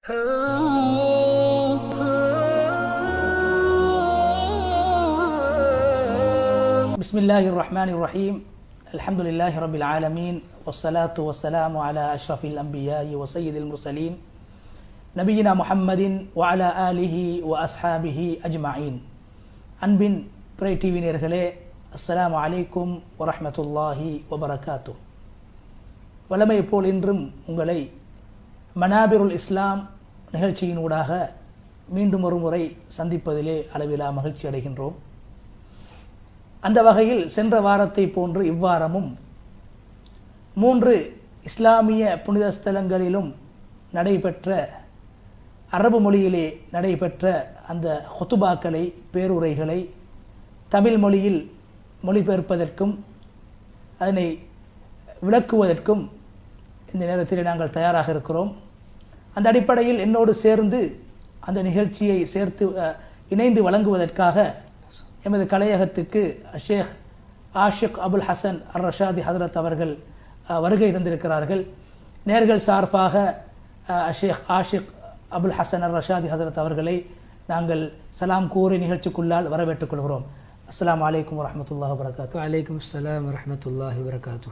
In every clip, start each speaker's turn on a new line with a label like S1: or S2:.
S1: بسم الله الرحمن الرحيم الحمد لله رب العالمين والصلاة والسلام على أشرف الأنبياء وسيد المرسلين نبينا محمد وعلى آله وأصحابه أجمعين அன்பின் பிறை டிவி நேயர்களே, அஸ்ஸலாமு அலைக்கும் வரஹ்மத்துல்லாஹி வபரகாத்து. வழமை போல் இன்றும் உங்களை மனாபிருல் இஸ்லாம் நிகழ்ச்சியின் ஊடாக மீண்டும் ஒரு முறை சந்திப்பதிலே அளவிலா மகிழ்ச்சி அடைகின்றோம். அந்த வகையில் சென்ற வாரத்தை போன்று இவ்வாரமும் 3 இஸ்லாமிய புனித ஸ்தலங்களிலும் நடைபெற்ற அரபு மொழியிலே நடைபெற்ற அந்த ஹுதுபாக்களை, பேருரைகளை தமிழ் மொழியில் மொழிபெயர்ப்பதற்கும் அதனை விளக்குவதற்கும் இந்த நேரத்தில் நாங்கள் தயாராக இருக்கிறோம். அந்த அடிப்படையில் என்னோடு சேர்ந்து அந்த நிகழ்ச்சியை இணைந்து வழங்குவதற்காக எமது கலையகத்துக்கு ஷேக் ஆஷிக் அபுல் ஹசன் அர் ரஷாதி ஹதரத் அவர்கள் வருகை தந்திருக்கிறார்கள். நேர்கள் சார்பாக ஷேக் ஆஷிக் அபுல் ஹசன் அர் ரஷாதி ஹதரத் அவர்களை நாங்கள் சலாம் கூறி நிகழ்ச்சிக்குள்ளால் வரவேற்றுக் கொள்கிறோம். அஸ்ஸலாமு அலைக்கும் வரஹ்மத்துல்லாஹி வபரகாத்து.
S2: வலைக்கும் அஸ்ஸலாம் வரஹ்மத்துல்லாஹி வபரகாத்து.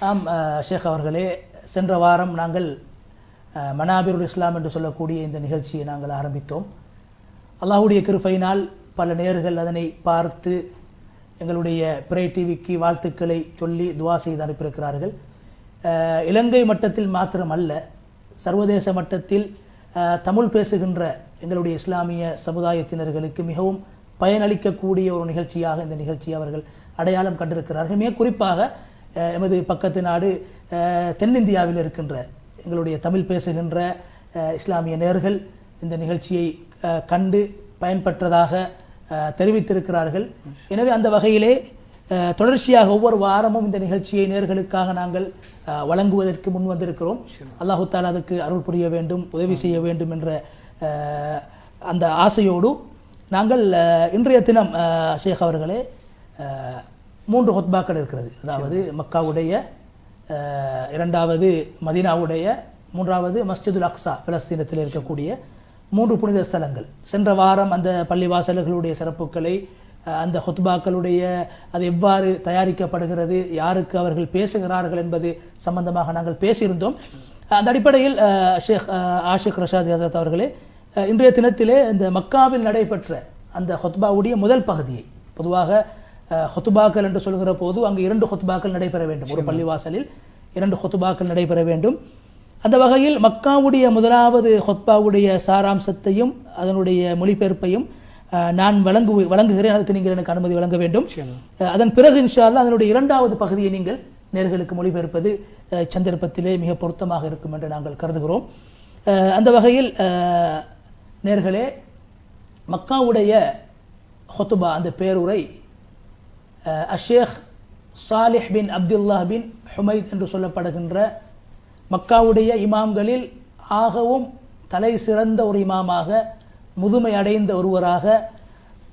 S1: ஆம் ஷேக் அவர்களே, சென்ற வாரம் நாங்கள் மனாபிருல் இஸ்லாம் என்று சொல்லக்கூடிய இந்த நிகழ்ச்சியை நாங்கள் ஆரம்பித்தோம். அல்லாஹ்வுடைய கிருபையினால் பல நேயர்கள் அதனை பார்த்து எங்களுடைய பிறை டிவிக்கு வாழ்த்துக்களை சொல்லி துவா செய்து அனுப்பியிருக்கிறார்கள். இலங்கை மட்டத்தில் மாத்திரமல்ல, சர்வதேச மட்டத்தில் தமிழ் பேசுகின்ற எங்களுடைய இஸ்லாமிய சமுதாயத்தினர்களுக்கு மிகவும் பயனளிக்கக்கூடிய ஒரு நிகழ்ச்சியாக இந்த நிகழ்ச்சியை அவர்கள் அடையாளம் கண்டிருக்கிறார்கள். மிக குறிப்பாக எமது பக்கத்து நாடு தென்னிந்தியாவில் இருக்கின்ற எங்களுடைய தமிழ் பேசுகின்ற இஸ்லாமிய நேயர்கள் இந்த நிகழ்ச்சியை கண்டு பயன்பெற்றதாக தெரிவித்திருக்கிறார்கள். எனவே அந்த வகையிலே தொடர்ச்சியாக ஒவ்வொரு வாரமும் இந்த நிகழ்ச்சியை நேயர்களுக்காக நாங்கள் வழங்குவதற்கு முன் வந்திருக்கிறோம். அல்லாஹு தஆலா அதுக்கு அருள் புரிய வேண்டும், உதவி செய்ய வேண்டும் என்ற அந்த ஆசையோடு நாங்கள் இன்றைய தினம் ஷேக் அவர்களே 3 ஹுத்பாக்கள் இருக்கிறது. அதாவது மக்காவுடைய, 2வது மதீனாவுடைய, 3வது மஸ்ஜிதுல் அக்ஸா பலஸ்தீனத்தில் இருக்கக்கூடிய 3 புனித ஸ்தலங்கள். சென்ற வாரம் அந்த பள்ளிவாசல்களுடைய சிறப்புகளை, அந்த ஹுத்பாக்களுடைய அது எவ்வாறு தயாரிக்கப்படுகிறது, யாருக்கு அவர்கள் பேசுகிறார்கள் என்பது சம்பந்தமாக நாங்கள் பேசியிருந்தோம். அந்த அடிப்படையில் ஷேக் ஆஷிக் ரஷாதி ஹஸரத் அவர்களே, இன்றைய தினத்திலே இந்த மக்காவில் நடைபெற்ற அந்த ஹுத்பாவுடைய முதல் பகுதியை, பொதுவாக ஹுத்பாக்கள் என்று சொல்கிற போது அங்கு 2 ஹுத்பாக்கள் நடைபெற வேண்டும். ஒரு பள்ளிவாசலில் 2 ஹுத்பாக்கள் நடைபெற வேண்டும். அந்த வகையில் மக்காவுடைய முதலாவது ஹுத்பாவுடைய சாராம்சத்தையும் அதனுடைய மொழிபெயர்ப்பையும் நான் வழங்குகிறேன். அதுக்கு நீங்கள் எனக்கு அனுமதி வழங்க வேண்டும். அதன் பிறகு இன்ஷா அல்லாஹ் அதனுடைய 2வது பகுதியை நீங்கள் நேர்களுக்கு மொழிபெயர்ப்பது சந்தர்ப்பத்திலே மிக பொருத்தமாக இருக்கும் என்று நாங்கள் கருதுகிறோம். அந்த வகையில் நேர்களே, மக்காவுடைய ஹுத்பா, அந்த பேருரை ஷேக் சாலிஹ் பின் அப்துல்லாஹ் பின் ஹுமைத் என்று சொல்லப்படுகின்ற மக்காவுடைய இமாம்களில் ஆகவும் தலை சிறந்த ஒரு இமாமாக, முதுமை அடைந்த ஒருவராக,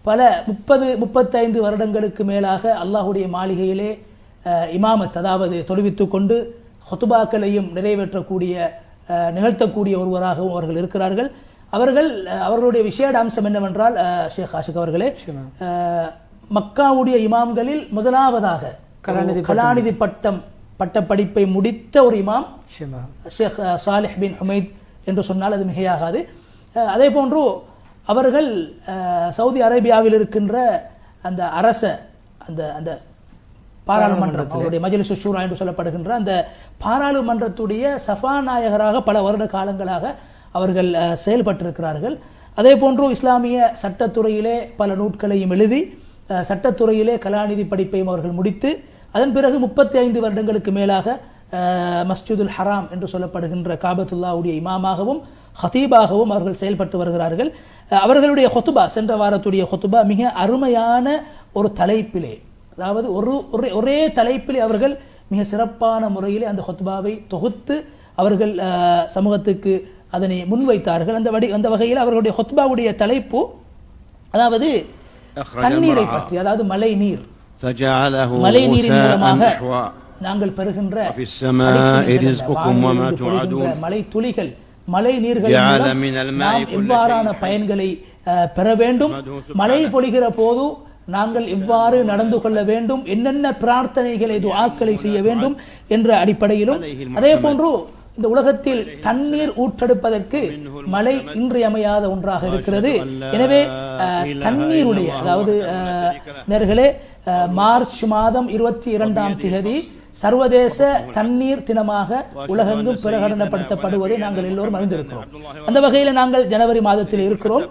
S1: பல 30-35 வருடங்களுக்கு மேலாக அல்லாஹுடைய மாளிகையிலே இமாமத், அதாவது தொழுவித்து கொண்டு ஹுத்பாக்களையும் நிகழ்த்தக்கூடிய ஒருவராகவும் அவர்கள் இருக்கிறார்கள். அவர்களுடைய விசேட அம்சம் என்னவென்றால், ஷேக் ஆஷிக் அவர்களே, மக்காவுடைய இமாம்களில் முதலாவதாக கலாநிதி பட்ட படிப்பை முடித்த ஒரு இமாம் ஷேக் சாலிஹ் பின் ஹுமைத் என்று சொன்னால் அது மிகையாகாது. அதே போன்று அவர்கள் சவுதி அரேபியாவில் இருக்கின்ற அந்த அரச அந்த பாராளுமன்றம், அவருடைய மஜ்லிஸ் ஷூரா என்று சொல்லப்படுகின்ற அந்த பாராளுமன்றத்துடைய சபாநாயகராக பல வருட காலங்களாக அவர்கள் செயல்பட்டிருக்கிறார்கள். அதே போன்று இஸ்லாமிய சட்டத்துறையிலே பல நூட்களையும் எழுதி சட்டத்துறையிலே கலாநிதி படிப்பையும் அவர்கள் முடித்து, அதன் பிறகு 35 வருடங்களுக்கு மேலாக மஸ்ஜிதுல் ஹராம் என்று சொல்லப்படுகின்ற காபத்துல்லாவுடைய இமாமாகவும் ஹதீபாகவும் அவர்கள் செயல்பட்டு வருகிறார்கள். அவர்களுடைய ஹுத்பா, சென்ற வாரத்துடைய ஹுத்பா மிக அருமையான ஒரு தலைப்பிலே, அதாவது ஒரே தலைப்பிலே அவர்கள் மிக சிறப்பான முறையிலே அந்த ஹுத்பாவை தொகுத்து அவர்கள் சமூகத்துக்கு அதனை முன்வைத்தார்கள். அந்த வகையில் அவர்களுடைய ஹுத்பாவுடைய தலைப்பு, அதாவது தண்ணீரை பற்றி, அதாவது மழை நீரின் மூலமாக நாங்கள் பெறுகின்ற மழை துளிகள் மழை நீர்கள் நாம் எவ்வாறான பயன்களை பெற வேண்டும், மழை பொழிகிற போது நாங்கள் எவ்வாறு நடந்து கொள்ள வேண்டும், என்னென்ன பிரார்த்தனைகளை துஆக்களை செய்ய வேண்டும் என்ற அடிப்படையிலும், அதே போன்று இந்த உலகத்தில் தண்ணீர் ஊற்றெடுப்பதற்கு மழை இன்றியமையாத ஒன்றாக இருக்கிறது. எனவே தண்ணீருடைய, அதாவது நேர்களே, மார்ச் மாதம் 22ஆம் தேதி சர்வதேச தண்ணீர் தினமாக உலகெங்கும் பிரகடனப்படுத்தப்படுவதை நாங்கள் எல்லோரும் அறிந்திருக்கிறோம். அந்த வகையில் நாங்கள் ஜனவரி மாதத்தில் இருக்கிறோம்.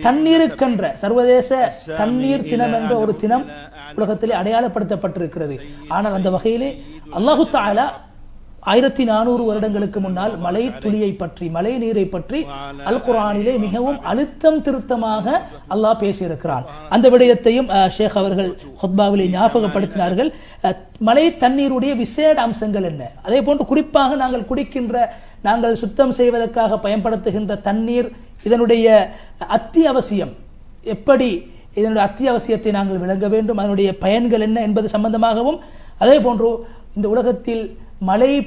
S1: தண்ணீருக்கென்ற சர்வதேச தண்ணீர் தினம் என்ற ஒரு தினம் உலகத்திலே அடையாளப்படுத்தப்பட்டிருக்கிறது. ஆனால் அந்த வகையிலே அல்லாஹு தஆலா 1400 வருடங்களுக்கு முன்னால் மழை துளியை பற்றி, மழை நீரை பற்றி அல் குர்ஆனிலே மிகவும் அழுத்தம் திருத்தமாக அல்லாஹ் பேசியிருக்கிறான். அந்த விடயத்தையும் ஷேக் அவர்கள் ஹுத்பாவிலே ஞாபகப்படுத்தினார்கள். மழை தண்ணீருடைய விசேட அம்சங்கள் என்ன, அதே போன்று குறிப்பாக நாங்கள் குடிக்கின்ற, நாங்கள் சுத்தம் செய்வதற்காக பயன்படுத்துகின்ற தண்ணீர், இதனுடைய அத்தியாவசியம் எப்படி, இதனுடைய அத்தியாவசியத்தை நாங்கள் விளங்க வேண்டும், அதனுடைய பயன்கள் என்ன என்பது சம்பந்தமாகவும், அதே போன்று இந்த உலகத்தில் மழையை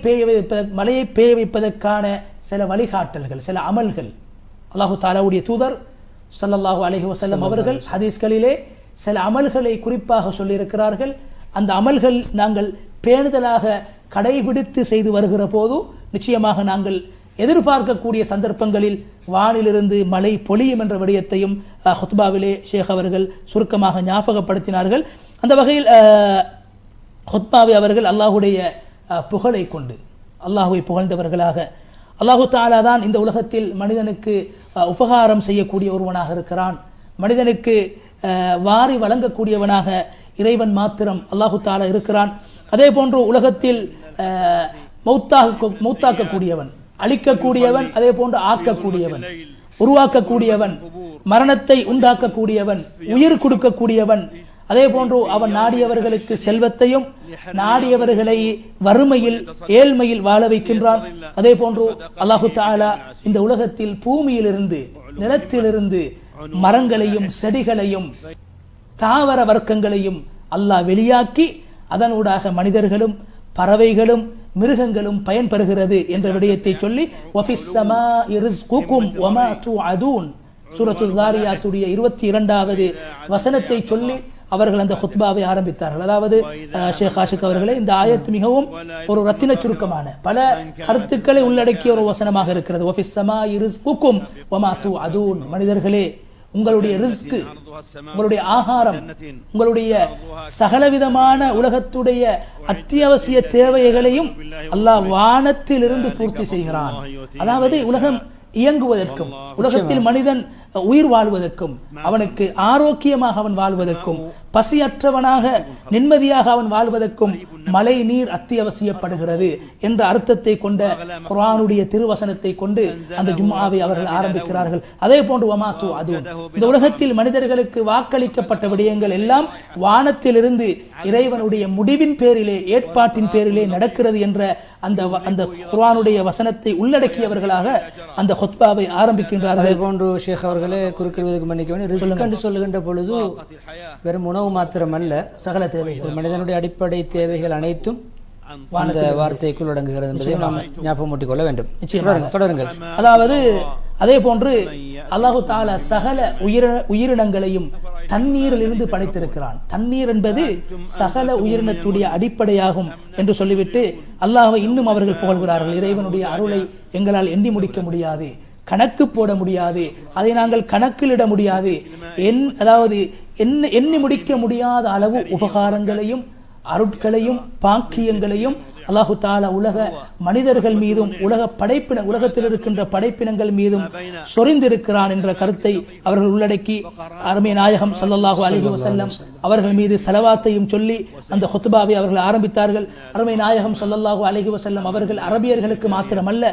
S1: பெய்ய வைப்பதற்கான சில வழிகாட்டல்கள், சில அமல்கள் அல்லாஹு தஆலாவுடைய தூதர் ஸல்லல்லாஹு அலைஹி வஸல்லம் அவர்கள் ஹதீஸ்களிலே சில அமல்களை குறிப்பாக சொல்லியிருக்கிறார்கள். அந்த அமல்கள் நாங்கள் பேணுதலாக கடைபிடித்து செய்து வருகிற போது நிச்சயமாக நாங்கள் எதிர்பார்க்கக்கூடிய சந்தர்ப்பங்களில் வானிலிருந்து மழை பொழியும் என்ற விடயத்தையும் ஹுத்பாவிலே ஷேக் அவர்கள் சுருக்கமாக ஞாபகப்படுத்தினார்கள். அந்த வகையில் ஹுத்பாவை அவர்கள் அல்லாஹுடைய புகழை கொண்டு, அல்லாஹுவை புகழ்ந்தவர்களாக, அல்லாஹு தஆலா தான் இந்த உலகத்தில் மனிதனுக்கு உபகாரம் செய்யக்கூடிய ஒருவனாக இருக்கிறான், மனிதனுக்கு வாரி வழங்கக்கூடியவனாக இறைவன் மாத்திரம் அல்லாஹு தஆலா இருக்கிறான். அதே போன்று உலகத்தில் மௌத்தாக்கக்கூடியவன், அழிக்கக்கூடியவன், அதே போன்று ஆக்கக்கூடியவன், உருவாக்கக்கூடியவன், மரணத்தை உண்டாக்கக்கூடியவன், உயிர் கொடுக்கக்கூடியவன், அதே போன்று அவன் நாடியவர்களுக்கு செல்வத்தையும் நாடியவர்களை வறுமையில் ஏழ்மையில் வாழ வைக்கின்றான். அதே போன்று அல்லாஹு தஆலா இந்த உலகத்தில் பூமியிலிருந்து, நிலத்திலிருந்து மரங்களையும் செடிகளையும் தாவர வர்க்கங்களையும் அல்லாஹ் வெளியாக்கி அதனூடாக மனிதர்களும் பறவைகளும் மிருகங்களும் பயன்பெறுகிறது என்ற விடயத்தை சொல்லி வஃபிஸ் ஸமாஇ ரிஸ்குக்கும் வமா துஅதூன் சூரத்துல் தாரியாத்துடைய 22வது வசனத்தை சொல்லி அவர்கள் அந்த ஹுத்பாவை ஆரம்பித்தார்கள். அதாவது ஷேக் ஆஷிக் அவர்களே, இந்த ஆயத் மிகவும் ஒரு ரத்தின சுருக்கமான பல கருத்துக்களை உள்ளடக்கிய ஒரு வசனமாக இருக்கிறது. வஃபிஸ் ஸமாஇ ரிஸ்குக்கும் வமா துஅதூன், மனிதர்களே உங்களுடைய ரிஸ்க், உங்களுடைய ஆகாரம், உங்களுடைய சகலவிதமான உலகத்துடைய அத்தியாவசிய தேவைகளையும் அல்லாஹ் வானத்திலிருந்து பூர்த்தி செய்கிறான். அதாவது உலகம் இயங்குவதற்கும், உலகத்தில் மனிதன் உயிர் வாழ்வதற்கும், அவனுக்கு ஆரோக்கியமாக அவன் வாழ்வதற்கும், பசியற்றவனாக நிம்மதியாக அவன் வாழ்வதற்கும் மழை நீர் அத்தியாவசியப்படுகிறது என்ற அர்த்தத்தை கொண்ட குர்ஆனுடைய திருவசனத்தை கொண்டு அந்த ஜும்ஆவை அவர்கள் ஆரம்பிக்கிறார்கள். அதே போன்று வமா துஅதூன், இந்த உலகத்தில் மனிதர்களுக்கு வாக்களிக்கப்பட்ட விடயங்கள் எல்லாம் வானத்திலிருந்து இறைவனுடைய முடிவின் பேரிலே, ஏற்பாட்டின் பேரிலே நடக்கிறது என்ற அந்த குர்ஆனுடைய வசனத்தை உள்ளடக்கியவர்களாக அந்த ஹுத்பாவை ஆரம்பிக்கின்றார்கள்.
S2: அதே போன்று ஷேக் அவர்களே, குறுக்கிடுவதற்கு மன்னிக்க வேண்டும், ரிஸ்க் என்று சொல்லுகின்ற பொழுது வெறும் உணவு மாத்திரமல்ல, சகல தேவைகள், மனிதனுடைய அடிப்படை தேவைகள் அனைத்தும் அந்த வார்த்தைக்குள் அடங்குகிறது என்பதை நாம் ஞாபகமூட்டிக் கொள்ள வேண்டும். தொடருங்கள்.
S1: அதாவது அதே போன்று அல்லாஹு தஆலா சகல உயிரினங்களையும் தண்ணீரில் இருந்து படைத்திருக்கிறான். தண்ணீர் என்பது சகல உயிரினத்துடைய அடிப்படையாகும் என்று சொல்லிவிட்டு அல்லாஹ்வை இன்னும் அவர்கள் புகழ்கிறார்கள். இறைவனுடைய அருளை எங்களால் எண்ணி முடிக்க முடியாது, கணக்கு போட முடியாது, அதை நாங்கள் கணக்கிலிட முடியாது, அதாவது எண்ணி முடிக்க முடியாத அளவு உபகாரங்களையும் அருட்களையும் பாக்கியங்களையும் அல்லாஹு தஆலா உலக மனிதர்கள் மீதும் உலகத்தில் இருக்கின்ற படைப்பினங்கள் மீதும் சொரிந்திருக்கிறான் என்ற கருத்தை அவர்கள் உள்ளடக்கி அருமை நாயகம் ஸல்லல்லாஹு அலைஹி வஸல்லம் அவர்கள் மீது ஸலவாத்தையும் சொல்லி அந்த ஹுத்பாவை அவர்கள் ஆரம்பித்தார்கள். அருமை நாயகம் ஸல்லல்லாஹு அலைஹி வஸல்லம் அவர்கள் அரபியர்களுக்கு மாத்திரமல்ல,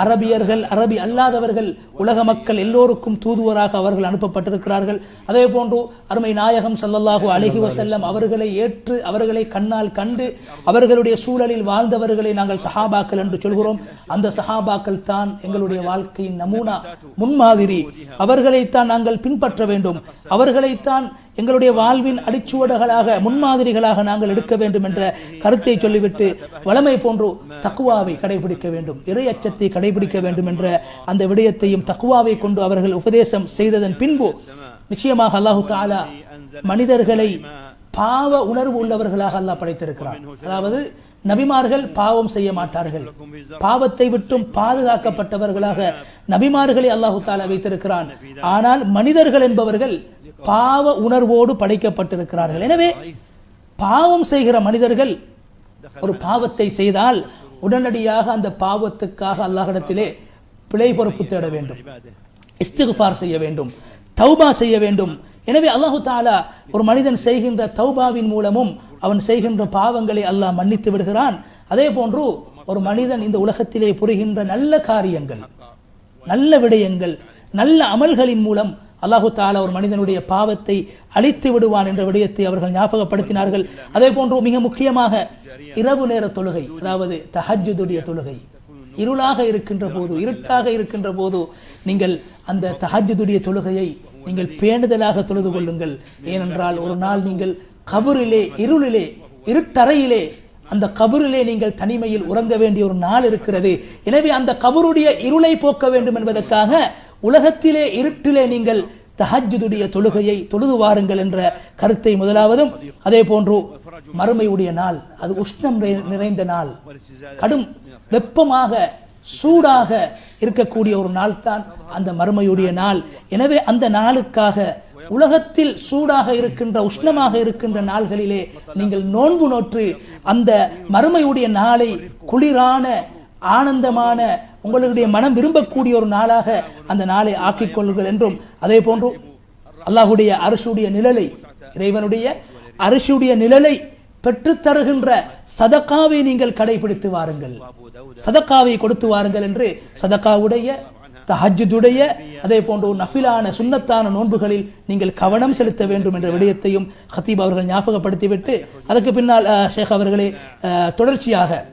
S1: அரபியர்கள், அரபி அல்லாதவர்கள், உலக மக்கள் எல்லோருக்கும் தூதுவராக அவர்கள் அனுப்பப்பட்டிருக்கிறார்கள். அதே போன்று அருமை நாயகம் ஸல்லல்லாஹு அலைஹி வஸல்லம் அவர்களை ஏற்று அவர்களை கண்ணால் கண்டு அவர்களுடைய சூழலில் வாழ்ந்தவர்களை நாங்கள் சஹாபாக்கள் என்று சொல்கிறோம். அந்த சஹாபாக்கள் தான் எங்களுடைய வாழ்க்கையின் நமூனா, முன்மாதிரி. அவர்களைத்தான் நாங்கள் பின்பற்ற வேண்டும், அவர்களைத்தான் எங்களுடைய வாழ்வின் அடிச்சுவடுகளாக முன்மாதிரிகளாக நாங்கள் எடுக்க வேண்டும் என்ற கருத்தை சொல்லிவிட்டு வளமை போன்று தக்வாவை கடைபிடிக்க வேண்டும், இறை அச்சத்தை கடைபிடிக்க வேண்டும் என்ற அந்த விடயத்தையும் தக்வாவை கொண்டு அவர்கள் உபதேசம் செய்ததன் பின்பு நிச்சயமாக அல்லாஹு தஆலா மனிதர்களை பாவ உணர்வு உள்ளவர்களாக அல்லாஹ் படைத்திருக்கிறான். அதாவது நபிமார்கள் பாவம் செய்ய மாட்டார்கள், பாவத்தை விட்டும் பாதுகாக்கப்பட்டவர்களாக நபிமார்களை அல்லாஹு தஆலா வைத்திருக்கிறான். ஆனால் மனிதர்கள் என்பவர்கள் பாவ உணர்வோடு படைக்கப்பட்டிருக்கிறார்கள். எனவே பாவம் செய்கிற மனிதர்கள் ஒரு பாவத்தை செய்தால் உடனடியாக அந்த பாவத்துக்காக அல்லாஹ்விடத்திலே பிழை பொறுப்பு தேட வேண்டும், இஸ்திக்ஃபார் செய்ய வேண்டும், தௌபா செய்ய வேண்டும். எனவே அல்லாஹு தஆலா ஒரு மனிதன் செய்கின்ற தௌபாவின் மூலமும் அவன் செய்கின்ற பாவங்களை அல்லாஹ் மன்னித்து விடுகிறான். அதே போன்று ஒரு மனிதன் இந்த உலகத்திலே புரிகின்ற நல்ல காரியங்கள், நல்ல விடயங்கள், நல்ல அமல்களின் மூலம் அல்லாஹு தஆலா ஒரு மனிதனுடைய பாவத்தை அழித்து விடுவான் என்ற விடயத்தை அவர்கள் ஞாபகப்படுத்தினார்கள். அதே போன்று மிக முக்கியமாக இரவு நேர தொழுகை, அதாவது தஹஜ்ஜுடைய தொழுகை, இருளாக இருக்கின்ற போது, இருட்டாக இருக்கின்ற போது நீங்கள் அந்த தஹஜ்ஜுடைய தொழுகையை நீங்கள் பேணுதலாக தொழுது கொள்ளுங்கள். ஏனென்றால் ஒரு நாள் நீங்கள் கபரிலே, இருளிலே, இருட்டறையிலே, அந்த கபரிலே நீங்கள் தனிமையில் உறங்க வேண்டிய ஒரு நாள் இருக்கிறது. எனவே அந்த கபருடைய இருளை போக்க வேண்டும் என்பதற்காக உலகத்திலே இருட்டிலே நீங்கள் தஹஜ்ஜுடைய தொழுகையை தொழுது வாருங்கள் என்ற கருத்தை முதலாவதும், அதே போன்று மறுமையுடைய நாள் அது உஷ்ணம் நிறைந்த நாள், கடும் வெப்பமாக சூடாக இருக்கக்கூடிய ஒரு நாள் தான் அந்த மறுமையுடைய நாள். எனவே அந்த நாளுக்காக உலகத்தில் சூடாக இருக்கின்ற உஷ்ணமாக இருக்கின்ற நாள்களிலே நீங்கள் நோன்பு நோற்று அந்த மறுமையுடைய நாளை குளிரான ஆனந்தமான உங்களுடைய மனம் விரும்பக்கூடிய ஒரு நாளாக அந்த நாளை ஆக்கிக் கொள்ளுங்கள் என்றும், அதே போன்று அல்லாஹுடைய அரிசுடைய நிழலை, இறைவனுடைய அரிசுடைய நிழலை பெற்றுத் தருகின்ற சதகாவை நீங்கள் கடைபிடித்து வாருங்கள், சதகாவை கொடுத்து வாருங்கள் என்று சதகாவுடைய, தஹஜ்ஜுடைய, அதே போன்று நஃபிலான சுன்னத்தான நோன்புகளில் நீங்கள் கவனம் செலுத்த வேண்டும் என்ற விடயத்தையும் ஹத்தீப் அவர்கள் ஞாபகப்படுத்திவிட்டு அதற்கு பின்னால் ஷேக் அவர்களே தொடர்ச்சியாக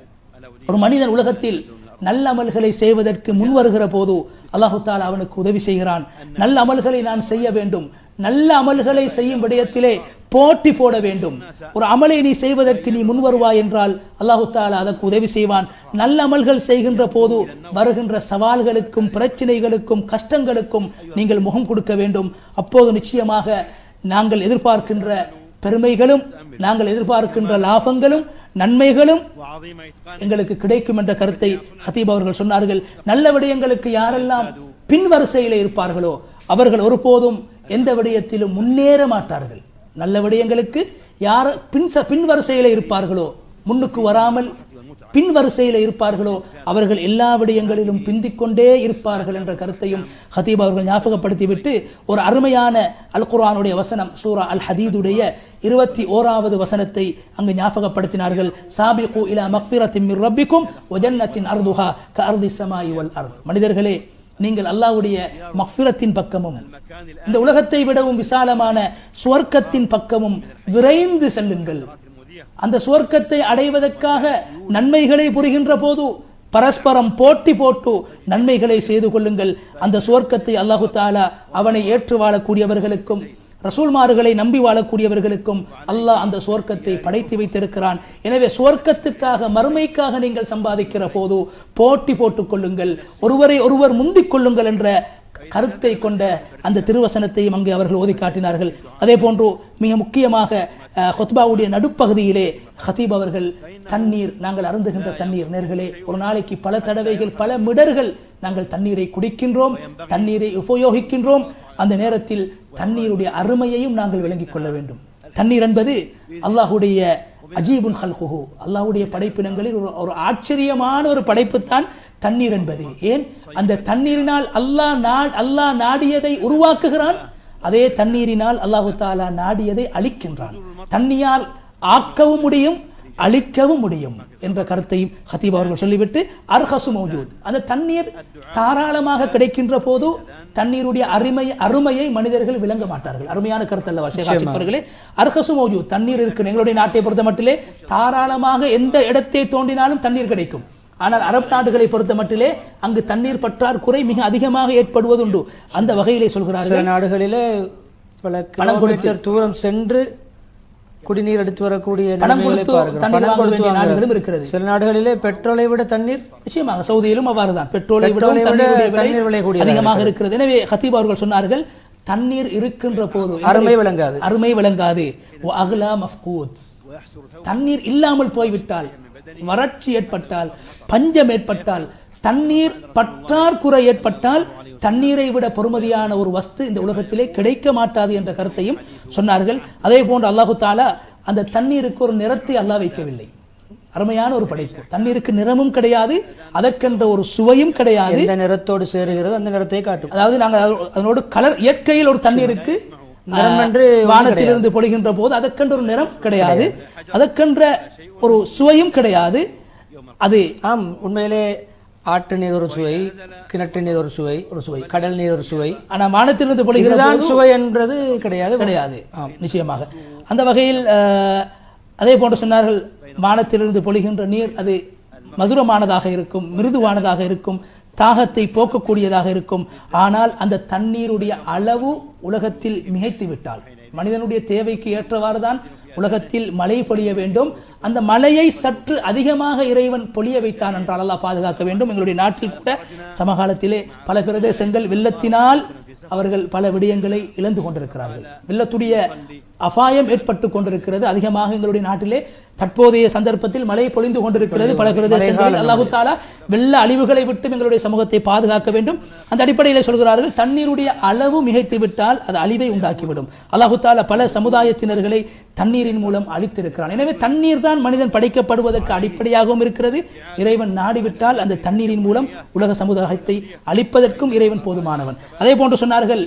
S1: ஒரு மனிதன் உலகத்தில் நல்ல அமல்களை செய்வதற்கு முன் வருகிற போது அல்லாஹு தஆலா அவனுக்கு உதவி செய்கிறான். நல்ல அமல்களை நான் செய்ய வேண்டும், நல்ல அமல்களை செய்யும் விடயத்திலே போட்டி போட வேண்டும். ஒரு அமலை நீ செய்வதற்கு நீ முன் வருவாய் என்றால் அல்லாஹு தஆலா அதற்கு உதவி செய்வான். நல்ல அமல்கள் செய்கின்ற போது வருகின்ற சவால்களுக்கும் பிரச்சனைகளுக்கும் கஷ்டங்களுக்கும் நீங்கள் முகம் கொடுக்க வேண்டும். அப்போது நிச்சயமாக நாங்கள் எதிர்பார்க்கின்ற பெருமைகளும் நாங்கள் எதிர்பார்க்கின்ற லாபங்களும் நன்மைகளும் எங்களுக்கு கிடைக்கும் என்ற கருத்தை ஹத்தீப் அவர்கள் சொன்னார்கள். நல்ல விடயங்களுக்கு யாரெல்லாம் பின் வரிசையிலே இருப்பார்களோ அவர்கள் ஒருபோதும் எந்த விடயத்திலும் முன்னேற மாட்டார்கள். நல்ல விடயங்களுக்கு யார் பின் வரிசையிலே இருப்பார்களோ, முன்னுக்கு வராமல் பின் வரிசையில இருப்பார்களோ அவர்கள் எல்லா விடயங்களிலும் பிந்திக் கொண்டே இருப்பார்கள் என்ற கருத்தையும் ஹத்தீப் அவர்கள் ஞாபகப்படுத்திவிட்டு ஒரு அருமையான அல் குர்ஆனுடைய வசனம் சூரா அல் ஹதீதுடைய 21வது வசனத்தை அங்கு ஞாபகப்படுத்தினார்கள். சாபிகு இலா மக்ஃபிரத்தின் மிர் ரப்பிக்கும் வ ஜன்னத்தின் அர்துஹா கஅர்திஸ் ஸமாஇ வல் அர்த். மனிதர்களே, நீங்கள் அல்லாஹ்வுடைய மக்ஃபிரத்தின் பக்கமும் இந்த உலகத்தை விடவும் விசாலமான சுவர்க்கத்தின் பக்கமும் விரைந்து செல்லுங்கள். அந்த சுவர்க்கத்தை அடைவதற்காக நன்மைகளை புரிகின்ற போது பரஸ்பரம் போட்டி போட்டு நன்மைகளை செய்து கொள்ளுங்கள். அந்த சுவர்க்கத்தை அல்லாஹு தஆலா அவனை ஏற்று வாழக்கூடியவர்களுக்கும் ரசூல்மார்களை நம்பி வாழக்கூடியவர்களுக்கும் அல்லாஹ் அந்த சுவர்க்கத்தை படைத்து வைத்திருக்கிறான். எனவே சுவர்க்கத்துக்காக மறுமைக்காக நீங்கள் சம்பாதிக்கிற போது போட்டி போட்டுக் கொள்ளுங்கள், ஒருவரை ஒருவர் முந்திக் கொள்ளுங்கள் என்ற கருத்தை கொண்ட அந்த திருவசனத்தையும் அங்கே அவர்கள் ஓதி காட்டினார்கள். அதே போன்று மிக முக்கியமாக ஹுத்பாவுடைய நடுப்பகுதியிலே ஹத்தீப் அவர்கள் தண்ணீர், நாங்கள் அருந்துகின்ற தண்ணீர், நேர்களே, ஒரு நாளைக்கு பல தடவைகள் பல மிடர்கள் நாங்கள் தண்ணீரை குடிக்கின்றோம், தண்ணீரை உபயோகிக்கின்றோம். அந்த நேரத்தில் தண்ணீருடைய அருமையையும் நாங்கள் விளங்கிக் கொள்ள வேண்டும். தண்ணீர் என்பது அல்லாஹுடைய அஜீபுன் ஹல்குஹு, அல்லாஹ்வுடைய படைப்பினங்களில் ஒரு ஆச்சரியமான ஒரு படைப்பு தான் தண்ணீர் என்பது. ஏன்? அந்த தண்ணீரினால் அல்லாஹ் நாடியதை உருவாக்குகிறான், அதே தண்ணீரினால் அல்லாஹு தஆலா நாடியதை அழிக்கின்றான். தண்ணீரால் ஆக்கவும் முடியும் அழிக்கவும் முடியும் என்ற கருத்தையும் ஹத்தீப் அவர்கள் சொல்லிவிட்டு அர்ஹசு மௌஜூத், அந்த தண்ணீர் தாராளமாக கிடைக்கின்ற போது தண்ணீருடைய அருமையை மனிதர்கள் விளங்க மாட்டார்கள். அருமையான கருத்து அல்லவா ஷேக் ஆசிப் அவர்களே? அர்ஹசு மௌஜூத், தண்ணீர் இருக்கு. எங்களுடைய நாட்டை பொறுத்த மட்டிலே தாராளமாக எந்த இடத்தை தோண்டினாலும் தண்ணீர் கிடைக்கும். ஆனால் அரபு நாடுகளை பொறுத்த மட்டிலே அங்கு தண்ணீர் பற்றாக்குறை மிக அதிகமாக ஏற்படுவதுண்டு. அந்த வகையிலே சொல்கிறார்கள்,
S2: நாடுகளிலே பல கிலோமீட்டர் தூரம் சென்று குடிநீர் எடுத்து வரக்கூடிய
S1: பணம்
S2: நிலைமைகளை
S1: கொடுத்து
S2: பார்க்கிறோம்.
S1: தண்ணீர்
S2: பணம்
S1: வாங்க
S2: கொடுத்து
S1: வேண்டிய
S2: வாங்குறது.
S1: நாடுகளும் இருக்கிறது.
S2: சில நாடுகளிலே பெட்ரோலை விட தண்ணீர்
S1: நிச்சயமாக சவுதியிலும் அவ்வாறுதான் பெட்ரோலை விட
S2: பெட்ரோலை விட
S1: தண்ணீருடைய
S2: தண்ணீர் விலை
S1: விலை
S2: கூடியதாக
S1: அதிகமாக இருக்கிறது. எனவே ஹத்தீப் அவர்கள் சொன்னார்கள், தண்ணீர் இருக்கின்ற போது
S2: அருமை விளங்காது.
S1: அருமை விளங்காது. அகலா மஃகூத், தண்ணீர் இல்லாமல் போய்விட்டால், வறட்சி ஏற்பட்டால், பஞ்சம் ஏற்பட்டால், தண்ணீர் பற்றாக்குறை ஏற்பட்டால் தண்ணீரை விட பொறுமதியான ஒரு வஸ்து இந்த உலகத்திலே கிடைக்க மாட்டாது என்ற கருத்தையும் சொன்னார்கள். அதே போன்று அல்லாஹு தாலா அந்த தண்ணீருக்கு ஒரு நிறத்தை அல்லாஹ் வைக்கவில்லை. அருமையான ஒரு படைப்பு. தண்ணீருக்கு நிறமும் கிடையாது, அதற்கென்ற ஒரு சுவையும் கிடையாது.
S2: எந்த நிறத்தோடு சேருகிறது அந்த நிறத்தை காட்டும்.
S1: அதாவது நாங்கள் அதனோடு கலர், இயற்கையில் ஒரு தண்ணீருக்கு
S2: நிறம் என்று
S1: வானத்திலிருந்து பொழிகின்ற போது அதற்கென்ற ஒரு நிறம் கிடையாது, அதற்கென்ற ஒரு சுவையும் கிடையாது. அது
S2: உண்மையிலே ஆற்று நீர் ஒரு சுவை, கிணற்று நீர் ஒரு சுவை, கடல் நீர் ஒரு சுவை.
S1: ஆனால் வானத்திலிருந்து
S2: பொழிகிறதான் சுவை என்றது கிடையாது.
S1: நிச்சயமாக அந்த வகையில் அதே போன்று சொன்னார்கள், வானத்திலிருந்து பொழிகின்ற நீர் அது மதுரமானதாக இருக்கும், மிருதுவானதாக இருக்கும், தாகத்தை போக்கக்கூடியதாக இருக்கும். ஆனால் அந்த தண்ணீருடைய அளவு உலகத்தில் மிகைத்து விட்டால், மனிதனுடைய தேவைக்கு ஏற்றவாறு தான் உலகத்தில் மழை பொழிய வேண்டும். அந்த மழையை சற்று அதிகமாக இறைவன் பொழிய வைத்தான் என்றால் அல்லாஹ் பாதுகாக்க வேண்டும். எங்களுடைய நாட்டில் கூட சமகாலத்திலே பல பிரதேசங்கள் வெள்ளத்தினால் அவர்கள் பல விடயங்களை இழந்து கொண்டிருக்கிறார்கள். வெள்ளத்துடைய அபாயம் ஏற்பட்டு கொண்டிருக்கிறது. அதிகமாக எங்களுடைய நாட்டிலே தற்போதைய சந்தர்ப்பத்தில் மழை பொழிந்து கொண்டிருக்கிறது. பல பிரதேசங்களில் அல்லாஹு தாலா வெள்ள அழிவுகளை விட்டு எங்களுடைய சமூகத்தை பாதுகாக்க வேண்டும். அந்த அடிப்படையில் சொல்கிறார்கள், தண்ணீருடைய அளவு மிகைத்து விட்டால் அது அழிவை உண்டாக்கிவிடும். அல்லாஹு தாலா பல சமுதாயத்தினர்களை தண்ணீரின் மூலம் அழித்திருக்கிறான். எனவே தண்ணீர் தான் மனிதன் படைக்கப்படுவதற்கு அடிப்படையாகவும் இருக்கிறது. இறைவன் நாடிவிட்டால் அந்த தண்ணீரின் மூலம் உலக சமுதாயத்தை அழிப்பதற்கும் இறைவன் போதுமானவன். அதே போன்று சொன்னார்கள்,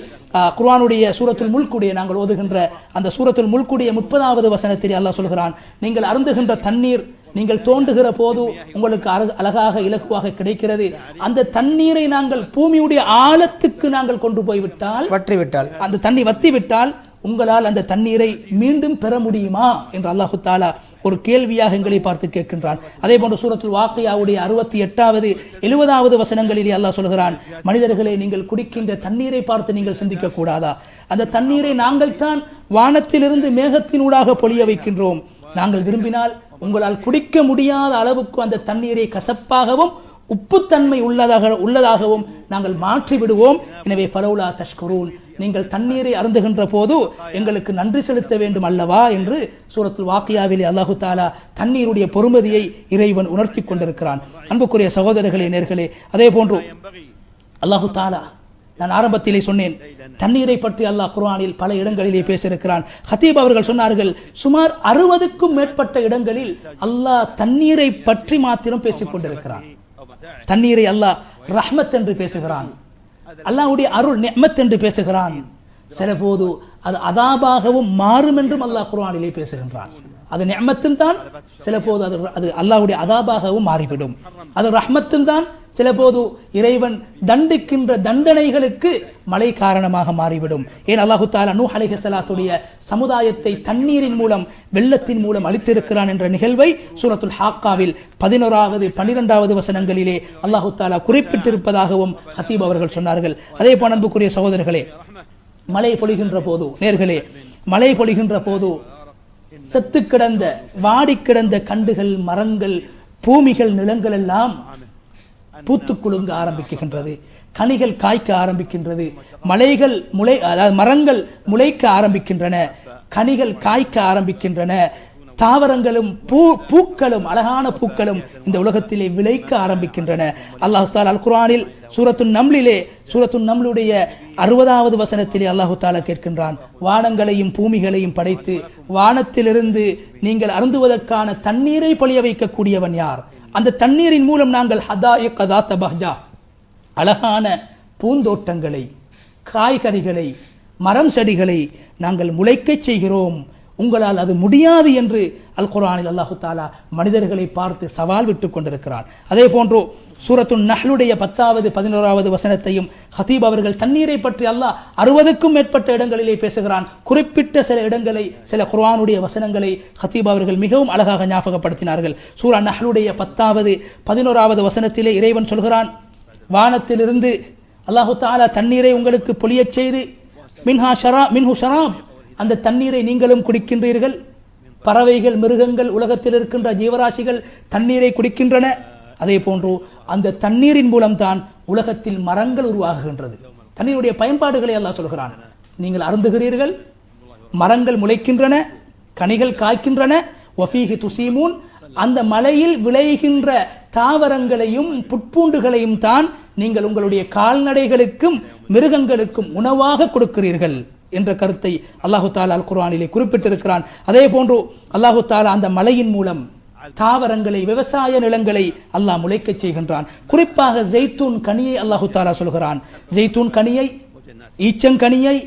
S1: குர்ஆனுடைய சூரத்துல் முல்குடைய நாங்கள் ஓதுகின்ற அந்த சூரத்துல் முல்குடைய 30வது வசனத்தில் அல்லாஹ் சொல்கிறான், நீங்கள் அருந்துகின்ற தண்ணீர் நீங்கள் தோண்டுகிற போது உங்களுக்கு அழகாக இலகுவாக கிடைக்கிறது. அந்த தண்ணீரை நாங்கள் பூமியுடைய ஆழத்துக்கு நாங்கள் கொண்டு போய்விட்டால்,
S2: வற்றிவிட்டால்,
S1: அந்த தண்ணி வத்திவிட்டால் உங்களால் அந்த தண்ணீரை மீண்டும் பெற முடியுமா என்று அல்லாஹு தாலா ஒரு கேள்வியாக எங்களை பார்த்து கேட்கின்றான். அதே போன்று சூரத்துல் வாக்கியாவுடைய 68வது 70வது வசனங்களிலே அல்லாஹ் சொல்கிறான், மனிதர்களே நீங்கள் குடிக்கின்ற தண்ணீரை பார்த்து நீங்கள் சிந்திக்க கூடாதா? அந்த தண்ணீரை நாங்கள் தான் வானத்திலிருந்து மேகத்தினூடாக பொழிய வைக்கின்றோம். நாங்கள் விரும்பினால் உங்களால் குடிக்க முடியாத அளவுக்கு அந்த தண்ணீரை கசப்பாகவும் உப்புத்தன்மை உள்ளதாகவும் நாங்கள் மாற்றி விடுவோம். எனவே ஃபலௌலா தஷ்குரூன், நீங்கள் தண்ணீரை அருந்துகின்ற போது எங்களுக்கு நன்றி செலுத்த வேண்டும் அல்லவா என்று சூரத்துல் வாக்கியாவிலே அல்லாஹு தாலா தண்ணீருடைய பொறுமதியை இறைவன் உணர்த்தி கொண்டிருக்கிறான். அன்புக்குரிய சகோதரர்களே, நேர்களே, அதே போன்று அல்லாஹு தாலா, நான் ஆரம்பத்திலே சொன்னேன், தண்ணீரை பற்றி அல்லாஹ் குர்ஆனில் பல இடங்களிலே பேசியிருக்கிறான். ஹத்தீப் அவர்கள் சொன்னார்கள், சுமார் 60க்கும் மேற்பட்ட இடங்களில் அல்லாஹ் தண்ணீரை பற்றி மாத்திரம் பேசிக் கொண்டிருக்கிறான். தண்ணீரை அல்லாஹ் ரஹ்மத் என்று பேசுகிறான், அல்லாஹ்வுடைய அருள் நிஅமத் என்று பேசுகிறான். சில போது அது அதாபாகவும் மாறும் என்றும் அல்லாஹ் குர்ஆனிலே பேசுகின்றான். அது நிஅமத்தும் தான், சில போது அது அல்லாஹ்வுடைய அதாபாகவும் மாறிவிடும். அது ரஹ்மத்தும் தான், சில போது இறைவன் தண்டிக்கின்ற தண்டனைகளுக்கு மழை காரணமாக மாறிவிடும். ஏன் அல்லாஹு தஆலா நூஹ் அலைஹிஸ்ஸலாத்துடைய சமுதாயத்தை தண்ணீரின் மூலம், வெள்ளத்தின் மூலம் அழித்திருக்கிறான் என்ற நிகழ்வை சூரத்துல் ஹாக்காவில் 11வது 12வது வசனங்களிலே அல்லாஹு தஆலா குறிப்பிட்டிருப்பதாகவும் ஹத்தீப் அவர்கள் சொன்னார்கள். அதே போல அன்புக்குரிய சகோதரர்களே, மழை பொழிகின்ற போது, நேர்களே, மழை பொழிகின்ற போது செத்து கிடந்த, வாடி கிடந்த கண்டுகள், மரங்கள், பூமிகள், நிலங்கள் எல்லாம் பூத்து குலுங்க ஆரம்பிக்கின்றது, கனிகள் காய்க்க ஆரம்பிக்கின்றது, மரங்கள் முளைக்க ஆரம்பிக்கின்றன, கனிகள் காய்க்க ஆரம்பிக்கின்றன, தாவரங்களும் பூக்களும், அழகான பூக்களும் இந்த உலகத்திலே விளைக்க ஆரம்பிக்கின்றன. அல்லாஹ் தஆலா அல் குர்ஆனில் சூரத்துன் நம்லுடைய 60வது வசனத்திலே அல்லாஹு தஆலா கேட்கின்றான், வானங்களையும் பூமிகளையும் படைத்து வானத்திலிருந்து நீங்கள் அருந்துவதற்கான தண்ணீரை பொழிய வைக்கக்கூடியவன் யார்? அந்த தண்ணீரின் மூலம் நாங்கள் ஹதாயிக தாத்த பஹ்ஜா, அழகான பூந்தோட்டங்களை, காய்கறிகளை, மரம் செடிகளை நாங்கள் முளைக்கச் செய்கிறோம். உங்களால் அது முடியாது என்று அல் குர்ஆனில் அல்லாஹு தஆலா மனிதர்களை பார்த்து சவால் விட்டுக் கொண்டிருக்கிறான். அதே போன்று சூரத்துன் நஹ்லுடைய 10வது 11வது வசனத்தையும் ஹத்தீப் அவர்கள் தண்ணீரை பற்றி அல்லாஹ் 60க்கும் மேற்பட்ட இடங்களிலே பேசுகிறான். குறிப்பிட்ட சில இடங்களை, சில குர்ஆனுடைய வசனங்களை ஹத்தீப் அவர்கள் மிகவும் அழகாக ஞாபகப்படுத்தினார்கள். சூரா நஹ்லுடைய 10வது 11வது வசனத்திலே இறைவன் சொல்கிறான், வானத்திலிருந்து அல்லாஹு தஆலா தண்ணீரை உங்களுக்கு பொழியச் செய்து மின்ஹு ஷராப், அந்த தண்ணீரை நீங்களும் குடிக்கின்றீர்கள். பறவைகள், மிருகங்கள், உலகத்தில் இருக்கின்ற ஜீவராசிகள் தண்ணீரை குடிக்கின்றன. அதே போன்று அந்த தண்ணீரின் மூலம்தான் உலகத்தில் மரங்கள் உருவாகுகின்றது. தண்ணீருடைய பயன்பாடுகளை அல்லாஹ் சொல்கிறான். நீங்கள் அருந்துகிறீர்கள், மரங்கள் முளைக்கின்றன, கனிகள் காய்க்கின்றன. வஃபீஹி துசீமூன், அந்த மலையில் விளைகின்ற தாவரங்களையும் புட்பூண்டுகளையும் தான் நீங்கள் உங்களுடைய கால்நடைகளுக்கும் மிருகங்களுக்கும் உணவாக கொடுக்கிறீர்கள் என்ற கருத்தை அல்லாஹு தாலா அல் குர்ஆனிலே குறிப்பிட்டிருக்கிறான். அதே போன்று அல்லாஹு தாலா அந்த மலையின் மூலம் தாவரங்களை, விவசாய நிலங்களை அல்லாஹ் முளைக்கச் செய்கின்றான். குறிப்பாக ஜெய்தூன் கனியை அல்லாஹு தாலா சொல்கிறான். ஜெய்தூன் கனியை, ஈச்சங்கனியை,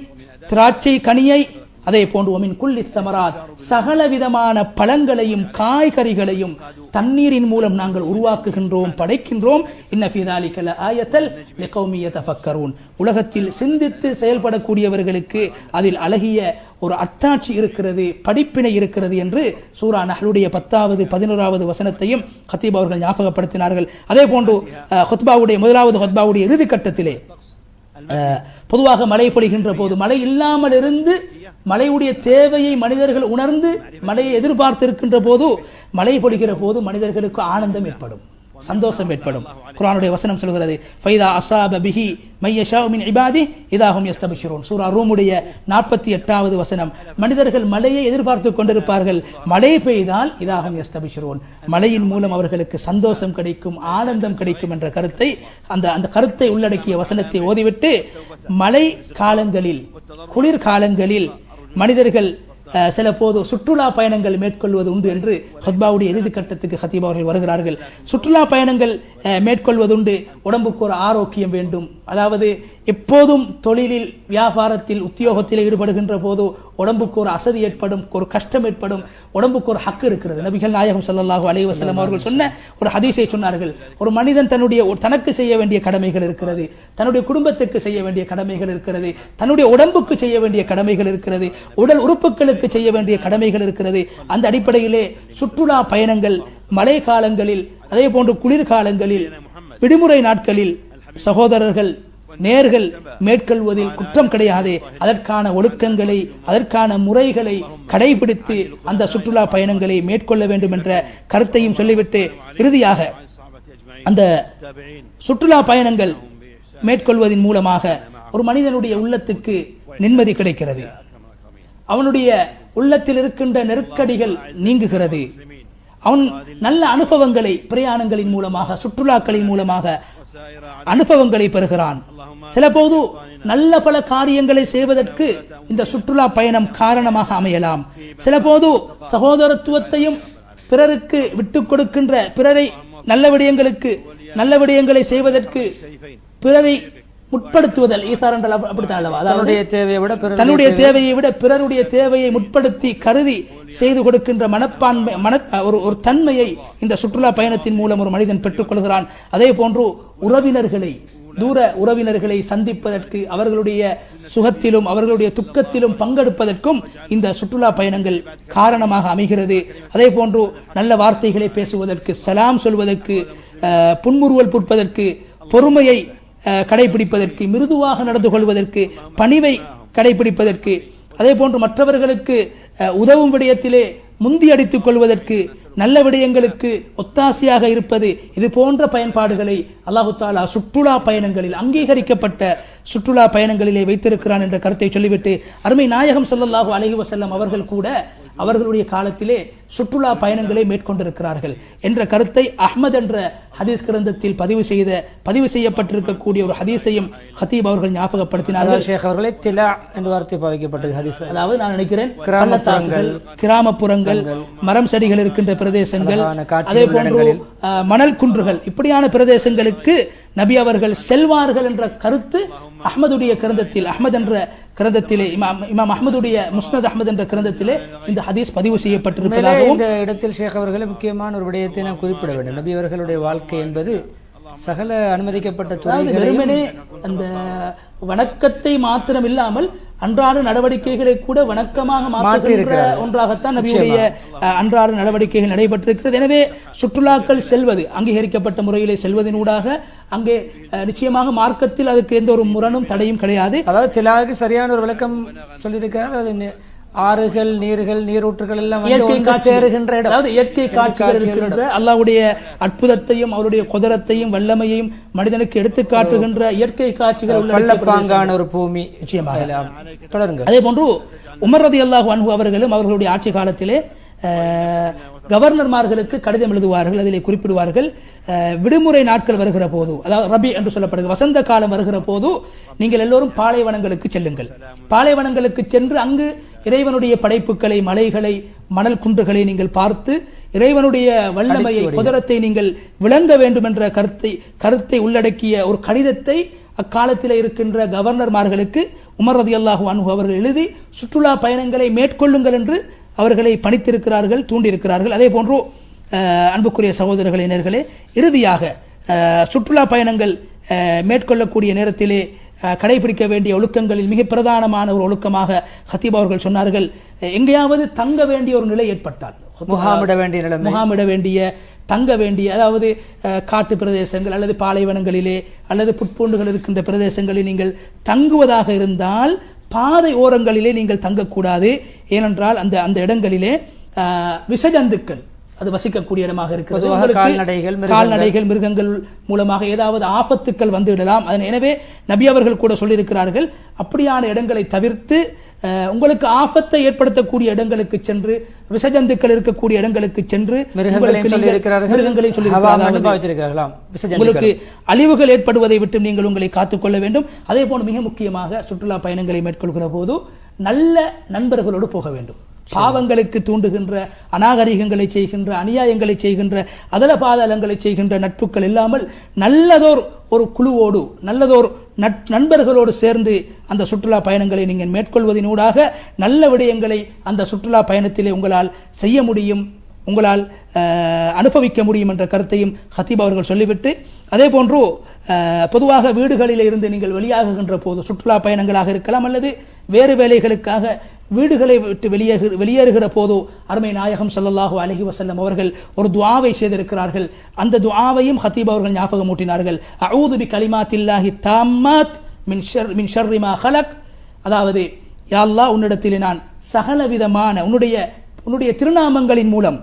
S1: திராட்சை கனியை, அதே போன்று ஒமின் குல்லி ஸமராத், சகல விதமான பழங்களையும் காய்கறிகளையும் தண்ணீரின் மூலம் நாங்கள் உருவாக்குகின்றோம், படைக்கின்றோம். இன்ன ஃபீ ஸாலிக லஆயத்தல் லிகௌமி யதஃபக்கரூன், உலகத்தில் சிந்தித்து செயல்படக்கூடியவர்களுக்கு அதில் அழகிய ஒரு அத்தாட்சி இருக்கிறது, படிப்பினை இருக்கிறது என்று சூரா நஹ்லுடைய 10வது 11வது வசனத்தையும் கத்தீப் அவர்கள் ஞாபகப்படுத்தினார்கள். அதே போன்று முதலாவது ஹுத்பாவுடைய இறுதி கட்டத்திலே பொதுவாக மழை பொழிகின்ற போது, மழை இல்லாமல் இருந்து மழையுடைய தேவையை மனிதர்கள் உணர்ந்து மழையை எதிர்பார்த்து இருக்கின்ற போது, மழை பொழிகிற போது மனிதர்களுக்கு ஆனந்தம் ஏற்படும், சந்தோஷம் ஏற்படும். குர்ஆனுடைய வசனம் சொல்கிறது, ஃபைதா அஸாப பிஹி மையஷாஉ மின் இபாதிஹி இதாஹும் யஸ்தபிஷிரூன். சூரா ரூமுடைய 48வது வசனம். மனிதர்கள் மழையை எதிர்பார்த்து கொண்டிருப்பார்கள், மழை பெய்தால் இதாஹும் யஸ்தபிஷிரூன், மழையின் மூலம் அவர்களுக்கு சந்தோஷம் கிடைக்கும், ஆனந்தம் கிடைக்கும் என்ற கருத்தை, அந்த கருத்தை உள்ளடக்கிய வசனத்தை ஓதிவிட்டு, மழை காலங்களில், குளிர்காலங்களில் மனிதர்கள் சில போது சுற்றுலா பயணங்கள் மேற்கொள்வது உண்டு என்று ஹுத்பாவுடைய இறுதி கட்டத்துக்கு ஹத்தீப் அவர்கள் வருகிறார்கள். சுற்றுலா பயணங்கள் மேற்கொள்வதுண்டு. உடம்புக்கு ஒரு ஆரோக்கியம் வேண்டும். அதாவது எப்போதும் தொழிலில், வியாபாரத்தில், உத்தியோகத்தில் ஈடுபடுகின்ற போது உடம்புக்கு ஒரு அசதி ஏற்படும், ஒரு கஷ்டம் ஏற்படும். உடம்புக்கு ஒரு ஹக்கு இருக்கிறது. நபிகள் நாயகம் ஸல்லல்லாஹு அலைஹி வஸல்லம் அவர்கள் சொன்ன ஒரு ஹதீஸை சொன்னார்கள். ஒரு மனிதன் தனக்கு செய்ய வேண்டிய கடமைகள் இருக்கிறது, தன்னுடைய குடும்பத்துக்கு செய்ய வேண்டிய கடமைகள் இருக்கிறது, தன்னுடைய உடம்புக்கு செய்ய வேண்டிய கடமைகள் இருக்கிறது, உடல் உறுப்புகளுக்கு செய்ய வேண்டிய கடமைகள் இருக்கிறது. அந்த அடிப்படையிலே சுற்றுலா பயணங்கள் மழை காலங்களில், அதே போன்று குளிர்காலங்களில், விடுமுறை நாட்களில் சகோதரர்கள், நேர்கள் மேற்கொள்வதில் குற்றம் கிடையாது. அதற்கான ஒழுக்கங்களை, அதற்கான முறைகளை கடைபிடித்து அந்த சுற்றுலா பயணங்களை மேற்கொள்ள வேண்டும் என்ற கருத்தையும் சொல்லிவிட்டு, இறுதியாக அந்த சுற்றுலா பயணங்கள் மேற்கொள்வதன் மூலமாக ஒரு மனிதனுடைய உள்ளத்துக்கு நிம்மதி கிடைக்கிறது, அவனுடைய உள்ளத்தில் இருக்கின்ற நெருக்கடிகள் நீங்குகிறது, அவன் நல்ல அனுபவங்களை பிரயாணங்களின் மூலமாக, சுற்றுலாக்களின் மூலமாக அனுபவங்களை பெறுகிறான். சில போது நல்ல பல காரியங்களை செய்வதற்கு இந்த சுற்றுலா பயணம் காரணமாக அமையலாம். சில போது சகோதரத்துவத்தையும் பிறருக்கு விட்டுக் கொடுக்கின்ற, பிறரை நல்ல விடயங்களை செய்வதற்கு பிறரை முற்படுத்துவதல் ஈசார் என்றால் அப்படித்தான் அல்லவா? தன்னுடைய தேவையை விட பிறருடைய தேவையை முற்படுத்தி கருதி செய்து கொடுக்கின்ற மனப்பான்மை, ஒரு தன்மையை இந்த சுற்றுலா பயணத்தின் மூலம் ஒரு மனிதன் பெற்றுக்கொள்கிறான். அதே போன்று உறவினர்களை, தூர உறவினர்களை சந்திப்பதற்கு, அவர்களுடைய சுகத்திலும் அவர்களுடைய துக்கத்திலும் பங்கெடுப்பதற்கும் இந்த சுற்றுலா பயணங்கள் காரணமாக அமைகிறது. அதே போன்று நல்ல வார்த்தைகளை பேசுவதற்கு, சலாம் சொல்வதற்கு, புன்முறுவல் புற்பதற்கு, பொறுமையை கடைபிடிப்பதற்கு, மிருதுவாக நடந்து கொள்வதற்கு, பணிவை கடைபிடிப்பதற்கு, அதே போன்று மற்றவர்களுக்கு உதவும் விடயத்திலே முந்தி அடித்துக் கொள்வதற்கு, நல்ல விடயங்களுக்கு ஒத்தாசையாக இருப்பது, இது போன்ற பயன்பாடுகளை அல்லாஹு தாலா சுற்றுலா பயணங்களில், அங்கீகரிக்கப்பட்ட சுற்றுலா பயணங்களிலே வைத்திருக்கிறான் என்ற கருத்தை சொல்லிவிட்டு, அருமை நாயகம் ஸல்லல்லாஹு அலைஹி வஸல்லம் அவர்கள் கூட அவர்களுடைய காலத்திலே சுற்றுலா பயணங்களை மேற்கொண்டிருக்கிறார்கள் என்ற கருத்தை அஹ்மத் என்ற ஹதீஸ் கிரந்தத்தில் பதிவு செய்யப்பட்டிருக்கக்கூடிய ஒரு ஹதீஸையும் ஹத்தீப் அவர்கள் ஞாபகப்படுத்தினார்கள்.
S2: ஷேக் அவர்களே, திலா என்ற வார்த்தை பாவிக்கப்பட்டது ஹதீஸ்.
S1: அதாவது நான் நினைக்கிறேன் கிராமப்புறங்கள், மரம் செடிகள் இருக்கின்ற பிரதேசங்கள், அதே போன்று மணல் குன்றுகள், இப்படியான பிரதேசங்களுக்கு நபி அவர்கள் செல்வார்கள் என்ற கருத்து அஹ்மதுடைய கிரந்தத்தில், அஹ்மத் என்ற கிரந்தத்திலே, இமாம் அஹ்மதுடைய முஸ்னத் அஹ்மத் என்ற கிரந்தத்திலே இந்த ஹதீஸ் பதிவு செய்யப்பட்டிருப்பதாகவும்,
S2: இந்த இடத்தில் ஷேக் அவர்களே முக்கியமான ஒரு விடயத்தை நாம் குறிப்பிட வேண்டும். நபி அவர்களுடைய வாழ்க்கை என்பது சகல அனுமதிக்கப்பட்ட
S1: வெறுமனே அந்த வணக்கத்தை மாத்திரம் இல்லாமல் அன்றாட நடவடிக்கைகளை கூட வணக்கமாக மாற்றுகின்ற ஒன்றாகத்தான் நபியுடைய அன்றாட நடவடிக்கைகள் நடைபெற்றிருக்கிறது. எனவே சுற்றுலாக்கள் செல்வது அங்கீகரிக்கப்பட்ட முறையிலே செல்வதனூடாக அங்கே நிச்சயமாக மார்க்கத்தில் அதுக்கு எந்த ஒரு முரணும் தடையும் கிடையாது.
S2: அதாவது திலாவுக்கு சரியான ஒரு விளக்கம் சொல்லியிருக்காரு. அது ஆறுகள், நீர்கள், நீரூற்றுகள் எல்லாம் சேருகின்ற இடம், அதாவது இயற்கை காட்சிகள் இருக்கின்ற அல்லாஹ்வுடைய அற்புதத்தையும் அவருடைய குதிரத்தையும் வல்லமையையும் மனிதனுக்கு எடுத்து காட்டுகின்ற இயற்கை காட்சிகள் உள்ள ஒரு பூமி. நிச்சயமாக தொடருங்க. அதே போன்று உமர் ரலியல்லாஹு அன்ஹு அவர்களும் அவர்களுடைய ஆட்சி காலத்திலே கவர்னர்மார்களுக்கு கடிதம் எழுதுவார்கள். அதிலே குறிப்பிடுவார்கள், விடுமுறை நாட்கள் வருகிற போது, அதாவது ரபி என்று சொல்லப்படுகிற வசந்த காலம் வருகிற போது நீங்கள் எல்லோரும் பாலைவனங்களுக்கு செல்லுங்கள். பாலைவனங்களுக்கு சென்று அங்கு இறைவனுடைய படைப்புகளை, மலைகளை, மணல் குன்றுகளை நீங்கள் பார்த்து இறைவனுடைய வல்லமையை, குதிரத்தை நீங்கள் விளங்க வேண்டும் என்ற கருத்தை உள்ளடக்கிய ஒரு கடிதத்தை அக்காலத்தில் இருக்கின்ற கவர்னர்மார்களுக்கு உமர் ரலியல்லாஹு அன்ஹு அவர்கள் எழுதி சுற்றுலா பயணங்களை மேற்கொள்ளுங்கள் என்று அவர்களை பணித்திருக்கிறார்கள், தூண்டியிருக்கிறார்கள். அதே போன்று அன்புக்குரிய சகோதரர்களே, நேர்களே, இறுதியாக சுற்றுலா பயணங்கள் மேற்கொள்ளக்கூடிய நேரத்திலே கடைபிடிக்க வேண்டிய ஒழுக்கங்களில் மிக பிரதானமான ஒரு ஒழுக்கமாக ஹத்தீப் அவர்கள் சொன்னார்கள், எங்கேயாவது தங்க வேண்டிய ஒரு நிலை ஏற்பட்டால், முகாமிட வேண்டிய தங்க வேண்டிய, அதாவது காட்டு பிரதேசங்கள் அல்லது பாலைவனங்களிலே அல்லது புட்பூண்டுகள் இருக்கின்ற பிரதேசங்களில் நீங்கள் தங்குவதாக இருந்தால் பாதை ஓரங்களிலே நீங்கள் தங்கக்கூடாது. ஏனென்றால் அந்த இடங்களிலே விஷஜந்துக்கள் அது வசிக்கக்கூடிய இடமாக இருக்கிறது. கால்நடைகள், மிருகங்கள் மூலமாக ஏதாவது ஆபத்துக்கள் வந்துவிடலாம். எனவே நபி அவர்கள் கூட சொல்லியிருக்கிறார்கள், அப்படியான இடங்களை தவிர்த்து உங்களுக்கு ஆபத்தை ஏற்படுத்தக்கூடிய இடங்களுக்கு சென்று, விஷஜந்துக்கள் இருக்கக்கூடிய இடங்களுக்கு சென்று உங்களுக்கு அழிவுகள் ஏற்படுவதை விட்டு நீங்கள் உங்களை காத்துக்கொள்ள வேண்டும். அதே போன்று மிக முக்கியமாக சுற்றுலா பயணங்களை மேற்கொள்கிற போது நல்ல நண்பர்களோடு போக வேண்டும். பாவங்களுக்கு தூண்டுகின்ற, அநாகரிகங்களை செய்கின்ற, அநியாயங்களை செய்கின்ற, அதல பாதாளங்களை செய்கின்ற நட்புகள் இல்லாமல் நல்லதோர் ஒரு குழுவோடு, நல்லதோர் நண்பர்களோடு சேர்ந்து அந்த சுற்றுலா பயணங்களை நீங்கள் மேற்கொள்வதனூடாக நல்ல விடயங்களை அந்த சுற்றுலா பயணத்திலே உங்களால் செய்ய முடியும், உங்களால் அனுபவிக்க முடியும் என்ற கருத்தையும் ஹத்தீப் அவர்கள் சொல்லிவிட்டு, அதே போன்று பொதுவாக வீடுகளில் இருந்து நீங்கள் வெளியாகுகின்ற போது, சுற்றுலா பயணங்களாக இருக்கலாம் அல்லது வேறு வேலைகளுக்காக வீடுகளை விட்டு வெளியேறுகிற போது அருமை நாயகம் ஸல்லல்லாஹு அலைஹி வஸல்லம் அவர்கள் ஒரு துஆவை செய்திருக்கிறார்கள். அந்த துஆவையும் ஹத்தீப் அவர்கள் ஞாபகமூட்டினார்கள். அஊது பி கலிமாத்தில்லாஹி தாம்மாத் மின் ஷர்ரி மா ஹலக், அதாவது யா அல்லாஹ், உன்னிடத்திலே நான் சகலவிதமான உன்னுடைய திருநாமங்களின் மூலம்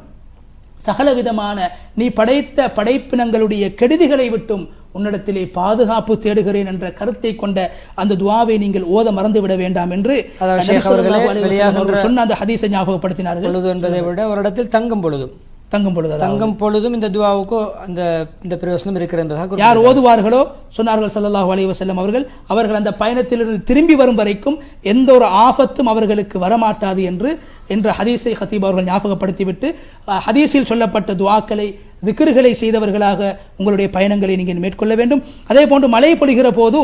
S2: சகலவிதமான நீ படைத்த படைப்பினங்களுடைய கெடுதிகளை விட்டும் உன்னிடத்திலே பாதுகாப்பு தேடுகிறேன் என்ற கருத்தை கொண்ட அந்த துஆவை நீங்கள் ஓத மறந்துவிட வேண்டாம் என்று சொன்ன அந்த ஹதீஸை ஞாபகப்படுத்தினார்கள். என்பதை விட ஒரு இடத்தில் தங்கும் பொழுதும் இந்த துஆவுக்கு இந்த பிரயோசனம் இருக்கிறது என்பதாக
S1: யார் ஓதுவார்களோ சொன்னார்கள் ஸல்லல்லாஹு அலைஹி வஸல்லம் அவர்கள் அந்த பயணத்திலிருந்து திரும்பி வரும் வரைக்கும் எந்த ஒரு ஆபத்தும் அவர்களுக்கு வரமாட்டாது என்ற ஹதீஸை ஹத்தீப் அவர்கள் ஞாபகப்படுத்திவிட்டு, ஹதீஸில் சொல்லப்பட்ட துஆக்களை, திக்ருகளை செய்தவர்களாக உங்களுடைய பயணங்களை நீங்கள் மேற்கொள்ள வேண்டும். அதே போன்று மழை பொழிகிற போது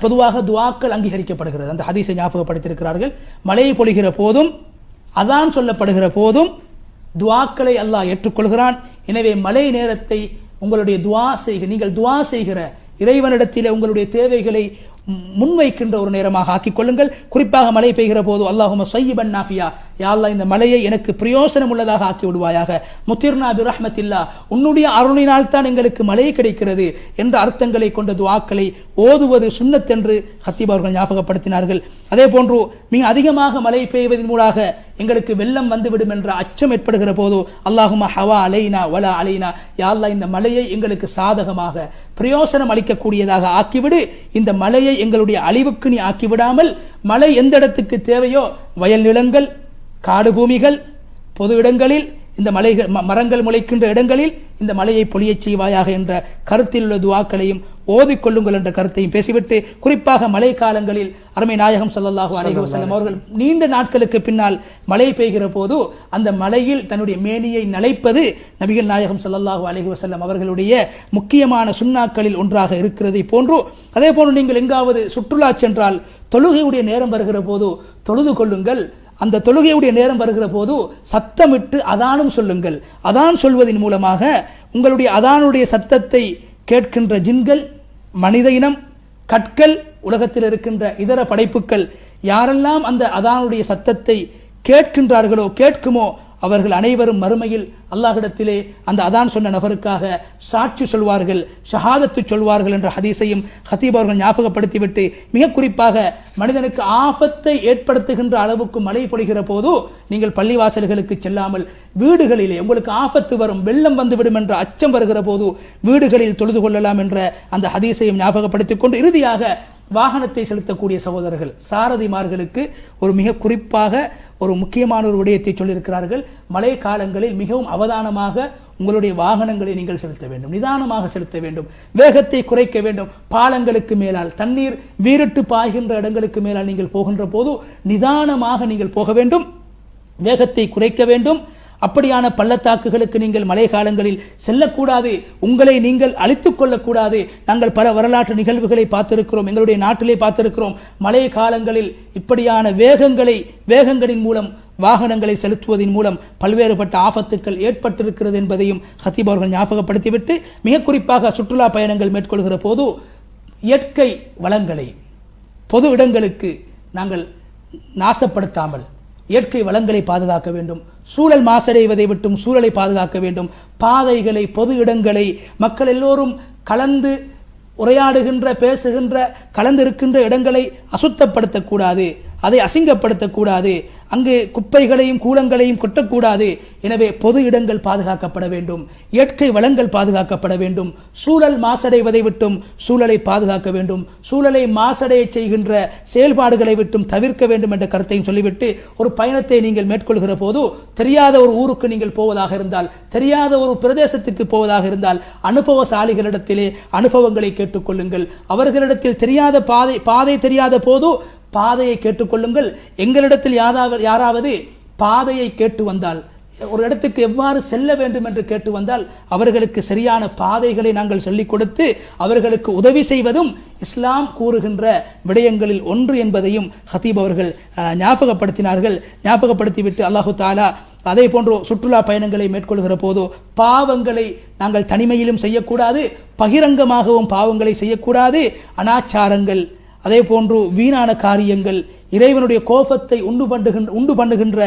S1: பொதுவாக துஆக்கள் அங்கீகரிக்கப்படுகிறது. அந்த ஹதீஸை ஞாபகப்படுத்தியிருக்கிறார்கள். மழை பொழிகிற போதும் அதான் சொல்லப்படுகிற போதும் துஆக்களை அல்லாஹ் ஏற்றுக்கொள்கிறான். எனவே மழை நேரத்தை உங்களுடைய நீங்கள் துஆ செய்கிற இறைவனிடத்தில் உங்களுடைய தேவைகளை முன்வைக்கின்ற ஒரு நேரமாக ஆக்கிக் கொள்ளுங்கள். குறிப்பாக மழை பெய்கிற போது அல்லாஹும்ம ஸய்யிபன் நாஃபியா, யா அல்லாஹ் இந்த மழையை எனக்கு பிரயோசனம் உள்ளதாக ஆக்கி விடுவாயாக. முத்திர்னா பி ரஹ்மத்தில்லா, உன்னுடைய அருளினால் தான் எங்களுக்கு மழை கிடைக்கிறது என்ற அர்த்தங்களை கொண்ட துஆக்களை ஓதுவது சுன்னத் என்று ஹத்தீப் அவர்கள் ஞாபகப்படுத்தினார்கள். அதே போன்று மிக அதிகமாக மழை பெய்வதன் மூலமாக எங்களுக்கு வெள்ளம் வந்துவிடும் என்ற அச்சம் ஏற்படுகிற போது அல்லாஹும்ம ஹவா அலைனா வலா அலைனா, யா அல்லாஹ் இந்த மழையை எங்களுக்கு சாதகமாக பிரயோசனம் அளிக்கக்கூடியதாக ஆக்கிவிடு, இந்த மழையை எங்களுடைய அழிவுக்கு நீ ஆக்கிவிடாமல் மழை எந்த இடத்துக்கு தேவையோ, வயல் நிலங்கள், காடு பூமிகள், பொது இடங்களில், இந்த மரங்கள் முளைக்கின்ற இடங்களில் இந்த மலையை பொழியச் செய்வாயாக என்ற கருத்தில் உள்ள துஆக்களையும் ஓதிக்கொள்ளுங்கள் என்ற கருத்தையும் பேசிவிட்டு, குறிப்பாக மழை காலங்களில் அருமை நாயகம் ஸல்லல்லாஹு அலைஹி வஸல்லம் அவர்கள் நீண்ட நாட்களுக்கு பின்னால் மழை பெய்கிற போது அந்த மலையில் தன்னுடைய மேனியை நனைப்பது நபிகள் நாயகம் ஸல்லல்லாஹு அலைஹி வஸல்லம் அவர்களுடைய முக்கியமான சுன்னாக்களில் ஒன்றாக இருக்கிறதை போன்று, அதே போன்று நீங்கள் எங்காவது சுற்றுலா சென்றால் தொழுகையுடைய நேரம் வருகிற போது தொழுது கொள்ளுங்கள். அந்த தொழுகையுடைய நேரம் வருகிற போது சத்தமிட்டு அதானும் சொல்லுங்கள். அதான் சொல்வதன் மூலமாக உங்களுடைய அதானுடைய சத்தத்தை கேட்கின்ற ஜின்கள், மனித இனம், கற்கள், உலகத்தில் இருக்கின்ற இதர படைப்புகள் யாரெல்லாம் அந்த அதானுடைய சத்தத்தை கேட்கின்றார்களோ கேட்குமோ அவர்கள் அனைவரும் மறுமையில் அல்லாஹ்விடத்திலே அந்த அதான் சொன்ன நபருக்காக சாட்சி சொல்வார்கள், ஷஹாதத்து சொல்வார்கள் என்ற ஹதீஸையும் ஹத்தீப் அவர்கள் ஞாபகப்படுத்திவிட்டு, மிக குறிப்பாக மனிதனுக்கு ஆபத்தை ஏற்படுத்துகின்ற அளவுக்கு மழை பொழிகிற போது நீங்கள் பள்ளிவாசல்களுக்கு செல்லாமல் வீடுகளிலே உங்களுக்கு ஆபத்து வரும், வெள்ளம் வந்துவிடும் என்ற அச்சம் வருகிற போது வீடுகளில் தொழுது கொள்ளலாம் என்ற அந்த ஹதீஸையும் ஞாபகப்படுத்திக் கொண்டு, இறுதியாக வாகனத்தை செலுத்தக்கூடிய சகோதரர்கள் சாரதிமார்களுக்கு ஒரு மிக குறிப்பாக ஒரு முக்கியமான ஒரு விடயத்தை சொல்லியிருக்கிறார்கள். மழை காலங்களில் மிகவும் அவதானமாக உங்களுடைய வாகனங்களை நீங்கள் செலுத்த வேண்டும், நிதானமாக செலுத்த வேண்டும், வேகத்தை குறைக்க வேண்டும். பாலங்களுக்கு மேலால் தண்ணீர் வீரிட்டு பாய்கின்ற இடங்களுக்கு மேலால் நீங்கள் போகின்ற போது நிதானமாக நீங்கள் போக வேண்டும், வேகத்தை குறைக்க வேண்டும். அப்படியான பள்ளத்தாக்குகளுக்கு நீங்கள் மழை காலங்களில் செல்லக்கூடாது, உங்களை நீங்கள் அழித்துக் கொள்ளக்கூடாது. நாங்கள் பல வரலாற்று நிகழ்வுகளை பார்த்திருக்கிறோம், எங்களுடைய நாட்டிலே பார்த்திருக்கிறோம். மழை காலங்களில் இப்படியான வேகங்களின் மூலம் வாகனங்களை செலுத்துவதன் மூலம் பல்வேறுபட்ட ஆபத்துக்கள் ஏற்பட்டிருக்கிறது என்பதையும் ஹத்தீப் அவர்கள் ஞாபகப்படுத்திவிட்டு, மிக குறிப்பாக சுற்றுலா பயணங்கள் மேற்கொள்கிற போது இயற்கை வளங்களை பொது இடங்களுக்கு நாங்கள் நாசப்படுத்தாமல் இயற்கை வளங்களை பாதுகாக்க வேண்டும், சூழல் மாசடைவதை விட்டும் சூழலை பாதுகாக்க வேண்டும். பாதைகளை, பொது இடங்களை மக்கள் எல்லோரும் கலந்து உரையாடுகின்ற, பேசுகின்ற, கலந்திருக்கின்ற இடங்களை அசுத்தப்படுத்தக்கூடாது, அதை அசிங்கப்படுத்தக்கூடாது, அங்கு குப்பைகளையும் கூலங்களையும் கொட்டக்கூடாது. எனவே பொது இடங்கள் பாதுகாக்கப்பட வேண்டும், இயற்கை வளங்கள் பாதுகாக்கப்பட வேண்டும், சூழல் மாசடைவதை விட்டும் சூழலை பாதுகாக்க வேண்டும், சூழலை மாசடைய செய்கின்ற செயல்பாடுகளை விட்டும் தவிர்க்க வேண்டும் என்ற கருத்தையும் சொல்லிவிட்டு, ஒரு பயணத்தை நீங்கள் மேற்கொள்கிற போது தெரியாத ஒரு ஊருக்கு நீங்கள் போவதாக இருந்தால், தெரியாத ஒரு பிரதேசத்துக்கு போவதாக இருந்தால், அனுபவசாலிகளிடத்திலே அனுபவங்களை கேட்டுக்கொள்ளுங்கள். அவர்களிடத்தில் தெரியாத பாதை தெரியாத போது பாதையை கேட்டுக்கொள்ளுங்கள். எங்களிடத்தில் யாராவது பாதையை கேட்டு வந்தால், ஒரு இடத்துக்கு எவ்வாறு செல்ல வேண்டும் என்று கேட்டு வந்தால், அவர்களுக்கு சரியான பாதைகளை நாங்கள் சொல்லிக் கொடுத்து அவர்களுக்கு உதவி செய்வதும் இஸ்லாம் கூறுகின்ற விடயங்களில் ஒன்று என்பதையும் ஹத்தீப் அவர்கள் ஞாபகப்படுத்தினார்கள். ஞாபகப்படுத்திவிட்டு அல்லாஹு தாலா அதே போன்று சுற்றுலா பயணங்களை மேற்கொள்கிற போது பாவங்களை நாங்கள் தனிமையிலும் செய்யக்கூடாது, பகிரங்கமாகவும் பாவங்களை செய்யக்கூடாது. அனாச்சாரங்கள், அதே போன்று வீணான காரியங்கள், இறைவனுடைய கோபத்தை உண்டு பண்ணுகின்ற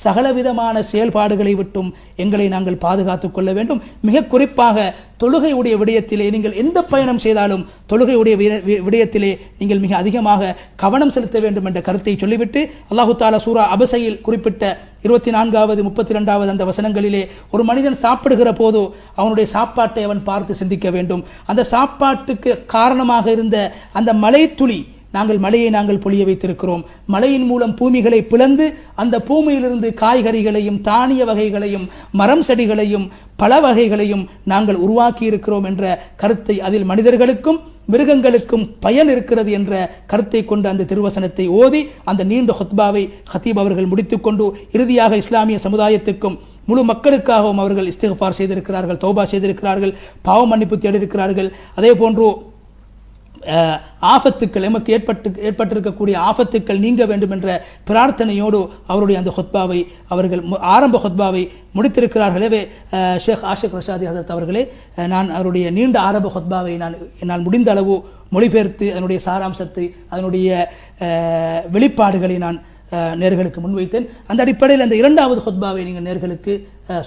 S1: சகலவிதமான செயல்பாடுகளை விட்டும் எங்களை நாங்கள் பாதுகாத்துக் கொள்ள வேண்டும். மிக குறிப்பாக தொழுகையுடைய விடயத்திலே நீங்கள் எந்த பயணம் செய்தாலும் தொழுகையுடைய விடயத்திலே நீங்கள் மிக அதிகமாக கவனம் செலுத்த வேண்டும் என்ற கருத்தை சொல்லிவிட்டு, அல்லாஹு தாலா சூரா அபஸையில் குறிப்பிட்ட 24வது 32வது அந்த வசனங்களிலே, ஒரு மனிதன் சாப்பிடுகிற போது அவனுடைய சாப்பாட்டை அவன் பார்த்து சிந்திக்க வேண்டும். அந்த சாப்பாட்டுக்கு காரணமாக இருந்த அந்த மழை துளி, மழையை நாங்கள் பொழிய வைத்திருக்கிறோம். மழையின் மூலம் பூமிகளை பிளந்து அந்த பூமியிலிருந்து காய்கறிகளையும் தானிய வகைகளையும் மரம் செடிகளையும் பல வகைகளையும் நாங்கள் உருவாக்கி இருக்கிறோம் என்ற கருத்தை, அதில் மனிதர்களுக்கும் மிருகங்களுக்கும் பயன் இருக்கிறது என்ற கருத்தை கொண்டு அந்த திருவசனத்தை ஓதி அந்த நீண்ட ஹுத்பாவை ஹத்தீப் அவர்கள் முடித்துக்கொண்டு, இறுதியாக இஸ்லாமிய சமுதாயத்துக்கும் முழு மக்களுக்காகவும் அவர்கள் இஸ்திக்ஃபார் செய்திருக்கிறார்கள், தௌபா செய்திருக்கிறார்கள், பாவ மன்னிப்பு தேடியிருக்கிறார்கள். அதே போன்று ஆபத்துக்கள் எமக்கு ஏற்பட்டிருக்கக்கூடிய ஆபத்துக்கள் நீங்க வேண்டும் என்ற பிரார்த்தனையோடு அவருடைய அந்த ஹுத்பாவை அவர்கள் ஆரம்ப ஹுத்பாவை முடித்திருக்கிறார்கள். எனவே ஷேக் ஆஷிக் ரஷாதி ஹசரத் அவர்களே, நான் அவருடைய நீண்ட ஆரம்ப ஹுத்பாவை என்னால் முடிந்த அளவு மொழிபெயர்த்து அதனுடைய சாராம்சத்தை, அதனுடைய வெளிப்பாடுகளை நான் நேர்களுக்கு முன்வைத்தேன். அந்த அடிப்படையில் அந்த இரண்டாவது ஹுத்பாவை நீங்கள் நேர்களுக்கு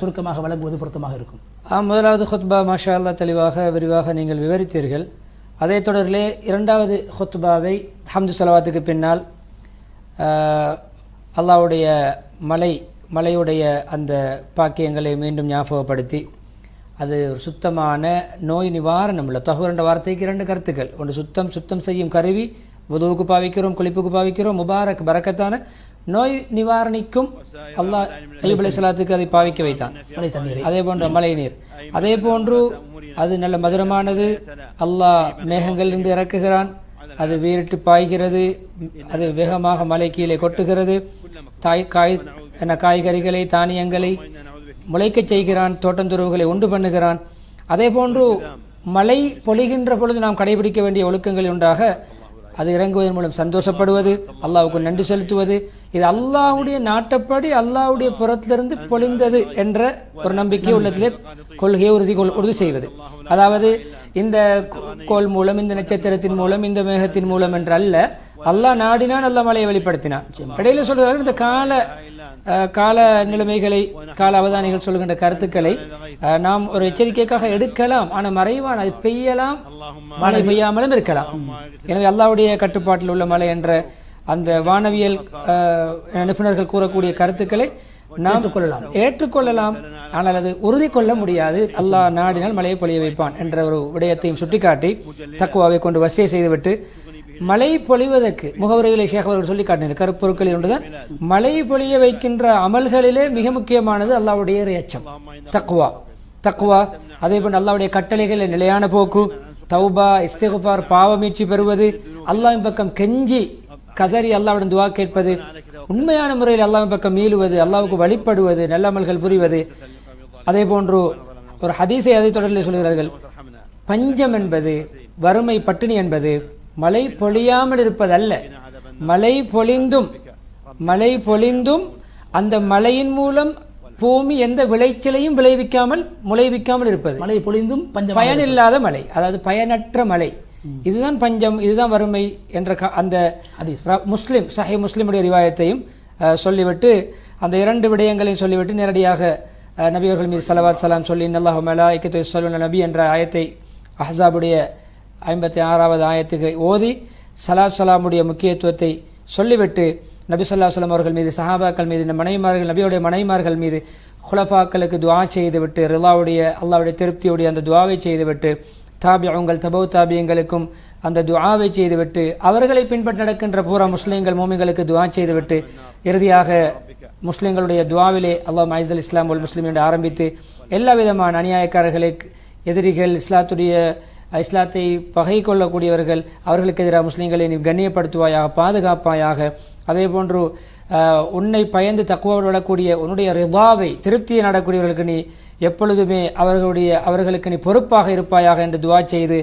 S1: சுருக்கமாக வழங்குவது பொருத்தமாக இருக்கும்.
S2: முதலாவது ஹுத்பா மாஷா அல்லாஹ் தெளிவாக விரிவாக நீங்கள் விவரித்தீர்கள். அதே தொடரிலே இரண்டாவது ஹுத்பாவை ஹம்து ஸலவாத்துக்கு பின்னால் அல்லாஹ்வுடைய மலையுடைய அந்த பாக்கியங்களை மீண்டும் ஞாபகப்படுத்தி, அது ஒரு சுத்தமான நோய் நிவாரணம் உள்ள தஹூர் என்ற வார்த்தைக்கு இரண்டு கருத்துக்கள். ஒன்று சுத்தம் செய்யும் கருவி, வுதுவுக்கு பாவிக்கிறோம், குளிப்புக்கு பாவிக்கிறோம், முபாரக் பரக்கத்தான நோய் நிவாரணிக்கும் அல்லாஹ் அய்யூப் அலைஹிஸ்ஸலாத்துக்கு அதை பாவிக்க வைத்தான். அதே போன்று மழை நீர், அதே போன்று அது நல்ல மதுரமானது. அல்லாஹ் மேகங்களிலிருந்து இறக்குகிறான், அது வீரிட்டு பாய்கிறது, அது வேகமாக மலை கீழே கொட்டுகிறது, காய்கறிகளை தானியங்களை முளைக்கச் செய்கிறான், தோட்டந்துறவுகளை உண்டு பண்ணுகிறான். அதே போன்று மழை பொழிகின்ற பொழுது நாம் கடைபிடிக்க வேண்டிய ஒழுக்கங்கள் ஒன்றாக அது இறங்குவதன் மூலம் சந்தோஷப்படுவது, அல்லாஹ்வுக்கு நன்றி செலுத்துவது. இது அல்லாஹ்வுடைய நாட்டப்படி அல்லாஹ்வுடைய புறத்திலிருந்து பொழிந்தது என்ற ஒரு நம்பிக்கை உள்ளத்திலே கொள்கையை உறுதி செய்வது. அதாவது இந்த கோள் மூலம், இந்த நட்சத்திரத்தின் மூலம், இந்த மேகத்தின் மூலம் என்று அல்ல, அல்லாஹ் நாடினான், அல்லாஹ் மழையை வெளிப்படுத்தினான். இடையில சொல்கிறார்கள் இந்த கால நிலைமைகளை, கால அவதானிகள் சொல்கின்ற கருத்துக்களை நாம் ஒரு எச்சரிக்கைக்காக எடுக்கலாம். ஆனால் மறைவான் அது பெய்யலாம், மழை பெய்யாமலும் இருக்கலாம். எனவே அல்லாஹ்வுடைய கட்டுப்பாட்டில் உள்ள மழை என்ற அந்த வானவியல் நிபுணர்கள் கூறக்கூடிய கருத்துக்களை நாம் ஏற்றுக்கொள்ளலாம். ஆனால் அது உறுதி கொள்ள முடியாது. அல்லாஹ் நாடினால் மழையை பொழிய வைப்பான் என்ற ஒரு விடயத்தையும் சுட்டிக்காட்டி தக்வாவை கொண்டு வசிய செய்துவிட்டு மழை பொழிவதற்கு முகவரிகளை ஷேக் அவர்கள் சொல்லி காட்டினார். கருப்பொருட்களில் ஒன்றுதான் மழை பொழிய வைக்கின்ற அமல்களிலே மிக முக்கியமானது அல்லாஹ்வுடைய இறையச்சம், தக்வா. அதே போல் அல்லாஹ்வுடைய கட்டளைகளில் நிலையான போக்கு, தௌபா, இஸ்திக்ஃபார், பாவமீட்சி பெறுவது, அல்லாஹ்வின் பக்கம் கெஞ்சி கதறி அல்லாஹ்விடம் துஆ கேட்பது, உண்மையான முறையில் அல்லாஹ்வின் பக்கம் மீளுவது, அல்லாஹ்வுக்கு வழிபடுவது, நல்ல அமல்கள் புரிவது. அதே போன்று ஒரு ஹதீஸை அதை தொடர்ந்து சொல்கிறார்கள், பஞ்சம் என்பது, வறுமை, பட்டினி என்பது மழை பொழியாமல் இருப்பதல்ல, மழை பொழிந்தும் அந்த மழையின் மூலம் பூமி எந்த விளைச்சலையும் முளைவிக்காமல் இருப்பது. மழை பொழிந்தும் பயனில்லாத மழை, அதாவது பயனற்ற மழை. இதுதான் பஞ்சம், இதுதான் வறுமை என்ற அந்த சஹீஹ் முஸ்லிமுடைய ரிவாயத்தையும் சொல்லிவிட்டு அந்த இரண்டு விடயங்களையும் சொல்லிவிட்டு நேரடியாக நபி அவர்கள் மீது ஸலவாத் ஸலாம் சொல்லி இன்னல்லாஹு மலாயிகத்து யுஸல்லூன நபி என்ற ஆயத்தை அஹ்ஸாபுடைய 56வது ஆயத்துக்கு ஓதி ஸலாத் ஸலாமுடைய முக்கியத்துவத்தை சொல்லிவிட்டு நபி ஸல்லல்லாஹு அலைஹி வஸல்லம் அவர்கள் மீது, சஹாபாக்கள் மீது, இந்த மனைவிமார்கள், நபியுடைய மனைவிமார்கள் மீது, குலஃபாக்களுக்கு துஆ செய்துவிட்டு அல்லாஹ்வுடைய திருப்தியுடைய அந்த துஆவை செய்துவிட்டு தாபியங்கள் தபௌ தாபியங்களுக்கும் அந்த துஆவை செய்துவிட்டு அவர்களை பின்பற்றி நடக்கின்ற பூரா முஸ்லீம்கள் மூமின்களுக்கு துஆ செய்துவிட்டு இறுதியாக முஸ்லீம்களுடைய துஆவிலே அல்லாஹ் ஐஸல் இஸ்லாம் வல் முஸ்லிமீன் என்று ஆரம்பித்து எல்லா விதமான அநியாயக்காரர்களுக்கு எதிரிகள், இஸ்லாத்தை பகை கொள்ளக்கூடியவர்கள், அவர்களுக்கு எதிராக முஸ்லீம்களை நீ கண்ணியப்படுத்துவாயாக, பாதுகாப்பாயாக. அதே போன்று உன்னை பயந்து தக்வாவோடு விடக்கூடிய உன்னுடைய ரிதாவை, திருப்தியை நடக்கூடியவர்களுக்கு நீ எப்பொழுதுமே அவர்களுக்கு நீ பொறுப்பாக இருப்பாயாக என்று துஆ செய்து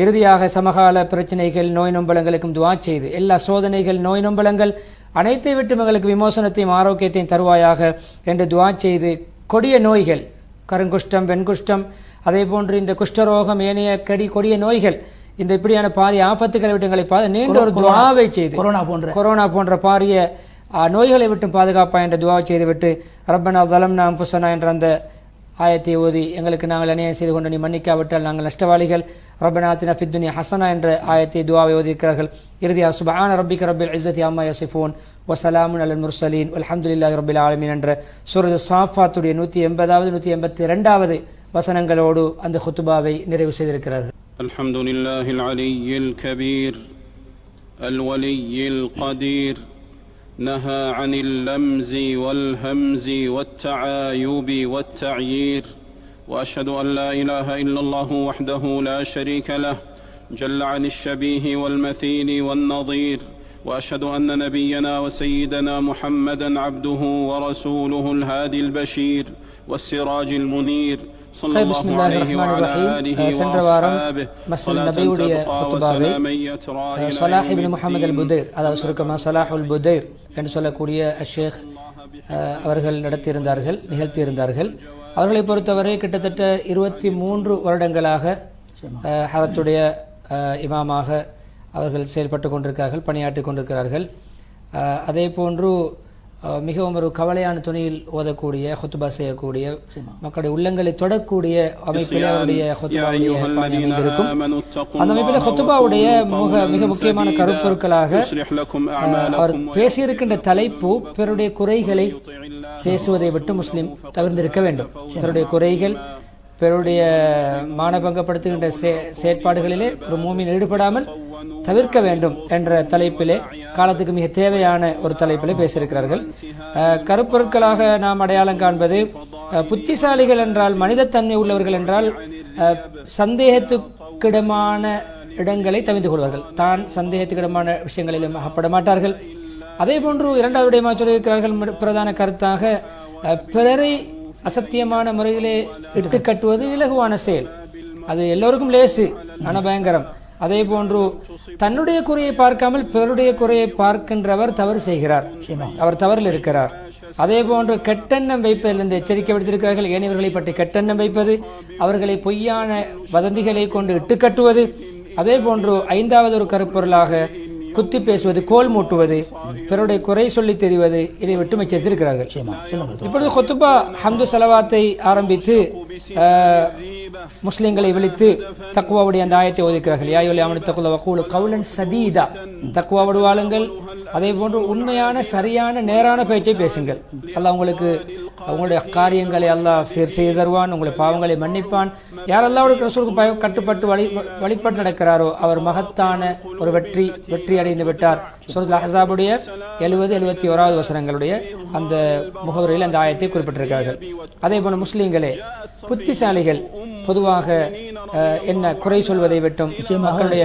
S2: இறுதியாக சமகால பிரச்சனைகள், நோய் நொம்பலங்களுக்கும் துஆ செய்து எல்லா சோதனைகள், நோய் நொம்பலங்கள் அனைத்தை விட்டு எங்களுக்கு விமோசனத்தையும் ஆரோக்கியத்தையும் தருவாயாக என்று துஆ செய்து கொடிய நோய்கள், கருங்குஷ்டம், வெண்குஷ்டம், அதே போன்று இந்த குஷ்டரோகம், ஏனைய கொடிய நோய்கள், இந்த இப்படியான பாரிய ஆபத்துக்களை விட்டு எங்களை நீண்ட ஒரு துஆவை செய்து கொரோனா போன்ற பாரிய நோய்களை விட்டு பாதுகாப்பா என்ற துஆவை செய்துவிட்டு ரப்பனா ஸலம்னா அன்ஃபுஸனா என்ற அந்த ஆயத்தை ஓதி எங்களுக்கு நாங்கள் அநியாயம் செய்து கொண்டு நீ மன்னிக்காவிட்டால் நாங்கள் நஷ்டவாளிகள், ரப்பனா ஆத்தினா ஃபித் துன்யா ஹஸனா என்ற ஆயத்தை துஆவை ஓதியிருக்கிறார்கள். இறுதியாக சுப்ஹான ரப்பிக ரப்பில் இஸ்ஸத்தி அம்மா யசிஃபூன் வ ஸலாமுன் அலல் முர்ஸலீன் வல்ஹம்துலில்லாஹி ரப்பில் ஆலமீன் என்ற சூரத்து ஸாஃபாத்துடைய 180வது 182வது வசனங்களோடு அந்த குத்துபாவை நிறைவு செய்திருக்கிறார்கள்.
S3: அல்ஹம்துலில்லாஹில் அலிய்யில் கபீர் அல் வலிய்யில் கதீர் نهى عن اللمز والهمز والتعايب والتعيير وأشهد أن لا إله إلا الله وحده لا شريك له جل عن الشبيه والمثيل والنظير وأشهد أن نبينا وسيدنا محمدا عبده ورسوله الهادي البشير والسراج المنير صلى الله عليه وعلى آله وأصحابه صلاة تبقى وسلاما يترى إلى
S2: ஸலாஹ் இப்னு முஹம்மது அல் புதைர், அதாவது சுருக்கமாக ஸலாஹுல் புதைர் என்று சொல்லக்கூடிய ஷேக் அவர்கள் நிகழ்த்தியிருந்தார்கள். அவர்களை பொறுத்தவரை கிட்டத்தட்ட 23 வருடங்களாக ஹரத்துடைய இமாமாக அவர்கள் செயல்பட்டு கொண்டிருக்கிறார்கள், பணியாற்றி கொண்டிருக்கிறார்கள். அதே போன்று மிகவும் ஒரு கவலையான துணியில் ஓதக்கூடிய, ஹுத்பா செய்யக்கூடிய, மக்களுடைய உள்ளங்களை தொடக்கூடிய அமைப்பில் அவருடைய ஹுத்பாவுடைய பாணி அமைந்திருக்கும். அந்த அமைப்பில் ஹுத்பாவுடைய மிக முக்கியமான கருப்பொருட்களாக அவர் பேசியிருக்கின்ற தலைப்பு பிறருடைய குறைகளை பேசுவதை விட்டு முஸ்லிம் தவிர்ந்திருக்க வேண்டும். பிறருடைய குறைகள், பிறருடைய மானபங்கப்படுத்துகின்ற செயற்பாடுகளிலே ஒரு மூமின் ஈடுபடாமல் தவிர்க்க வேண்டும் என்ற தலைப்பிலே, காலத்துக்கு மிக தேவையான ஒரு தலைப்பிலே பேசியிருக்கிறார்கள். கருப்பொருட்களாக நாம் அடையாளம் காண்பது, புத்திசாலிகள் என்றால், மனிதத்தன்மை உள்ளவர்கள் என்றால் சந்தேகத்துக்கிடமான இடங்களை தவிர்த்து கொள்வார்கள், தான் சந்தேகத்துக்கிடமான விஷயங்களிலும் அகப்பட மாட்டார்கள். அதே போன்று இரண்டாவது விடயமாக சொல்லியிருக்கிறார்கள், பிரதான கருத்தாக பிறரை அசத்தியமான முறையிலே இட்டு கட்டுவது இலகுவான செயல், அது எல்லோருக்கும் லேசு, பயங்கரம். அதே போன்று தன்னுடைய குறையை பார்க்காமல் பிறருடைய குறையை பார்க்கின்றவர் தவறு செய்கிறார், அவர் தவறில் இருக்கிறார். அதே போன்று கெட்டெண்ணம் வைப்பதிலிருந்து எச்சரிக்கை விடுத்திருக்கிறார்கள். ஏனையவர்களை பற்றி கெட்டெண்ணம் வைப்பது, அவர்களை பொய்யான வதந்திகளை கொண்டு இட்டுக்கட்டுவது. அதே போன்று ஐந்தாவது ஒரு கருப்பொருளாக குத்தி பேசுவது, கோல் மூட்டுவது, பிறருடைய குறை சொல்லி தெரிவது, இதை விட்டு மிச்சத்திருக்கிறார்கள். இப்பொழுது ஹுத்பா ஹம்து ஸலவாத்தை ஆரம்பித்து முஸ்லிம்களை விழித்து தக்வாவுடைய அந்த ஆயத்தை ஒதுக்கிறார்கள். யா அய்யுஹல் ஆமனூ தக்குல்லாஹ் வகூலு கௌலன் சதீதா, தக்வாவோடு வாழுங்கள், அதே போன்று உண்மையான சரியான நேரான பேச்சை பேசுங்கள். அல்லாஹ் உங்களுக்கு அவங்களுடைய காரியங்களை அல்லாஹ் சீர் செய்து தருவான், உங்களுடைய பாவங்களை மன்னிப்பான். யார் அல்லாஹ்வுடைய ரசூலுக்கு கட்டுப்பட்டு வழிபட்டு நடக்கிறாரோ அவர் மகத்தான ஒரு வெற்றி அடைந்து விட்டார். சூரத்துல் அஹ்ஸாபுடைய 70-71 வசனங்களுடைய அந்த முகவரியில் அந்த ஆயத்தை குறிப்பிட்டிருக்கிறார்கள். அதே போல முஸ்லீம்களே, புத்திசாலிகள் பொதுவாக என்ன குறை சொல்வதை விட்டும் மக்களுடைய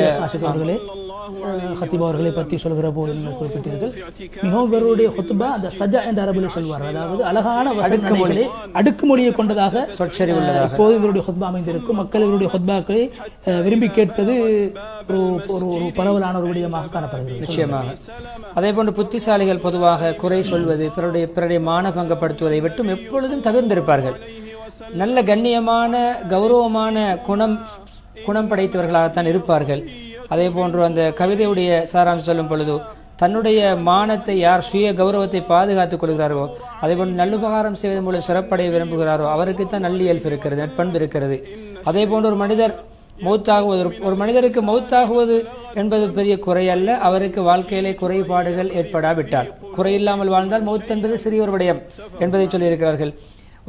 S1: ஹத்தீப் அவர்களை பற்றி சொல்கிற போது நீங்கள் குறிப்பிட்டீர்கள், மிகவும் இவருடைய ஹுத்பா அந்த சஜா என்ற அரபில் சொல்வார், அதாவது அழகான அடுக்குமொழியை கொண்டதாக இப்போது இவருடைய ஹுத்பா அமைந்திருக்கும். மக்கள் இவருடைய ஹுத்பாக்களை விரும்பி கேட்பது ஒரு பரவலான ஒரு விடயமாக காணப்படுகிறது.
S2: நிச்சயமாக. அதே போன்று புத்திசாலிகள் பொதுவாக குறை சொல்வது, பிறருடைய மானபங்கப்படுத்துவதை விட்டும் எப்பொழுதும் தவிர்ந்திருப்பார்கள். நல்ல கண்ணியமான கௌரவமான குணம் படைத்தவர்களாகத்தான் இருப்பார்கள். அதே போன்று அந்த கவிதையுடைய சாராம்சம் சொல்லும் பொழுது, தன்னுடைய மானத்தை யார் சுய கௌரவத்தை பாதுகாத்துக் கொள்கிறாரோ, அதே போன்று நல்லுபகாரம் செய்வதன் மூலம் சிறப்படைய விரும்புகிறாரோ அவருக்குத்தான் நல்லியல்பு இருக்கிறது, நட்பண்பு இருக்கிறது. அதே போன்று ஒரு மனிதருக்கு மௌத்தாகுவது என்பது பெரிய குறை அல்ல, அவருக்கு வாழ்க்கையிலே குறைபாடுகள் ஏற்படாவிட்டால். குறையில்லாமல் வாழ்ந்தால் மௌத் என்பது சிறிய ஒரு விடயம் என்பதை சொல்லியிருக்கிறார்கள்.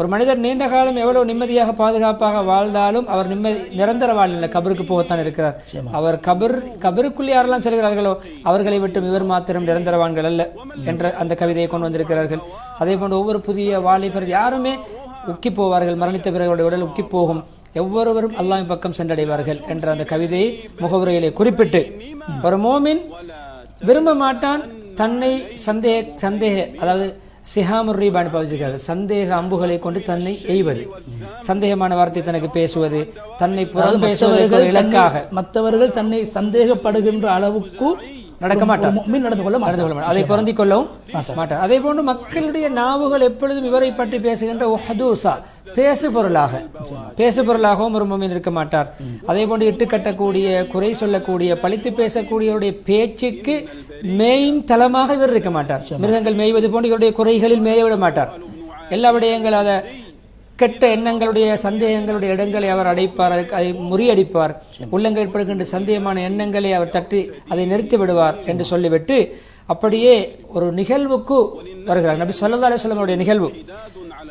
S2: ஒரு மனிதர் நீண்ட காலம் எவ்வளவு நிம்மதியாக பாதுகாப்பாக வாழ்ந்தாலும் அவர் நிரந்தர வாழ்நிலை கபருக்கு போகத்தான் இருக்கிறார். அவர் கபருக்குள்ளே யாரெல்லாம் செல்கிறார்களோ அவர்களை விட்டு இவர் மாத்திரம் நிரந்தரவான்கள் அல்ல என்ற அந்த கவிதையை கொண்டு வந்திருக்கிறார்கள். அதே போன்று ஒவ்வொரு புதிய வாலிபர் யாருமே உக்கி போவார்கள், மரணித்த பிறகு உடல் உக்கி போகும், ஒவ்வொருவரும் அல்லாஹ்வின் பக்கம் சென்றடைவார்கள் என்ற அந்த கவிதையை முகவுரையிலே குறிப்பிட்டு, ஒரு மோமின் விரும்ப மாட்டான் தன்னை சந்தேக அதாவது சிஹாமுர் ரீபான் பாவிச்சிருக்கிறார்கள், சந்தேக அம்புகளை கொண்டு தன்னை எய்வது, சந்தேகமான வார்த்தை தனக்கு பேசுவது, தன்னை புறம் பேசுவதற்கு இலக்காக
S1: மற்றவர்கள் தன்னை சந்தேகப்படுகின்ற அளவுக்கு
S2: நடக்க மாட்டார், அதை பொருந்தி கொள்ளவும் மாட்டார். அதே போன்று மக்களுடைய நாவுகள் எப்பொழுதும் இவரை பற்றி பேசுகின்ற ஒஹதூசா பேசு பொருளாகவும் ஒரு முஃமின் இருக்க மாட்டார். அதே போன்று இட்டு கட்டக்கூடிய, குறை சொல்லக்கூடிய, பழித்து பேசக்கூடியவருடைய பேச்சுக்கு மேயின் தளமாக இவர் இருக்க மாட்டார். மிருகங்கள் மேய்வது போன்று இவருடைய குறைகளில் மேய விட மாட்டார். எல்லா விடயங்கள் அதை கெட்ட எண்ணங்களுடைய சந்தேகங்களுடைய இடங்களை அவர் அடைப்பார், அதை முறியடிப்பார். உள்ளங்கள் ஏற்படுகின்ற சந்தேகமான எண்ணங்களை அவர் தட்டி அதை நிறுத்தி விடுவார் என்று சொல்லிவிட்டு அப்படியே ஒரு நிகழ்வுக்கு வருகிறார். நபி ஸல்லல்லாஹு அலைஹி வஸல்லம் அவருடைய நிகழ்வு.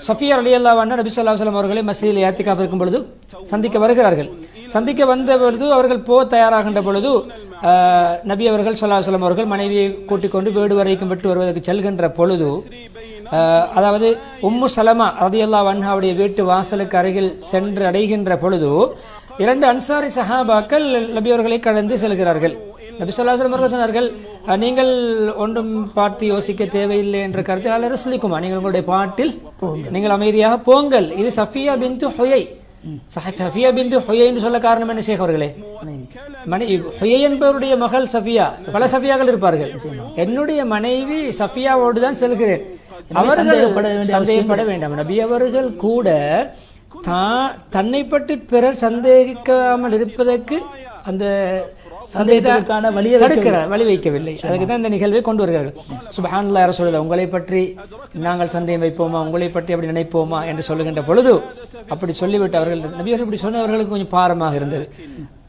S2: சஃபியா ரலியல்லாஹு அன்ஹா நபி ஸல்லல்லாஹு அலைஹி வஸல்லம் அவர்களை மஸ்ஜிதில் இஅ்திகாஃப் இருக்கும் பொழுது சந்திக்க வருகிறார்கள். சந்திக்க வந்த பொழுது அவர்கள் தயாராகின்ற பொழுது நபி அவர்கள் ஸல்லல்லாஹு அலைஹி வஸல்லம் அவர்கள் மனைவியை கூட்டிக் கொண்டு வீடு வரைக்கும் விட்டு வருவதற்கு செல்கின்ற பொழுது, அதாவது உம்மு சலமா ரலியல்லாஹு அன்ஹாவுடைய வீட்டு வாசலுக்கு அருகில் சென்று அடைகின்ற பொழுது 2 அன்சாரி சஹாபாக்கள் நபி அவர்களை கடந்து செல்கிறார்கள். நபி ஸல்லல்லாஹு அலைஹி வஸல்லம் அவர்கள் சொன்னார்கள், நீங்கள் ஒன்றும் பார்த்து யோசிக்க தேவையில்லை என்ற கருத்தில் ரசூலுக்குமா, நீங்கள் உங்களுடைய பாட்டில் நீங்கள் அமைதியாக போங்கள். இது சஃபியா பின்து ஹுயை. சஃபியா பின்து ஹுயை என்று சொல்ல காரணம் என்ன ஷேக் அவர்களே? ஹுயை என்பவருடைய மகள் சஃபியா, பல சஃபியாக்கள் இருப்பார்கள். என்னுடைய மனைவி சஃபியாவோடு தான் செல்கிறேன், அவர்கள் சந்தேகப்பட வேண்டாம். நபி அவர்கள் கூட தன்னை பற்றி பிறர் சந்தேகிக்காமல் இருப்பதற்கு அந்த சந்தேகத்துக்கான வழி வைக்கவில்லை. அதுக்கு தான் இந்த நிகழ்வை கொண்டு வருகிறார்கள். சுப்ஹானல்லாஹ் யா ரசூலல்லாஹ், உங்களை பற்றி நாங்கள் சந்தேகம் வைப்போமா, உங்களை பற்றி அப்படி நினைப்போமா என்று சொல்லுகின்ற பொழுது அப்படி சொல்லிவிட்டு அவர்கள் நபி அவர்கள் இப்படி சொன்னவர்களுக்கு கொஞ்சம் பாரமாக இருந்தது.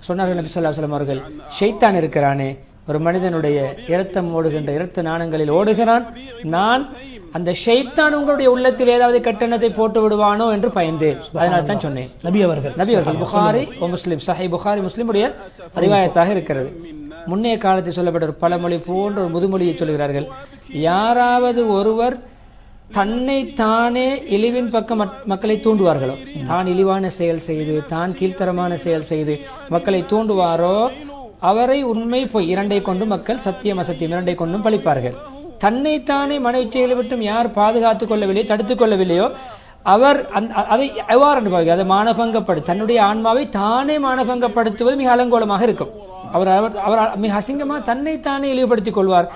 S2: சொன்னார்கள் நபி ஸல்லல்லாஹு அலைஹி வஸல்லம் அவர்கள், ஷைத்தான் இருக்கிறானே, ஒரு மனிதனுடைய இரத்தம் ஓடுகின்ற இரத்த நாணங்களில் ஓடுகிறான், நான் அந்த ஷைத்தான் உங்களுடைய உள்ளத்தில் ஏதாவது கட்டணத்தை போட்டு விடுவானோ என்று பயந்தேன், அதனால தான் சொன்னேன். நபி அவர்கள் புகாரி முஸ்லிம், சஹீஹ் புகாரி முஸ்லிமுடைய ரிவாயத்தாக இருக்கிறது. முன்னைய காலத்தில் சொல்லப்பட்ட ஒரு பழமொழி போன்ற ஒரு முதுமொழியை சொல்கிறார்கள், யாராவது ஒருவர் தன்னை தானே இழிவின் பக்கம் மக்களை தூண்டுவார்களோ, தான் இழிவான செயல் செய்து, தான் கீழ்த்தரமான செயல் செய்து மக்களை தூண்டுவாரோ அவரை உண்மை பொய் இரண்டை கொண்டு மக்கள் சத்தியம் அசத்தியம் இரண்டை கொண்டும் பழிப்பார்கள். தன்னைத்தானே மன இச்சைகளை விட்டும் யார் பாதுகாத்துக் கொள்ளவில்லையோ, தடுத்துக் கொள்ளவில்லையோ, அவர் அதை எவ்வாறு அதை தன்னுடைய ஆன்மாவை தானே மானபங்கப்படுத்துவது மிக அலங்கோலமாக இருக்கும். அவர் மிக அசிங்கமாக தன்னைத்தானே இழிவுபடுத்திக் கொள்வார்.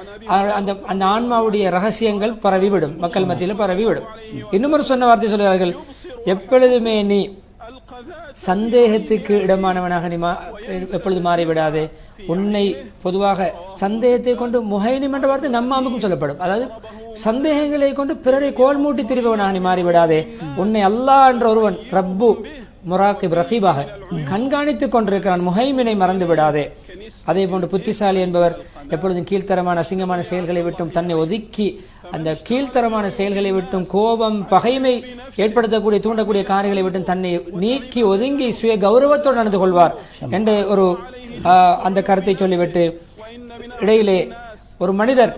S2: அந்த ஆன்மாவுடைய ரகசியங்கள் பரவிவிடும், மக்கள் மத்தியில் பரவிவிடும். இன்னும் ஒரு சொன்ன வார்த்தை சொல்கிறார்கள், எப்பொழுதுமே நீ சந்தேகத்துக்கு இடமானவனாக நீ எப்பொழுது மாறிவிடாதே. உன்னை பொதுவாக சந்தேகத்தை கொண்டு முஹைனிம் என்ற வார்த்தை நம்மாமுக்கும் சொல்லப்படும். அதாவது சந்தேகங்களை கொண்டு பிறரை கோல் மூட்டி திரிபவனாக நீ மாறிவிடாதே. உன்னை அல்லாஹ் என்ற ஒருவன் ரப்பு முராகிப் ரஹீபாக கண்காணித்துக் கொண்டிருக்கிறான், முஹைமினை மறந்து விடாதே. அதே போன்று புத்திசாலி என்பவர் எப்பொழுதும் கீழ்த்தரமான அசிங்கமான செயல்களை விட்டும் தன்னை ஒதுக்கி அந்த கீழ்த்தரமான செயல்களை விட்டும் கோபம் பகைமை ஏற்படுத்தக்கூடிய தூண்டக்கூடிய காரியங்களை விட்டும் தன்னை நீக்கி ஒதுங்கி சுய கௌரவத்தோடு நடந்து கொள்வார் என்று ஒரு அந்த கருத்தை சொல்லிவிட்டு இடையிலே ஒரு மனிதர்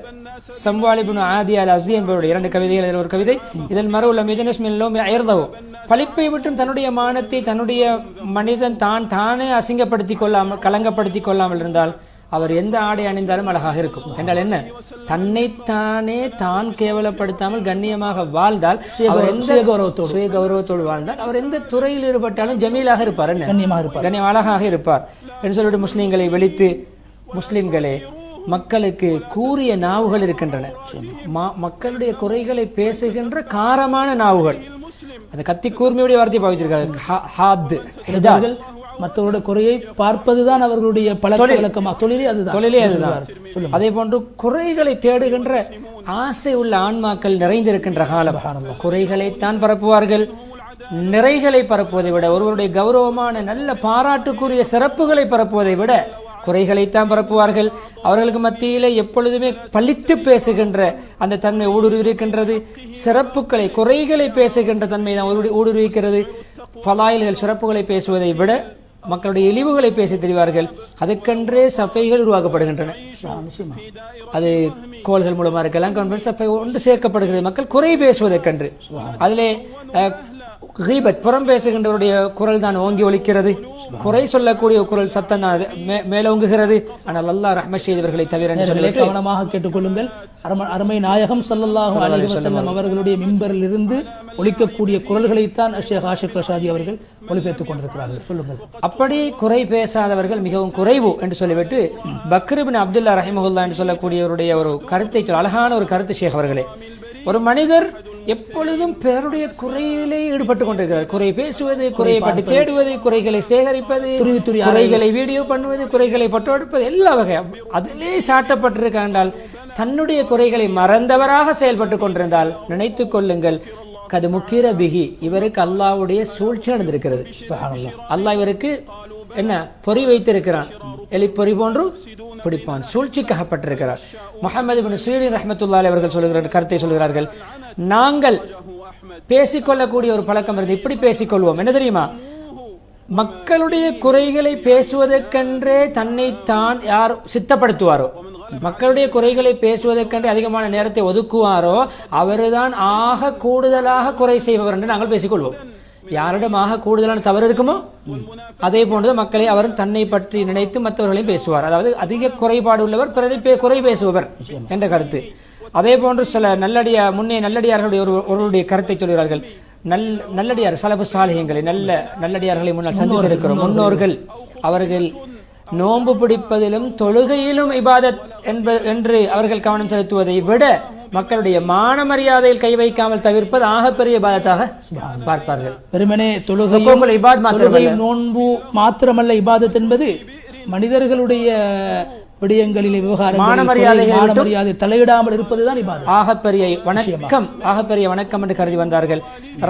S2: சம்வாலிபுன் ஆதி அல் அஸ்தி என்பவருடைய 2 கவிதைகள், ஒரு கவிதை இதன் மறுவுள்ள மிதனஸ்மில்லோம் அயர்தவோ பழிப்பை விட்டும் தன்னுடைய மானத்தை தன்னுடைய மனிதன் தானே அசிங்கப்படுத்திக் கொள்ளாமல் கலங்கப்படுத்திக் கொள்ளாமல் இருந்தால் அவர் எந்த ஆடை அணிந்தாலும் அழகாக இருக்கும் என்றால் என்ன, தன்னைத்தானே தான் கேவலப்படுத்தாமல் கண்ணியமாக வாழ்ந்தால் சுய கௌரவத்தோடு வாழ்ந்தால் அவர் எந்த துறையில் ஈடுபட்டாலும் ஜமீலாக இருப்பார், கண்ணியம் அழகாக இருப்பார் என்று சொல்லிட்டு முஸ்லிம்களை வெளித்து முஸ்லிம்களே மக்களுக்கு கூறிய நாவுகள் இருக்கின்றன. மக்களுடைய குறைகளை பேசுகின்ற காரமான நாவுகள். அந்த கத்தி கூர்மையுடைய வார்த்தையை பாவித்திருக்கார்கள்.
S1: மற்றவருடைய குறையை பார்ப்பதுதான் அவர்களுடைய பழக்கமாக தொழிலே அதுதான்.
S2: அதே போன்று குறைகளை தேடுகின்ற ஆசை உள்ள ஆன்மாக்கள் நிறைந்திருக்கின்ற காலம். குறைகளைத்தான் பரப்புவார்கள். நிறைகளை பரப்புவதை விட ஒருவருடைய கௌரவமான நல்ல பாராட்டுக்குரிய சிறப்புகளை பரப்புவதை விட குறைகளைத்தான் பரப்புவார்கள். அவர்களுக்கு மத்தியிலே எப்பொழுதுமே பழித்து பேசுகின்ற அந்த தன்மை ஊடுருவிருக்கின்றது. சிறப்புகளை குறைகளை பேசுகின்ற தன்மை தான் ஊடுருவிக்கிறது. ஃபலாயில்கள் சிறப்புகளை பேசுவதை விட மக்களுடைய இழிவுகளை பேசி தெரிவார்கள். அதுக்கென்றே சபைகள் உருவாக்கப்படுகின்றன. அது கோள்கள் மூலமா இருக்கலாம், கான்ஃபரன்ஸ் சபை ஒன்று சேர்க்கப்படுகிறது. மக்கள் குறை பேசுவதற்கென்று அதிலே கீபத் புறம் பேசுகின்றவருடைய குரல் தான் ஓங்கி ஒலிக்கிறது. குறை சொல்லக்கூடிய குரல் சத்தம் தான் மேலோங்குகிறது. ஆனால் அல்லாஹ் ரஹ்மத் செய்தவர்களை தவிர
S1: கவனமாக கேட்டுக்கொள்ளுங்கள். அருமை நாயகம் ஸல்லல்லாஹு அலைஹி வஸல்லம் அவர்களுடைய மிம்பரில் இருந்து ஒலிக்கக்கூடிய குரல்களைத்தான் ஷேக் ஆஷிக் ரஷாதி அவர்கள் ஒலிபெயர்த்துக் கொண்டிருக்கிறார்கள். சொல்லுங்கள்.
S2: அப்படி குறை பேசாதவர்கள் மிகவும் குறைவு என்று சொல்லிவிட்டு பக்ர் இப்னு அப்துல்லா ரஹிமஹுல்லா என்று சொல்லக்கூடியவருடைய ஒரு கருத்தை, அழகான ஒரு கருத்து ஷேக் அவர்களே. ஒரு மனிதர் எப்பொழுதும் பிறருடைய குறையிலே ஈடுபட்டு கொண்டிருக்கிறார். குறை பேசுவது, குறையை பற்றி தேடுவது, குறைகளை சேகரிப்பது, குறைகளை வீடியோ பண்ணுவது, குறைகளை பட்டு எடுப்பது, எல்லா வகை அதிலே சாட்டப்பட்டிருக்கால் தன்னுடைய குறைகளை மறந்தவராக செயல்பட்டு கொண்டிருந்தால் நினைத்துக் கொள்ளுங்கள், கது முக்கிர பிகி, இவருக்கு அல்லாஹ்வுடைய சூழ்ச்சி நடந்திருக்கிறது. அல்லாஹ் இவருக்கு என்ன பொறி வைத்திருக்கிறான், எலிப்பொறி போன்று பிடிப்பான், சூழ்ச்சிக்காகப்பட்டிருக்கிறார். முஹம்மது இப்னு சீரின் ரஹ்மத்துல்லாஹி அவர்கள் சொல்லுகிற கருத்தை சொல்கிறார்கள். நாங்கள் பேசிக்கொள்ளக்கூடிய ஒரு பழக்கம் இருந்து இப்படி பேசிக்கொள்வோம். என்ன தெரியுமா, மக்களுடைய குறைகளை பேசுவதற்கென்றே தன்னைத்தான் யார் சித்தப்படுத்துவாரோ, மக்களுடைய குறைகளை பேசுவதற்கென்றே அதிகமான நேரத்தை ஒதுக்குவாரோ அவர்தான் ஆக கூடுதலாக குறை செய்பவர் என்று நாங்கள் பேசிக்கொள்வோம். யாரிடமாக கூடுதலான தவறு இருக்குமோ அதே போன்று மக்களை அவர் தன்னை பற்றி நினைத்து மற்றவர்களையும் பேசுவார். அதாவது அதிக குறைபாடு உள்ளவர் பிறரை குறை பேசுபவர் என்ற கருத்து. அதே போன்று சில முன்னே நல்லடியார்களுடைய ஒருவருடைய கருத்தை சொல்கிறார்கள். நல்லடியார் சலபு சாலிஹ்களை நல்லடியார்களை முன்னால் சந்தித்திருக்கிறோம். முன்னோர்கள் அவர்கள் நோன்பு பிடிப்பதிலும் தொழுகையிலும் இபாதத் என்று அவர்கள் கவனம் செலுத்துவதை விட மக்களுடைய மான மரியாதையில் கை வைக்காமல் தவிர்ப்பது ஆகப்பெரிய இபாதத்தாக பார்ப்பார்கள்.
S1: வெறுமனே தொழுகை நோன்பு மாத்திரமல்ல, இபாதத் என்பது மனிதர்களுடைய விடயங்களிலே விவகாரங்களை தலையிடாமல் இருப்பதுதான் இபாதத். ஆகப்பெரிய
S2: வணக்கம் என்று கருதி வந்தார்கள்.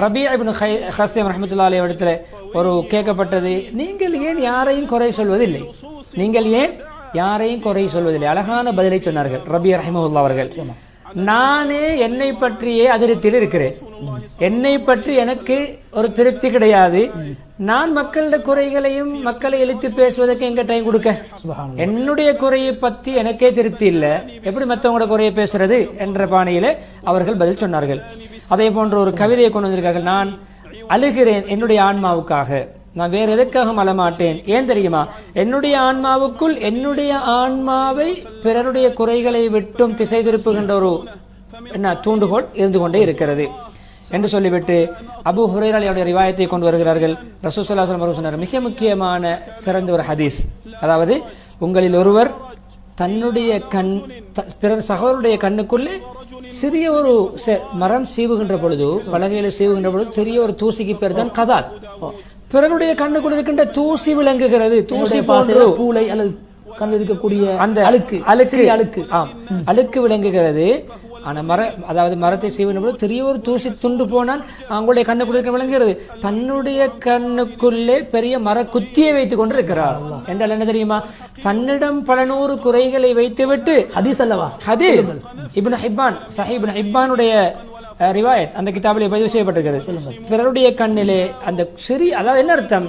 S2: ரபீ இப்னு ஹஸ்ஸம் ரஹ்மத்துல்லாஹி அலைஹி இடத்துல ஒரு கேட்கப்பட்டது, நீங்கள் ஏன் யாரையும் குறை சொல்வதில்லை, நீங்கள் ஏன் யாரையும் குறை சொல்வதில்லை? அழகான பதிலை சொன்னார்கள் ரபீ ரஹிமஹுல்லாஹ் அவர்கள். நானே என்னை பற்றியே அதிருப்தியில் இருக்கிறேன், என்னை பற்றி எனக்கு ஒரு திருப்தி கிடையாது. நான் மக்களுடைய குறைகளையும் மக்களை இழுத்து பேசுவதற்கு எங்க டைம் கொடுக்க, என்னுடைய குறையை பற்றி எனக்கே திருப்தி இல்லை, எப்படி மற்றவங்களோட குறையை பேசுறது என்ற பாணியில அவர்கள் பதில் சொன்னார்கள். அதே போன்ற ஒரு கவிதையை கொண்டு வந்திருக்கார்கள். நான் அழுகிறேன் என்னுடைய ஆன்மாவுக்காக, நான் வேற எதற்காக அழமாட்டேன். ஏன் தெரியுமா, என்னுடைய ஆன்மாவுக்குள் என்னுடைய ஆன்மாவை பிறருடைய குறைகளை விட்டும் திசை திருப்புகின்ற ஒரு தூண்டுகோல் இருந்து கொண்டே இருக்கிறது என்று சொல்லிவிட்டு அபூ ஹுரைரா அவருடைய ரிவாயத்தை கொண்டு வருகிறார்கள். ரசூலுல்லாஹி ஸல்லல்லாஹு அலைஹி வஸல்லம் சொன்னார், மிக முக்கியமான சிறந்த ஒரு ஹதீஸ். அதாவது உங்களில் ஒருவர் தன்னுடைய பிறர் சகோதரருடைய கண்ணுக்குள்ளே சிறிய ஒரு மரம் சீவுகின்ற பொழுது, பலகையில சீவுகின்ற பொழுது சிறிய ஒரு தூசிக்கு பேர் தான் கதாத். பிறருடைய கண்ணுக்குள் இருக்கின்ற தூசி விளங்குகிறது. தூசி
S1: பாசையில பூளை அல்லது கண்ணில் இருக்கக்கூடிய
S2: அந்த
S1: அழுக்கு அழுக்கு
S2: அழுக்கு விளங்குகிறது. ஆனா அதாவது மரத்தை சீவின போது பெரிய ஒரு தூசி துண்டு போனால் அவங்களுடைய கண்ணுக்குள்ள விளங்குகிறது. தன்னுடைய கண்ணுக்குள்ளே பெரிய மர குத்தியை வைத்துக் கொண்டு இருக்கிறார் என்றால் என்ன தெரியுமா? தன்னிடம் பல நூறு குறைகளை வைத்துவிட்டு
S1: ஹதீஸ் அல்லவா?
S2: ஹதீஸ் இப்னு ஹிப்பான் சஹீஹ் இப்னு ஹிப்பானுடைய ரிவாயத் அந்த கிதாபிலே பதிவு செய்யப்பட்டிருக்கிறது. பிறருடைய கண்ணிலே அந்த சிறிய, அதாவது என்ன அர்த்தம்?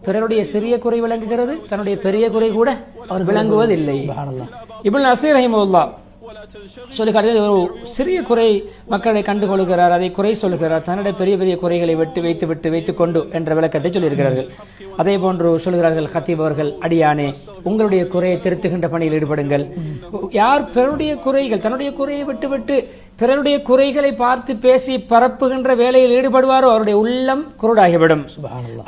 S2: பிறருடைய சிறிய குறை விளங்குகிறது, தன்னுடைய பெரிய குறை கூட அவர் விளங்குவதில்லை. இப்னு அஸீர் ரஹிமஹுல்லாஹ் சொல்லுகிறார், ஒரு சிறிய குறை மக்களை கண்டு கொள்கிறார், அதை குறை சொல்லுகிறார், தன்னுடைய பெரிய பெரிய குறைகளை வைத்துக் கொண்டு என்ற விளக்கத்தை சொல்லியிருக்கிறார்கள். அதே போன்று சொல்கிறார்கள் ஹத்தீப் அவர்கள், அடியானே உங்களுடைய குறையை திருத்துகின்ற பணியில் ஈடுபடுங்கள். யார் பிறருடைய குறைகள், தன்னுடைய குறையை விட்டுவிட்டு பிறருடைய குறைகளை பார்த்து பேசி பரப்புகின்ற வேலையில் ஈடுபடுவாரோ அவருடைய உள்ளம் குருடாகிவிடும்.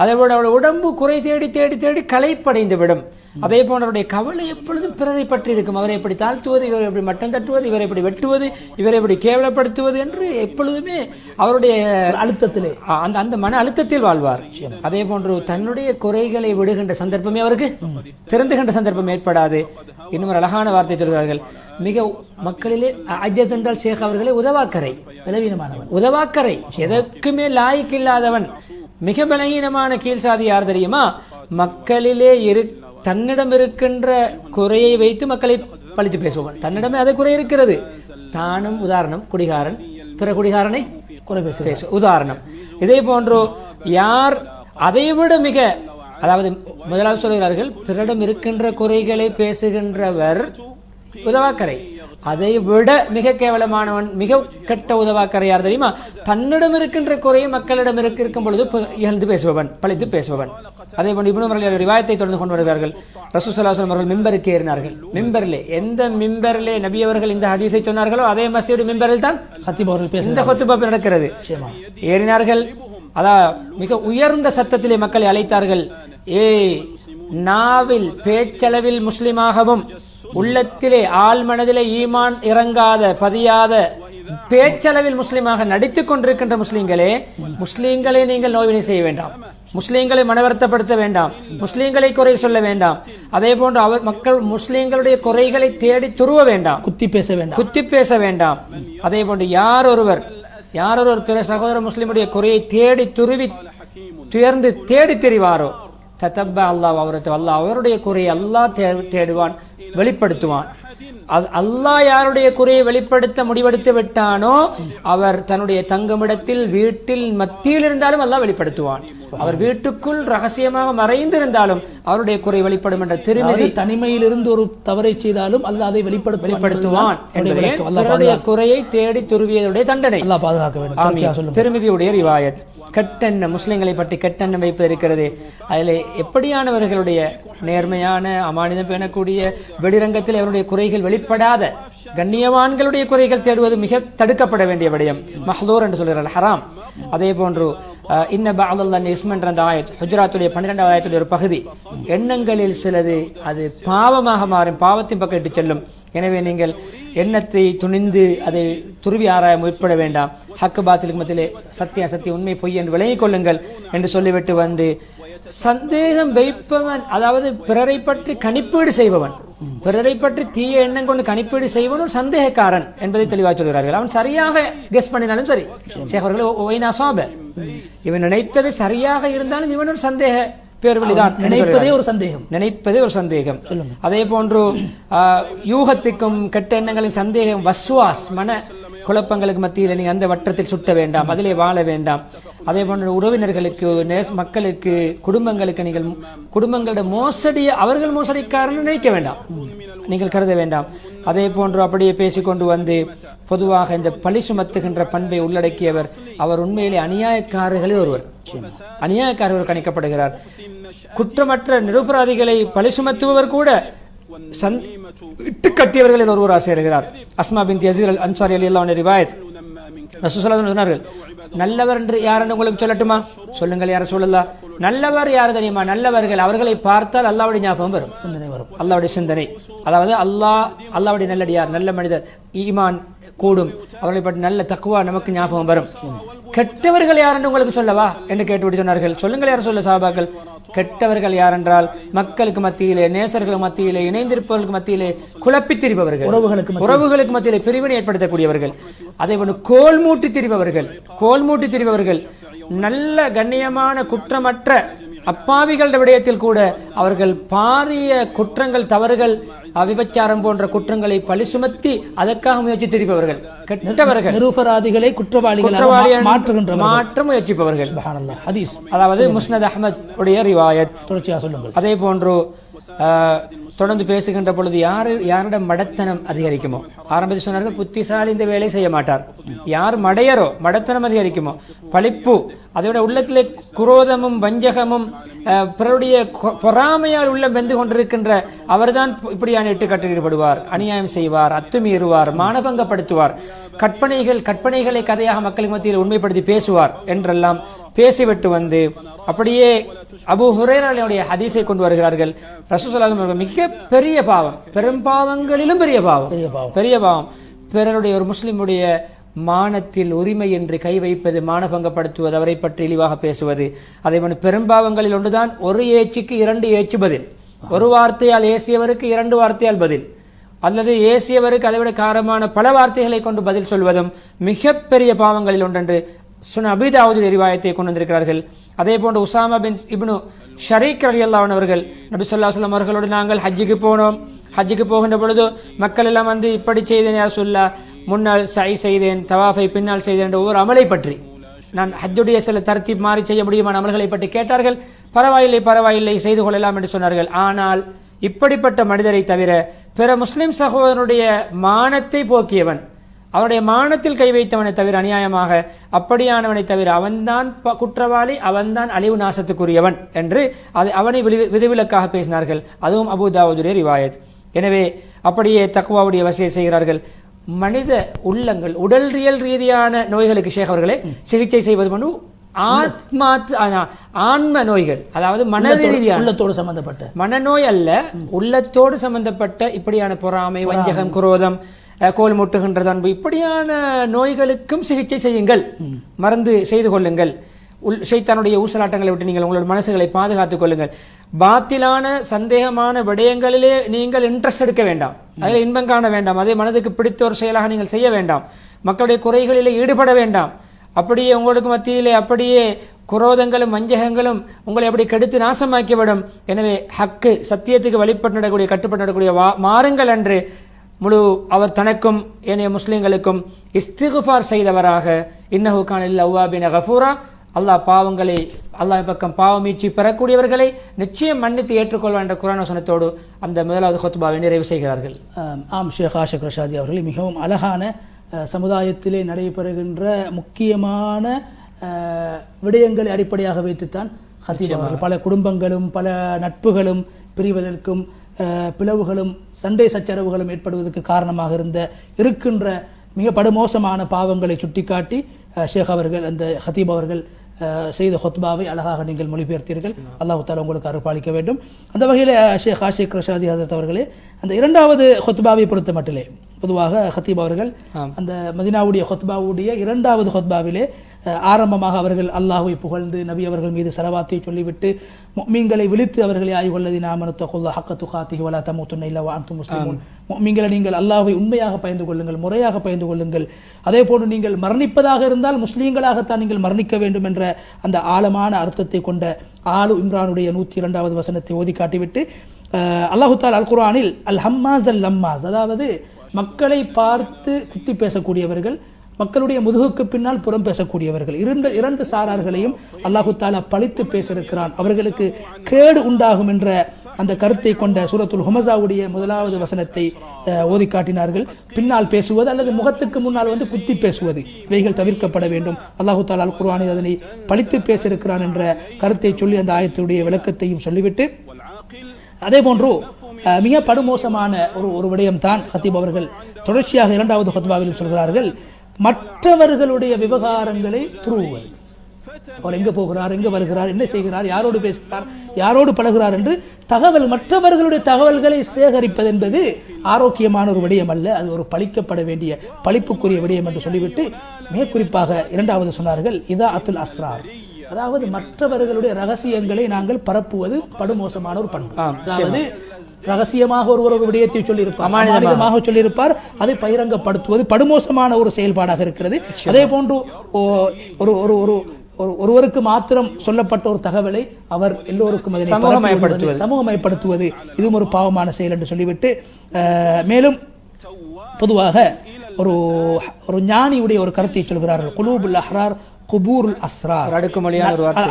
S2: அதேபோல் அவருடைய உடம்பு குறை தேடி தேடி தேடி களைப்படைந்து விடும். அதே போன்று அவருடைய கவலை எப்பொழுதும் பிறரை பற்றி இருக்கும். அவரை எப்படி தாழ்த்துவது, இவரை எப்படி மட்டம் தட்டுவது, இவரை எப்படி வெட்டுவது, இவரை எப்படி கேவலப்படுத்துவது என்று எப்பொழுதுமே அவருடைய அழுத்தத்திலே அந்த மன அழுத்தத்தில் வாழ்வார். அதே போன்று தன்னுடைய குறைகளை விடுகின்ற சந்தர்ப்பமே அவருக்கு திருந்துகின்ற சந்தர்ப்பம் ஏற்படாது. இன்னும் ஒரு அழகான வார்த்தை சொல்கிறார்கள், மிக மக்களிலே அஜஸ் என்றால் ஷேக் அவர்களே உதவாக்கரை, பலவீனமானவன், உதவாக்கரை, எதற்குமே லாய்க்கு இல்லாதவன், மிக பலவீனமான கீழ் சாதி யார் தெரியுமா? மக்களிலே தன்னிடம் இருக்கின்ற குறையை வைத்து மக்களை பழித்து பேசுவான். தன்னிடமே அதை குறை இருக்கிறது, தானும் உதாரணம் குடிகாரன், பிற குடிகாரனை குறை பேச உதாரணம். இதே போன்று யார் அதைவிட மிக, அதாவது முதலாவது சொல்கிறார்கள், பிறரிடம் இருக்கின்ற குறைகளை பேசுகின்றவர் உதவாக்கரை, அதை விட மிக கேவலமானவன், மிக கெட்ட உதவாக்கரை யார் தெரியுமா? தன்னிடம் இருக்கின்ற குறையை மக்களிடம் இருக்கும் பொழுது இகழ்ந்து பேசுபவன், பழித்து பேசுபவன். அதே போன்று இப்னு உமர் ரிவாயத்தை தொடர்ந்து கொண்டு வருகிறார்கள். ரசூல் ஸல்லல்லாஹு அலைஹி வஸல்லம் அவர்கள் மிம்பருக்கு ஏறினார்கள். மிம்பரிலே, எந்த மிம்பரிலே நபி அவர்கள் இந்த ஹதீஸை சொன்னார்களோ அதே மஸ்ஜித் மிம்பரில் தான் ஹத்தீப் அவர்கள் பேசுகிறார்கள். இந்த ஹுத்பா நடக்கிறது. ஏறினார்கள், மிக உயர்ந்த சத்தத்திலே மக்களை அழைத்தார்கள். நாவில் பேச்சளவில் முஸ்லிமாகவும் உள்ளத்திலே ஆள் மனதிலே ஈமான் இறங்காத பதியாத பேச்சளவில் முஸ்லிமாக நடித்துக் கொண்டிருக்கின்ற முஸ்லிம்களே, முஸ்லிம்களை நீங்கள் நோவினை செய்ய வேண்டாம், முஸ்லிம்களை மனவருத்தப்படுத்த வேண்டாம், முஸ்லிம்களை குறை சொல்ல வேண்டாம். அதே போன்று மக்கள் முஸ்லிம்களுடைய குறைகளை தேடி துருவ வேண்டாம், குத்தி பேச வேண்டாம். அதே போன்று யார் ஒருவர் பிற சகோதர முஸ்லிமுடைய குறையை தேடி துருவி துயர்ந்து தேடி தெரிவாரோ தத்தப்பா அல்லாஹ் அவருடைய குறையை அல்லாஹ் தேடுவான், வெளிப்படுத்துவான். அல்லாஹ் யாருடைய குறையை வெளிப்படுத்த முடிவெடுத்து விட்டானோ அவர் தன்னுடைய தங்குமிடத்தில் வீட்டில் மத்தியில் இருந்தாலும் அல்லாஹ் வெளிப்படுத்துவான். அவர் வீட்டுக்குள் ரகசியமாக மறைந்திருந்தாலும் அவருடைய குறை வெளிப்படும் என்ற திருமதி,
S1: தனிமையில் இருந்து ஒரு தவறை செய்தாலும் அல்லாஹ் அதை வெளிப்படுத்துவான்.
S2: அவருடைய குறையை தேடி துருவியதுடைய தண்டனை
S1: அல்லாஹ் பாதுகாக்க வேண்டும்.
S2: திருமதியுடைய ரிவாயத். கெட்டெண்ண முஸ்லிம்களை பற்றி கெட்டெண்ணம் வைப்பது இருக்கிறது. அதில் எப்படியானவர்களுடைய நேர்மையான அமானிதம் பேணக்கூடிய வெளிரங்கத்தில் அவருடைய குறைகள் வெளிப்படாத கண்ணியவான்களுடைய குறைகள் தேடுவது மிக தடுக்கப்பட வேண்டிய விடயம். மஹ்லூர் என்று சொல்கிறார், ஹராம். அதே போன்று இன்ன பஅதல்லாஹ் இஸ்ம் என்ற அந்த ஆயத், ஹுஜராத்துடைய 12வது ஆயத்துடைய ஒரு பகுதி, எண்ணங்களில் சிலது அது பாவமாக மாறும், பாவத்தின் பக்கம் இட்டு செல்லும். எனவே நீங்கள் எண்ணத்தை துணிந்து அதை துருவி ஆராய முற்பட வேண்டாம். ஹக்கு பாத்திலுக்கு மத்தியிலே சத்தியம் சத்தியம் உண்மை பொய் என்று விளங்கிக் கொள்ளுங்கள் என்று சொல்லிவிட்டு வந்து சந்தேகம் வைப்பவன், அதாவது பிறரை பற்றி கணிப்பீடு செய்பவன், பிறரை பற்றி தீய எண்ணம் கொண்டு கணிப்பீடு செய்வன் ஒரு சந்தேகக்காரன் என்பதை தெளிவாக சொல்கிறார்கள். அவன் சரியாக கெஸ் பண்ணினாலும் சரி, இவன் நினைத்தது சரியாக இருந்தாலும் இவன் ஒரு சந்தேக பேர்வழிதான், நினைப்பதே ஒரு சந்தேகம். அதே போன்று யூகத்துக்கும் கெட்ட எண்ணங்களின் சந்தேகம், வஸ்வாஸ், மன குழப்பங்களுக்கு மத்தியில் நீங்கள் அந்த வட்டத்தில் சுட்ட வேண்டாம், அதிலே வாழ வேண்டாம். அதே போன்று உறவினர்களுக்கு, மக்களுக்கு, குடும்பங்களுக்கு நீங்கள் குடும்பங்களோட அவர்கள் மோசடிக்காரன்னு நினைக்க வேண்டாம், நீங்கள் கருத வேண்டாம். அதே போன்று அப்படியே பேசிக்கொண்டு வந்து பொதுவாக இந்த பழி சுமத்துகின்ற பண்பை உள்ளடக்கியவர், அவர் உண்மையிலே அநியாயக்காரர்களே ஒருவர், அநியாயக்காரர் கணிக்கப்படுகிறார். குற்றமற்ற நிரபராதிகளை பழி சுமத்துபவர் கூட இட்டு கட்டியவர்களில் ஒருவராக சேருகிறார். அஸ்மா பின்த் யஸீத் அல் அன்சாரி ரலியல்லாஹு அன்ஹா ரிவாயத், ரசூலுல்லாஹி ஸல்லல்லாஹு அலைஹி வஸல்லம் சொன்னார்கள், நல்லவர் என்று யார் என்று உங்களுக்கு சொல்லட்டுமா? சொல்லுங்கள் யார் ரசூலுல்லாஹ். நல்லவர் யார் தெரியுமா? நல்லவர்கள், அவர்களை பார்த்தால் அல்லாஹ்வுடைய ஞாபகம் வரும், சிந்தனை வரும், அல்லாஹ்வுடைய சிந்தனை. அதாவது அல்லாஹ்வுடைய நல்லடியார், நல்ல மனிதர், ஈமான் கூடும், அவர்களை பற்றி நல்ல தக்வா நமக்கு ஞாபகம் வரும். கெட்டவர்கள் யார் என்று உங்களுக்கு சொல்லவா என்று கேட்டுவிட்டு சொன்னார்கள். சொல்லுங்கள் யார் சொல்ல சஹாபாக்கள். கெட்டவர்கள் யார் என்றால் மக்களுக்கு மத்தியிலே, நேசர்களுக்கு மத்தியிலே, இணைந்திருப்பவர்களுக்கு மத்தியிலே குழப்பித் திரிபவர்கள், உறவுகளுக்கு மத்தியிலே பிரிவினை ஏற்படுத்தக்கூடியவர்கள், அதே போன்று கோல் மூட்டி திரிபவர்கள், நல்ல கண்ணியமான குற்றமற்ற அப்பாவிகள விடயத்தில் கூட அவர்கள் பாரிய குற்றங்கள், தவறுகள், விபச்சாரம் போன்ற குற்றங்களை பழி சுமத்தி அதற்காக முயற்சி திரிப்பவர்கள், கெட்டவர்கள்,
S1: நிரூபராதிகளை குற்றவாளிகளாக மாற்ற
S2: முயற்சிப்பவர்கள். அதாவது முஸ்னத் அஹ்மத் உடைய ரிவாயத்.
S1: சொல்லுங்கள்.
S2: அதே போன்று தொடர்ந்து பேசுகின்ற பொழுது யாரிடம் மடத்தனம் அதிகரிக்குமோ, ஆரம்பத்தில் சொன்னார்கள் புத்திசாலி இந்த வேலை செய்ய மாட்டார், யார் மடையரோ மடத்தனம் அதிகரிக்குமோ, பழிப்பு, அதோட உள்ளத்திலே குரோதமும் வஞ்சகமும் பிறருடைய பொறாமையால் உள்ளம் வெந்து கொண்டிருக்கின்ற அவர்தான் இப்படியான எட்டுக்கட்டில் ஈடுபடுவார், அநியாயம் செய்வார், அத்துமீறுவார், மானபங்கப்படுத்துவார், கற்பனைகளை கதையாக மக்களுக்கு மத்தியில் உண்மைப்படுத்தி பேசுவார் என்றெல்லாம் பேசிவிட்டு வந்து அப்படியே அபூ ஹுரைராவுடைய ஹதீஸை கொண்டு வருகிறார்கள். ரசூலுல்லாஹி ஸல்லல்லாஹு அலைஹி வஸல்லம் மிக பெரிய பாவம், பெரும் பாவங்களிலும் பெரிய பாவம் பிறருடைய ஒரு முஸ்லிமுடைய மானத்தில் உரிமை என்று கை வைப்பது, மானபங்கப்படுத்துவது, அவரை பற்றி இழிவாக பேசுவது. அதே போன்று பெரும்பாவங்களில் ஒன்றுதான் ஒரு ஏச்சுக்கு 2 ஏச்சு பதில், ஒரு வார்த்தையால் ஏசியவருக்கு 2 வார்த்தையால் பதில், அல்லது ஏசியவருக்கு அதைவிட காரமான பல வார்த்தைகளை கொண்டு பதில் சொல்வதும் மிகப்பெரிய பாவங்களில் ஒன்றென்று சுன அபீ தாவூதுடைய ரிவாயத்தை கொண்டு வந்திருக்கிறார்கள். அதே போன்று உசாமா பின் இப்னு ஷரீக் ரலியல்லாஹு அன்ஹு அவர்கள் நபி ஸல்லல்லாஹு அலைஹி வஸல்லம் அவர்களோடு நாங்கள் ஹஜ்ஜுக்கு போனோம். ஹஜ்ஜுக்கு போகின்ற பொழுது மக்கள் எல்லாம் வந்து இப்படி செய்தேன் யா ரசூலல்லாஹ், முன்னால் சை செய்தேன், தவாஃபை பின்னால் செய்தேன் என்ற ஒவ்வொரு அமலை பற்றி நான் ஹஜ்ஜுடைய சில தர்த்தீப் மாறி செய்ய முடியுமான அமல்களை பற்றி கேட்டார்கள். பரவாயில்லை செய்து கொள்ளலாம் என்று சொன்னார்கள். ஆனால் இப்படிப்பட்ட மனிதரை தவிர பிற முஸ்லிம் சகோதரனுடைய மானத்தை போக்கியவன், அவனுடைய மானத்தில் கை வைத்தவனை தவிர, அநியாயமாக அப்படியானவனை தவிர அவன்தான் குற்றவாளி, அவன்தான் அழிவு நாசத்துக்குரியவன் என்று அவனை விதிவிலக்காக பேசினார்கள். அதுவும் அபூ தாவூதுடைய ரிவாயத். எனவே அப்படியே தக்வாவுடைய வசியை செய்கிறார்கள். மனித உள்ளங்கள், உடல் ரீதியான நோய்களுக்கு ஷேக் அவர்களே சிகிச்சை செய்வது போன்று ஆன்ம நோய்கள், அதாவது மனரீதியான
S1: உள்ளத்தோடு சம்பந்தப்பட்ட
S2: மனநோய் அல்ல, உள்ளத்தோடு சம்பந்தப்பட்ட இப்படியான பொறாமை, வஞ்சகம், குரோதம், கோல் முட்டுகின்ற அன்பு, இப்படியான நோய்களுக்கும் சிகிச்சை செய்யுங்கள், மருந்து செய்து கொள்ளுங்கள். ஷைத்தானுடைய ஊசலாட்டங்களை விட்டு நீங்கள் உங்களோட மனசுகளை பாதுகாத்துக் கொள்ளுங்கள். பாத்திலான சந்தேகமான விடயங்களிலே நீங்கள் இன்ட்ரெஸ்ட் எடுக்க வேண்டாம், அதில் இன்பம் காண வேண்டாம், அதே மனதுக்கு பிடித்த ஒரு செயலாக நீங்கள் செய்ய வேண்டாம், மக்களுடைய குறைகளிலே ஈடுபட வேண்டாம். அப்படியே உங்களுக்கு மத்தியிலே அப்படியே குரோதங்களும் வஞ்சகங்களும் உங்களை அப்படி கெடுத்து நாசமாக்கிவிடும். எனவே ஹக்கு, சத்தியத்துக்கு வழிபட்டு நடக்கூடிய, கட்டுப்பட்டு நடக்கூடிய மாறுங்கள் என்று முழு அவர் தனக்கும் ஏனைய முஸ்லிம்களுக்கும் இஸ்திகுஃபார் செய்தவராக, இன்னஹு கான லில் அவ்வாபின கஃபூரா, அல்லாஹ் பாவங்களை, அல்லாஹ் பக்கம் பாவமீட்சி பெறக்கூடியவர்களை நிச்சயம் மன்னித்து ஏற்றுக்கொள்வார் என்ற குர்ஆன் வசனத்தோடு அந்த முதலாவது ஹுத்பாவை நிறைவு செய்கிறார்கள்.
S1: ஆம், ஷேக் ஆஷிக் ரஷாதி அவர்கள் மிகவும் அழகான சமுதாயத்திலே நடைபெறுகின்ற முக்கியமான விடயங்களை அடிப்படையாக வைத்துத்தான் ஹத்தீப் அவர்கள் பல குடும்பங்களும் பல நட்புகளும் பிரிவதற்கும் பிளவுகளும் சண்டை சச்சரவுகளும் ஏற்படுவதற்கு காரணமாக இருக்கின்ற மிக படுமோசமான பாவங்களை சுட்டிக்காட்டி ஷேக் அவர்கள், அந்த ஹத்தீப் அவர்கள் செய்த ஹுத்பாவை அழகாக நீங்கள் மொழிபெயர்த்தீர்கள். அல்லாஹ் தஆலா உங்களுக்கு அருள்பாலிக்க வேண்டும். அந்த வகையில் ஷேக் ஆஷிக் ரஷாதி ஹஸரத் அவர்களே, அந்த 2வது ஹுத்பாவை பொறுத்த மட்டிலே பொதுவாக ஹத்தீப் அவர்கள் அந்த மதீனாவுடைய ஹுத்பாவுடைய 2வது ஹுத்பாவிலே ஆரம்பமாக அவர்கள் அல்லாஹ்வை புகழ்ந்து நபி அவர்கள் மீது ஸலவாத்தை சொல்லிவிட்டு முஃமின்களை விழித்து அவர்களை ஆய்வுள்ளதி நாமனு தகுல்லாஹ் ஹக்க துகாத்திஹி வலா தமூதுன்ன இல்லா வஅன்தும் முஸ்லிமூன், முஃமின்களை நீங்கள் அல்லாஹ்வை உண்மையாக பயந்து கொள்ளுங்கள், முறையாக பயந்து கொள்ளுங்கள், அதே போன்று நீங்கள் மரணிப்பதாக இருந்தால் முஸ்லீம்களாகத்தான் நீங்கள் மரணிக்க வேண்டும் என்ற அந்த ஆழமான அர்த்தத்தை கொண்ட ஆலு இம்ரானுடைய 102வது வசனத்தை ஓதி காட்டிவிட்டு அல்லாஹு தஆலா அல் குர்ஆனில் அல் ஹம்மாஸ் அல் லம்மாஸ், அதாவது மக்களை பார்த்து குத்தி பேசக்கூடியவர்கள், மக்களுடைய முதுகுக்கு பின்னால் புறம் பேசக்கூடியவர்கள், இரண்டு சாரார்களையும் அல்லாஹு தஆலா பழித்து பேசியிருக்கிறான், அவர்களுக்கு கேடு உண்டாகும் என்ற அந்த கருத்தை கொண்ட சூரத்துல் ஹுமஸாவுடைய 1வது வசனத்தை ஓதி காட்டினார்கள். பின்னால் பேசுவது அல்லது முகத்துக்கு முன்னால் வந்து குத்தி பேசுவது, இவைகள் தவிர்க்கப்பட வேண்டும். அல்லாஹு தஆலா அல் குர்ஆனில் அதனை பழித்து பேசியிருக்கிறான் என்ற கருத்தை சொல்லி அந்த ஆயத்துடைய விளக்கத்தையும் சொல்லிவிட்டு, அதே போன்று மிக படுமோசமான ஒரு விடயம் தான் ஹத்தீப் அவர்கள் தொடர்ச்சியாக 2வது ஹுத்பாவில் சொல்கிறார்கள். மற்றவர்களுடைய விவகாரங்களை துருவுவது. அவர் எங்க போகிறார், எங்க வருகிறார், என்ன செய்கிறார், யாரோடு பேசுகிறார், யாரோடு பழகிறார் என்று மற்றவர்களுடைய தகவல்களை சேகரிப்பது என்பது ஆரோக்கியமான ஒரு விடயம் அல்ல. அது ஒரு பழிக்கப்பட வேண்டிய பழிப்புக்குரிய விடயம் என்று சொல்லிவிட்டு மேற்குறிப்பாக இரண்டாவது சொன்னார்கள் இதா அத்துல் அஸ்ரார், அதாவது மற்றவர்களுடைய ரகசியங்களை நாங்கள் பரப்புவது படுமோசமான ஒரு பண்பு. அதாவது ரகசியமாக ஒருவர் ஒரு விடயத்தை சொல்லியிருப்பார், அமானிதமாக சொல்லியிருப்பார், அதை பகிரங்கப்படுத்துவது படுமோசமான ஒரு செயல்பாடாக இருக்கிறது. அதே போன்று ஒருவருக்கு மாத்திரம் சொல்லப்பட்ட ஒரு தகவலை அவர் எல்லோருக்கும் சமூகமயப்படுத்துவது இதுவும் ஒரு பாவமான செயல் என்று சொல்லிவிட்டு, மேலும் பொதுவாக ஒரு ஞானியுடைய ஒரு கருத்தை சொல்கிறார்கள். குலூபுல் அஹ்ரார் குபூருல் அஸ்ரார்,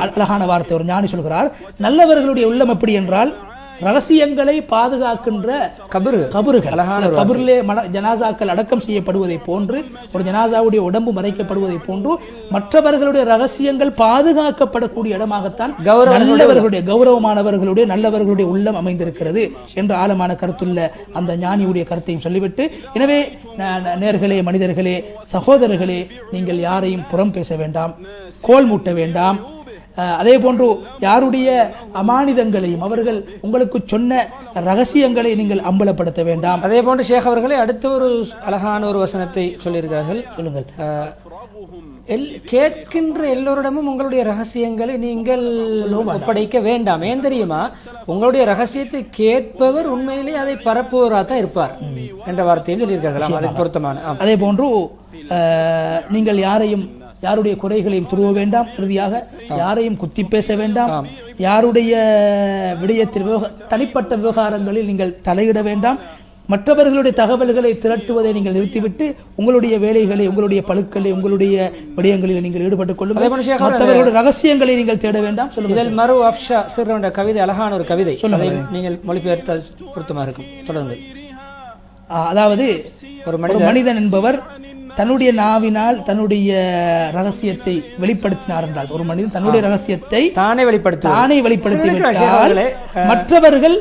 S1: அழகான வார்த்தை. ஒரு ஞானி சொல்கிறார், நல்லவர்களுடைய உள்ளம் எப்படி என்றால் ரகசியங்களை பாதுகாக்கின்ற கபறுகள். கபரிலே ஜனாசாக்கள் அடக்கம் செய்யப்படுவதை போன்று, ஒரு ஜனாசாவுடைய உடம்பு மறைக்கப்படுவதை போன்று மற்றவர்களுடைய ரகசியங்கள் பாதுகாக்கப்படக்கூடிய இடமாகத்தான் நல்லவர்களுடைய கௌரவமானவர்களுடைய நல்லவர்களுடைய உள்ளம் அமைந்திருக்கிறது என்ற ஆழமான கருத்துள்ள அந்த ஞானியுடைய கருத்தையும் சொல்லிவிட்டு, எனவே நேர்களே, மனிதர்களே, சகோதரர்களே, நீங்கள் யாரையும் புறம் பேச வேண்டாம், கோல் மூட்ட வேண்டாம். அதே போன்று யாருடைய அமானிதங்களையும் அவர்கள் உங்களுக்கு சொன்ன ரகசியங்களை நீங்கள் அம்பலப்படுத்த வேண்டாம்.
S2: அதே போன்று ஷேக் அவர்களே அடுத்த ஒரு அழகான ஒரு வசனத்தை சொல்லியிருக்கார்கள்.
S1: சொல்லுங்கள்.
S2: கேட்கின்ற எல்லோரிடமும் உங்களுடைய ரகசியங்களை நீங்கள் ஒப்படைக்க வேண்டாம். ஏன் தெரியுமா, உங்களுடைய ரகசியத்தை கேட்பவர் உண்மையிலே அதை பரப்புவராக தான் இருப்பார் என்ற வார்த்தையில் சொல்லியிருக்கார்கள். அதை பொருத்தமான. அதே போன்று
S1: நீங்கள் யாருடைய குறைகளையும் துருவ வேண்டாம், இறுதியாக யாரையும் குத்தி பேச வேண்டாம், யாருடைய விடயத்தில் தனிப்பட்ட விவகாரங்களில் நீங்கள் தலையிட வேண்டாம், மற்றவர்களுடைய தகவல்களை திரட்டுவதை நீங்கள் நிறுத்திவிட்டு உங்களுடைய வேலைகளை, உங்களுடைய பழுக்களை, உங்களுடைய விடயங்களில் நீங்கள் ஈடுபட்டுக் கொள்ளுங்கள். மற்றவர்களுடைய ரகசியங்களை நீங்கள் தேட வேண்டாம்.
S2: சொல்லுங்கள். மரு அஃப்ஷா சிறுவனுடைய கவிதை அழகான ஒரு கவிதை, நீங்கள் மொழிபெயர்த்த பொருத்தமாக இருக்கும். தொடர்ந்து.
S1: அதாவது ஒரு மனிதன் என்பவர் தன்னுடைய நாவினால் தன்னுடைய ரகசியத்தை வெளிப்படுத்தினார் என்றால், ஒரு மனிதன் தன்னுடைய ரகசியத்தை தானே வெளிப்படுத்தி மற்றவர்கள்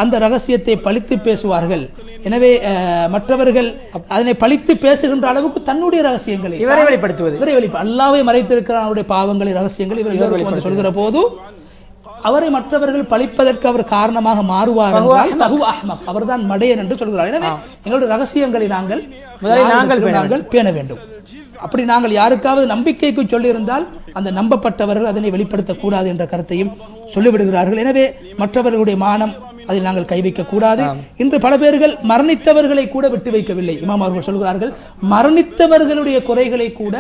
S1: அந்த ரகசியத்தை பழித்து பேசுவார்கள். எனவே மற்றவர்கள் அதனை பழித்து பேசுகின்ற அளவுக்கு தன்னுடைய ரகசியங்களை
S2: இவரை வெளிப்படுத்துவது,
S1: அல்லாஹ்வை மறைத்திருக்கிற அவருடைய பாவங்களை, ரகசியங்களை இவர் சொல்கிற போது அவரை மற்றவர்கள் பழிப்பதற்கு அவர் காரணமாக மாறுவார் என்றால் அவர்தான் மடையன் என்று சொல்கிறார். எனவே எங்களுடைய ரகசியங்களை நாங்கள் பேண வேண்டும். அப்படி நாங்கள் யாருக்காவது நம்பிக்கைக்கு சொல்லியிருந்தால் அந்த நம்பப்பட்டவர்கள் அதனை வெளிப்படுத்தக்கூடாது என்ற கருத்தையும் சொல்லிவிடுகிறார்கள். எனவே மற்றவர்களுடைய மானம் அதில் நாங்கள் கை வைக்க கூடாது. இன்று பல பேர்கள் மரணித்தவர்களை கூட விட்டு வைக்கவில்லை. இமாம் அவர்கள் சொல்கிறார்கள், மரணித்தவர்களுடைய குறைகளை கூட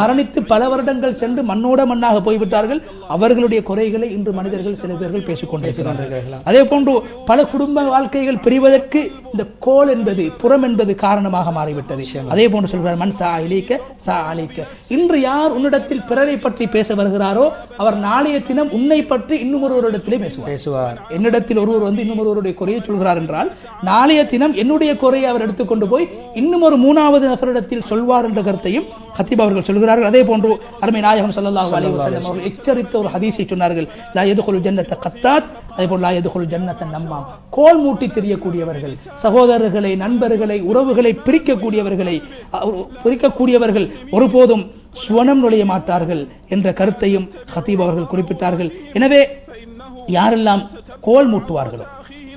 S1: மரணித்து பல வருடங்கள் சென்று மண்ணோட மண்ணாக போய்விட்டார்கள், அவர்களுடைய குறைகளை இன்று மனிதர்கள் சில பேர்கள் பேசிக்கொண்டிருக்கிறார்கள். அதே போன்று பல குடும்ப வாழ்க்கைகள் பிரிவதற்கு இந்த கோல் என்பது, புறம் என்பது காரணமாக மாறிவிட்டது. அதே போன்று சொல்கிறார், மன் சா அலிக்க சா அலிக்க. இன்று யார் உன்னிடத்தில் பிறரை பற்றி பேச வருகிறாரோ அவர் நாளைய தினம் உன்னை பற்றி இன்னும் ஒருவரிடத்திலே பேசுவார். என்னிடத்தில் ஒருவர் இன்னும் ஒருவருடைய குறையை சொல்கிறார் என்றால் நாளைய தினம் என்னுடைய குறையை அவர் எடுத்துக்கொண்டு போய் இன்னும் ஒரு மூணாவது நபரிடத்தில் சொல்வார் என்ற கருத்தையும் ஹத்தீப் அவர்கள் சொல்கிறார்கள். அதே போன்று அருமை நாயகம் ஸல்லல்லாஹு அலைஹி வஸல்லம் அவர்கள் எச்சரித்த ஒரு ஹதீஸை சொன்னார்கள், லா யதுகுல் ஜன்னத கத்தாத், அதே போல் லா யதுகுல் ஜன்னத நம்மாம். கோல் மூட்டி தெரியக்கூடியவர்கள், சகோதரர்களை, நண்பர்களை, உறவுகளை பிரிக்கக்கூடியவர்கள் ஒருபோதும் சுவனம் நுழைய மாட்டார்கள் என்ற கருத்தையும் ஹத்தீப் அவர்கள் குறிப்பிட்டார்கள். எனவே யாரெல்லாம் கோல் மூட்டுவார்களோ,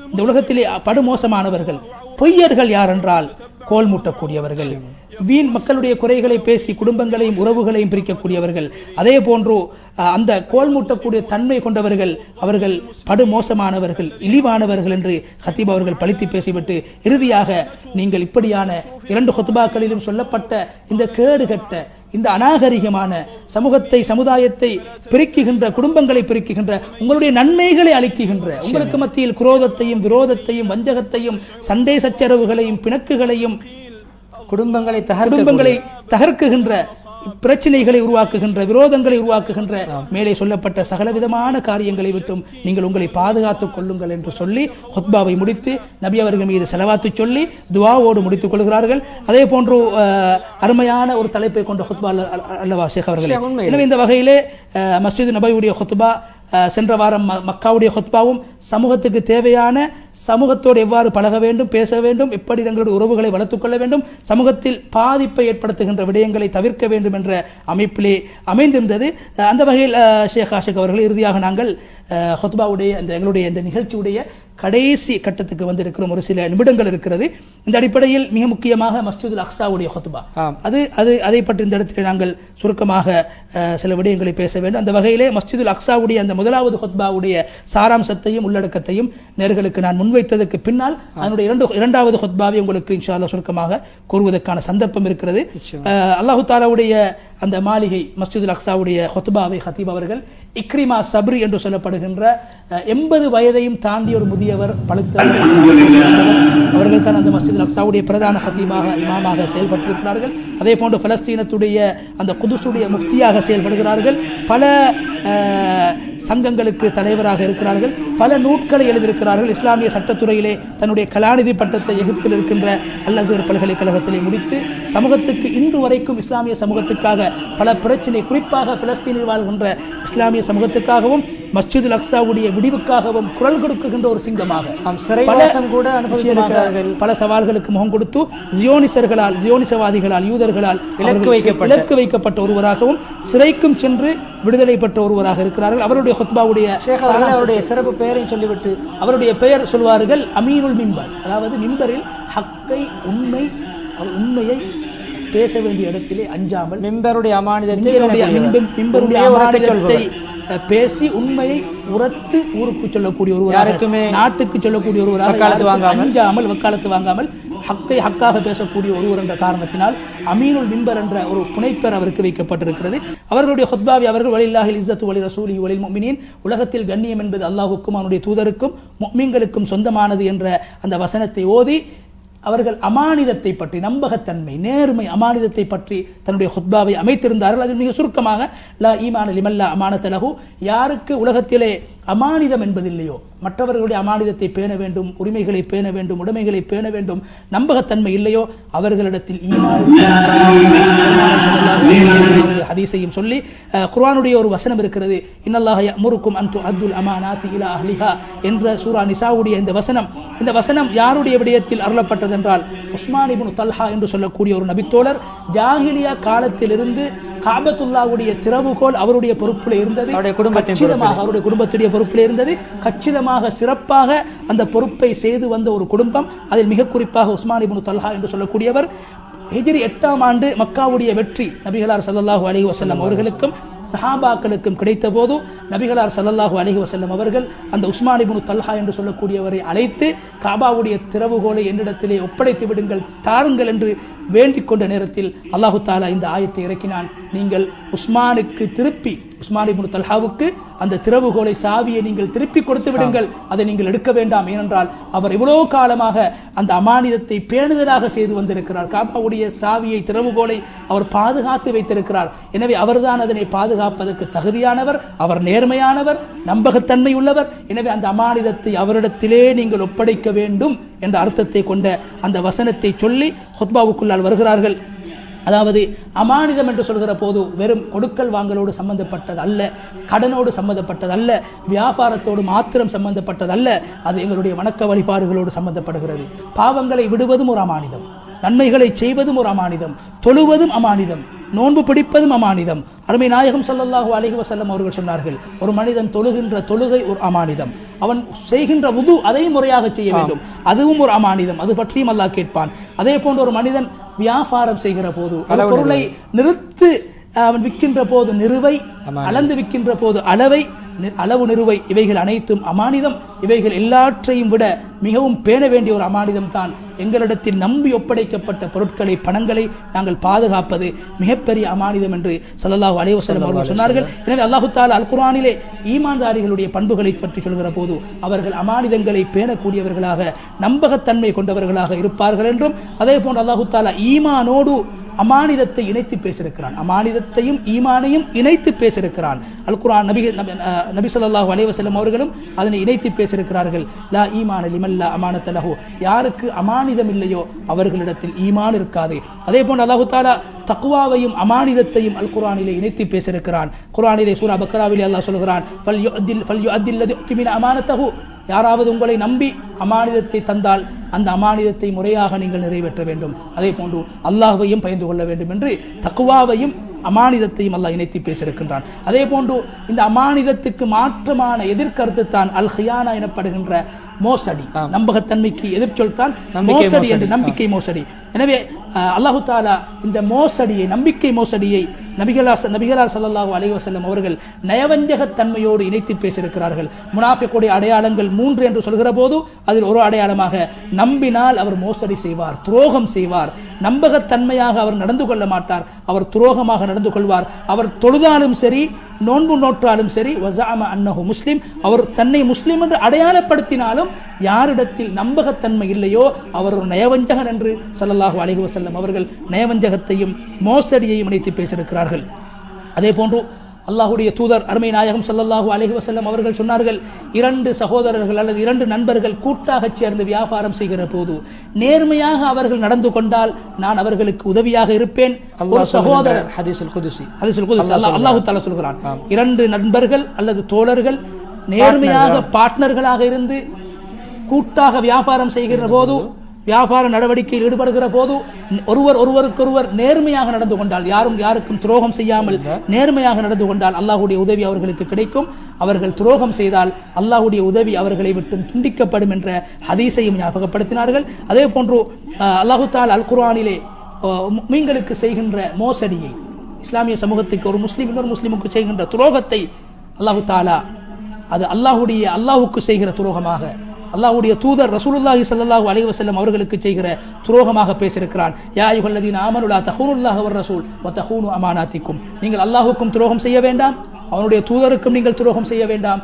S1: இந்த உலகத்திலே படுமோசமானவர்கள் பொய்யர்கள் யார் என்றால் கோல் மூட்டக்கூடியவர்கள், வீண் மக்களுடைய குறைகளை பேசி குடும்பங்களையும் உறவுகளையும் பிரிக்கக்கூடியவர்கள், அதே போன்று அந்த கோல் மூட்டக்கூடிய தன்மை கொண்டவர்கள், அவர்கள் படுமோசமானவர்கள், இழிவானவர்கள் என்று ஹத்தீப் அவர்கள் பழித்து பேசிவிட்டு இறுதியாக நீங்கள் இப்படியான 2 ஹுத்பாக்களிலும் சொல்லப்பட்ட இந்த கேடுகட்ட, இந்த அநாகரிகமான சமூகத்தை, சமுதாயத்தை பிரிக்குகின்ற, குடும்பங்களை பிரிக்குகின்ற, உங்களுடைய நன்மைகளை அளிக்குகின்ற, உங்களுக்கு மத்தியில் குரோதத்தையும் விரோதத்தையும் வஞ்சகத்தையும் சண்டை சச்சரவுகளையும் பிணக்குகளையும் குடும்பங்களை தகர்க்குகின்ற, பிரச்சனைகளை உருவாக்குகின்ற, விரோதங்களை உருவாக்குகின்ற மேலே சொல்லப்பட்ட சகலவிதமான காரியங்களை விட்டும் நீங்கள் உங்களை பாதுகாத்துக் கொள்ளுங்கள் என்று சொல்லி ஹுத்பாவை முடித்து நபி அவர்கள் மீது ஸலவாத்து சொல்லி துஆவோடு முடித்துக் கொள்கிறார்கள். அதே போன்று அருமையான ஒரு தலைப்பை கொண்ட ஹுத்பா அல்லவா ஷேக் அவர்களே. எனவே இந்த வகையிலே மஸ்ஜித் நபவியுடைய ஹுத்பா சென்ற வாரம் மக்காவுடைய ஹுத்பாவும் சமூகத்துக்கு தேவையான சமூகத்தோடு எவ்வாறு பழக வேண்டும், பேச வேண்டும், எப்படி எங்களுடைய உறவுகளை வளர்த்துக்கொள்ள வேண்டும், சமூகத்தில் பாதிப்பை ஏற்படுத்துகின்ற விடயங்களை தவிர்க்க வேண்டும் என்ற அமைப்பிலே அமைந்திருந்தது. அந்த வகையில் ஷேக் ஆஷிக் அவர்கள் இறுதியாக நாங்கள் ஹுத்பாவுடைய எங்களுடைய இந்த நிகழ்ச்சியுடைய கடைசி கட்டத்துக்கு வந்திருக்கிறோம். ஒரு சில நிமிடங்கள் இருக்கிறது. இந்த அடிப்படையில் மிக முக்கியமாக மஸ்ஜிதுல் அக்ஸாவுடைய ஹுத்பா, அதை பற்றி இந்த இடத்தில் நாங்கள் சுருக்கமாக சில விடயங்களை பேச வேண்டும். அந்த வகையிலே மஸ்ஜிதுல் அக்ஸாவுடைய அந்த முதலாவது ஹுத்பாவுடைய சாராம்சத்தையும் உள்ளடக்கத்தையும் நேர்களுக்கு நான் முன்வைத்ததற்கு பின்னால் அதனுடைய இரண்டாவது ஹுத்பாவை உங்களுக்கு இன்ஷா அல்லாஹ் சுருக்கமாக கூறுவதற்கான சந்தர்ப்பம் இருக்கிறது. அல்லாஹு தஆலாவுடைய அந்த மாளிகை மஸ்ஜிதுல் அக்ஸாவுடைய ஹுத்பாவை ஹத்தீப் அவர்கள் இக்ரிமா சப்ரி என்று சொல்லப்படுகின்ற 80 வயதையும் தாண்டிய ஒரு முதியவர் பழுத்தவர் அவர்கள் தான் அந்த மஸ்ஜிதுல் அக்ஸாவுடைய பிரதான ஹத்தீபாக இமாமாக செயல்பட்டிருக்கிறார்கள். அதே போன்று பலஸ்தீனத்துடைய அந்த குதுஸுடைய முஃப்தியாக செயல்படுகிறார்கள். பல சங்கங்களுக்கு தலைவராக இருக்கிறார்கள். பல நூட்களை எழுதியிருக்கிறார்கள். இஸ்லாமிய சட்டத்துறையிலே தன்னுடைய கலாநிதி பட்டத்தை எகிப்தில் இருக்கின்ற அல் அஸ்ஹர் பல்கலைக்கழகத்திலே முடித்து சமூகத்துக்கு இன்று வரைக்கும் இஸ்லாமிய சமூகத்துக்காக பல பிரச்சனை, குறிப்பாக பிலஸ்தீனில் வாழ்கின்ற இஸ்லாமிய சமூகத்துக்காகவும் மஸ்ஜிதுல் அக்ஸாவுடைய விடிவுக்காகவும் குரல் கொடுக்கின்ற ஒரு சிங்கமாக பல சவால்களுக்கு முகம் கொடுத்து ஜியோனிசர்களால், ஜியோனிசவாதிகளால், யூதர்களால் இலக்கு வைக்கப்பட்ட ஒருவராகவும் சிறைக்கும் சென்று விடுதலை பெற்ற ஒருவராக இருக்கிறார்கள். அவருடைய ஹுத்பாவுடைய
S2: சிறப்பு பெயரை சொல்லிவிட்டு
S1: அவருடைய பெயர் சொல்வார்கள் அமீனுல் மிம்பர். அதாவது மிம்பரில் ஹக்கை, உண்மையை பேச வேண்டிய இடத்திலே அஞ்சாமல் மிம்பருடைய அமானிதத்தை பேசி உண்மையை உரத்து ஊருக்கு சொல்லக்கூடிய ஒருவராக, நாட்டுக்கு சொல்லக்கூடிய ஒருவராக, அஞ்சாமல் வக்காலத்து வாங்காமல் ஹக்கை ஹக்காக பேசக்கூடிய ஒருவர் என்ற காரணத்தினால் அமீனுல் மிம்பர் என்ற ஒரு புனைப்பெயர் அவருக்கு வைக்கப்பட்டிருக்கிறது. அவர்களுடைய ஹுத்பாவை அவர்கள் வலில்லாஹில் இஸ்ஸத்து வலி ரசூலி வலில் முஃமினீன், உலகத்தில் கண்ணியம் என்பது அல்லாஹ்வுக்கும் அவனுடைய தூதருக்கும் முஃமின்களுக்கும் சொந்தமானது என்ற அந்த வசனத்தை ஓதி அவர்கள் அமானிதத்தை பற்றி, நம்பகத்தன்மை, நேர்மை, அமானிதத்தை பற்றி தன்னுடைய ஹுத்பாவை அமைத்திருந்தார்கள். அதில் மிக சுருக்கமாக லா ஈமான லிமல்லா அமானத லஹு, யாருக்கு உலகத்திலே அமானிதம் என்பதில்லையோ, மற்றவர்களுடைய அமானிதத்தை பேண வேண்டும், உரிமைகளை பேண வேண்டும், உடைமைகளை பேண வேண்டும், நம்பகத்தன்மை இல்லையோ அவர்களிடத்தில் ஈமான் ஹதீஸையும் சொல்லி குர்ஆனுடைய ஒரு வசனம் இருக்கிறது, இன்னல்லாஹ யஅமுருக்கும் அன் துஅத்துல் அமானாத்தி இலா அஹ்லிஹா என்ற சூரா நிசாவுடைய இந்த வசனம் யாருடைய விடயத்தில் அருளப்பட்டது என்றால் உஸ்மான் இப்னு தல்ஹா என்று சொல்லக்கூடிய ஒரு நபித்தோழர் ஜாஹிலியா காலத்திலிருந்து காபத்துல்லாவுடைய திறவுகோல் அவருடைய பொறுப்பில் இருந்தது, அவருடைய குடும்பத்துடைய பொறுப்பில் இருந்தது. கச்சிதமாக சிறப்பாக அந்த பொறுப்பை செய்து வந்த ஒரு குடும்பம். அதில் மிக குறிப்பாக உஸ்மான் இப்னு தல்ஹா என்று சொல்லக்கூடியவர் ஹிஜ்ரி 8ஆம் ஆண்டு மக்காவுடைய வெற்றி நபிகளார் ஸல்லல்லாஹு அலைஹி வஸல்லம் அவர்களுக்கும் சஹாபாக்களுக்கும் கிடைத்த போது நபிகளார் ஸல்லல்லாஹு அலைஹி வஸல்லம் அவர்கள் அந்த உஸ்மான் இப்னு தல்ஹா என்று சொல்லக்கூடியவரை அழைத்து காபாவுடைய திறவுகோலை என்னிடத்திலே ஒப்படைத்து விடுங்கள், தாருங்கள் என்று வேண்டிக் கொண்ட நேரத்தில் அல்லாஹு தஆலா இந்த ஆயத்தை இறக்கினான். நீங்கள் உஸ்மான் இப்னு தல்ஹாவுக்கு அந்த திறவுகோலை, சாவியை நீங்கள் திருப்பி கொடுத்து விடுங்கள், அதை நீங்கள் எடுக்க வேண்டாம். ஏனென்றால் அவர் இவ்வளவு காலமாக அந்த அமானிதத்தை பேணுதலாக செய்து வந்திருக்கிறார். காபாவுடைய சாவியை, திறவுகோலை அவர் பாதுகாத்து வைத்திருக்கிறார். எனவே அவர்தான் அதனை பாதுகாப்பதற்கு தகுதியானவர், அவர் நேர்மையானவர், நம்பகத்தன்மை உள்ளவர். எனவே அந்த அமானிதத்தை அவரிடத்திலே நீங்கள் ஒப்படைக்க வேண்டும் என்ற அர்த்தத்தை கொண்ட அந்த வசனத்தை சொல்லி ஹுத்பாவுக்குள்ளால் வருகிறார்கள். அதாவது அமானிதம் என்று சொல்கிற போது வெறும் கொடுக்கல் வாங்கலோடு சம்பந்தப்பட்டது அல்ல, கடனோடு சம்பந்தப்பட்டது அல்ல, வியாபாரத்தோடு மாத்திரம் சம்பந்தப்பட்டது அல்ல. அது எங்களுடைய வணக்க வழிபாடுகளோடு சம்பந்தப்படுகிறது. பாவங்களை விடுவதும் ஒரு அமானிதம், நன்மைகளை செய்வதும் ஒரு அமானிதம், தொழுவதும் அமானிதம், நோன்பு பிடிப்பதும் அமானிதம். அருமை நாயகம் ஸல்லல்லாஹு அலைஹி வஸல்லம் அவர்கள் சொன்னார்கள், ஒரு மனிதன் தொழுகின்ற தொழுகை ஒரு அமானிதம், அவன் செய்கின்ற வுது அதை முறையாக செய்ய வேண்டும், அதுவும் ஒரு அமானிதம், அது பற்றியும் அல்லாஹ் கேட்பான். அதே போன்று ஒரு மனிதன் வியாபாரம் செய்கிற போது ஒரு பொருளை நிறுத்து அவன் விற்கின்ற போது நிறுவை, அளந்து விற்கின்ற போது அளவு நிறுவை, இவைகள் அனைத்தும் அமானிதம். இவைகள் எல்லாற்றையும் விட மிகவும் பேண வேண்டிய ஒரு அமானிதம் தான் எங்களிடத்தில் நம்பி ஒப்படைக்கப்பட்ட பொருட்களை, பணங்களை நாங்கள் பாதுகாப்பது மிகப்பெரிய அமானிதம் என்று ஸல்லல்லாஹு அலைஹி வஸல்லம் அவர்கள் சொன்னார்கள். எனவே அல்லாஹு தஆலா அல் குர்ஆனிலே ஈமான்தாரிகளுடைய பண்புகளை பற்றி சொல்கிற போது அவர்கள் அமானிதங்களை பேணக்கூடியவர்களாக, நம்பகத்தன்மை கொண்டவர்களாக இருப்பார்கள் என்றும், அதே போன்று அல்லாஹு தஆலா ஈமானோடு அமானிதத்தை இணைத்து பேசியிருக்கிறான், அமானிதத்தையும் ஈமானையும் இணைத்து பேசியிருக்கிறான். அல் குர்ஆன் நபி ஸல்லல்லாஹு அலைஹி வஸல்லம் அவர்களும் அதனை இணைத்து பேசியிருக்கிறார்கள். லா ஈமான லிமன் லா அமானத லஹு, யாருக்கு அமானிதம் இல்லையோ அவர்களிடத்தில் ஈமான் இருக்காது. அதே போன்று அல்லாஹு தஆலா தக்வாவையும் அமானிதத்தையும் அல் குர்ஆனிலே இணைத்து பேசியிருக்கிறான். குர்ஆனிலே சூரா பக்ராவிலே அல்லாஹ் சொல்கிறான், அமானத்தஹு, யாராவது உங்களை நம்பி அமானிதத்தை தந்தால் அந்த அமானிதத்தை முறையாக நீங்கள் நிறைவேற்ற வேண்டும். அதே போன்று அல்லாஹ்வையும் பயந்து கொள்ள வேண்டும் என்று தக்வாவையும் அமானிதத்தையும் அல்லாஹ் இணைத்து பேசியிருக்கின்றான். அதே போன்று இந்த அமானிதத்துக்கு மாற்றமான எதிர்கருத்து தான் அல் ஹியானா எனப்படுகின்ற மோசடி, நம்பகத்தன்மைக்கு எதிர்ச்சொல் தான் மோசடி என்று, நம்பிக்கை மோசடி. எனவே அல்லாஹு தாலா இந்த மோசடியை, நம்பிக்கை மோசடியை நபிகளார் ஸல்லல்லாஹு அலைஹி வஸல்லம் அவர்கள் நயவஞ்சகத்தன்மையோடு இணைத்து பேசியிருக்கிறார்கள். முனாஃபிக்குடைய அடையாளங்கள் 3 என்று சொல்கிற போது அதில் ஒரு அடையாளமாக நம்பினால் அவர் மோசடி செய்வார், துரோகம் செய்வார். நம்பகத்தன்மையாக அவர் நடந்து கொள்ள மாட்டார், அவர் துரோகமாக நடந்து கொள்வார். அவர் தொழுதாலும் சரி, நோன்பு நோற்றாலும் சரி, வஸஅம அன்னஹு முஸ்லிம், அவர் தன்னை முஸ்லிம் என்று அடையாளப்படுத்தினாலும் யாரிடத்தில் நம்பகத்தன்மை இல்லையோ அவர் ஒரு நயவஞ்சகன் என்று ஸல்லல்லாஹு அலைஹி வஸல்லம் அவர்கள் நயவஞ்சகத்தையும் மோசடியையும் இணைத்து பேசியிருக்கிறார்கள். அதே போன்று அல்லாஹுடைய தூதர் அருமை நாயகம் ஸல்லல்லாஹு அலைஹி வஸல்லம் அவர்கள் சொன்னார்கள், 2 சகோதரர்கள் அல்லது 2 நண்பர்கள் கூட்டாக சேர்ந்து வியாபாரம் செய்கிற போது நேர்மையாக அவர்கள் நடந்து கொண்டால் நான் அவர்களுக்கு உதவியாக இருப்பேன். ஒரு சகோதரர், ஹதீஸுல் குதுஸி அல்லாஹ் தஆலா சொல்கிறான், 2 நண்பர்கள் அல்லது தோழர்கள் நேர்மையாக பார்ட்னர்களாக இருந்து கூட்டாக வியாபாரம் செய்கிற போது, வியாபார நடவடிக்கையில் ஈடுபடுகிற போது ஒருவருக்கொருவர் நேர்மையாக நடந்து கொண்டால், யாருக்கும் துரோகம் செய்யாமல் நேர்மையாக நடந்து கொண்டால் அல்லாஹ்வுடைய உதவி அவர்களுக்கு கிடைக்கும். அவர்கள் துரோகம் செய்தால் அல்லாஹ்வுடைய உதவி அவர்களை விட்டு துண்டிக்கப்படும் என்ற ஹதீஸையும் ஞாபகப்படுத்தினார்கள். அதே போன்று அல்லாஹு தஆலா அல் குர்ஆனிலே முஸ்லிம்களுக்கு செய்கின்ற மோசடியை, இஸ்லாமிய சமூகத்துக்கு ஒரு முஸ்லிம் இன்னொரு முஸ்லிமுக்கு செய்கின்ற துரோகத்தை அல்லாஹு தஆலா அது அல்லாஹ்வுக்கு செய்கிற துரோகமாக, அல்லாஹ்வுடைய தூதர் ரசூலுல்லாஹி ஸல்லல்லாஹு அலைஹி வஸல்லம் அவர்களுக்கு செய்கிற துரோகமாக பேசியிருக்கிறான். யா அய்யுஹல்லதீன ஆமனு லா தஹூனுல்லாஹ வர் ரசூல் வ தஹூனு அமானாத்திக்கும், நீங்கள் அல்லாஹ்வுக்கும் துரோகம் செய்ய வேண்டாம், அவனுடைய தூதருக்கும் நீங்கள் துரோகம் செய்ய வேண்டாம்,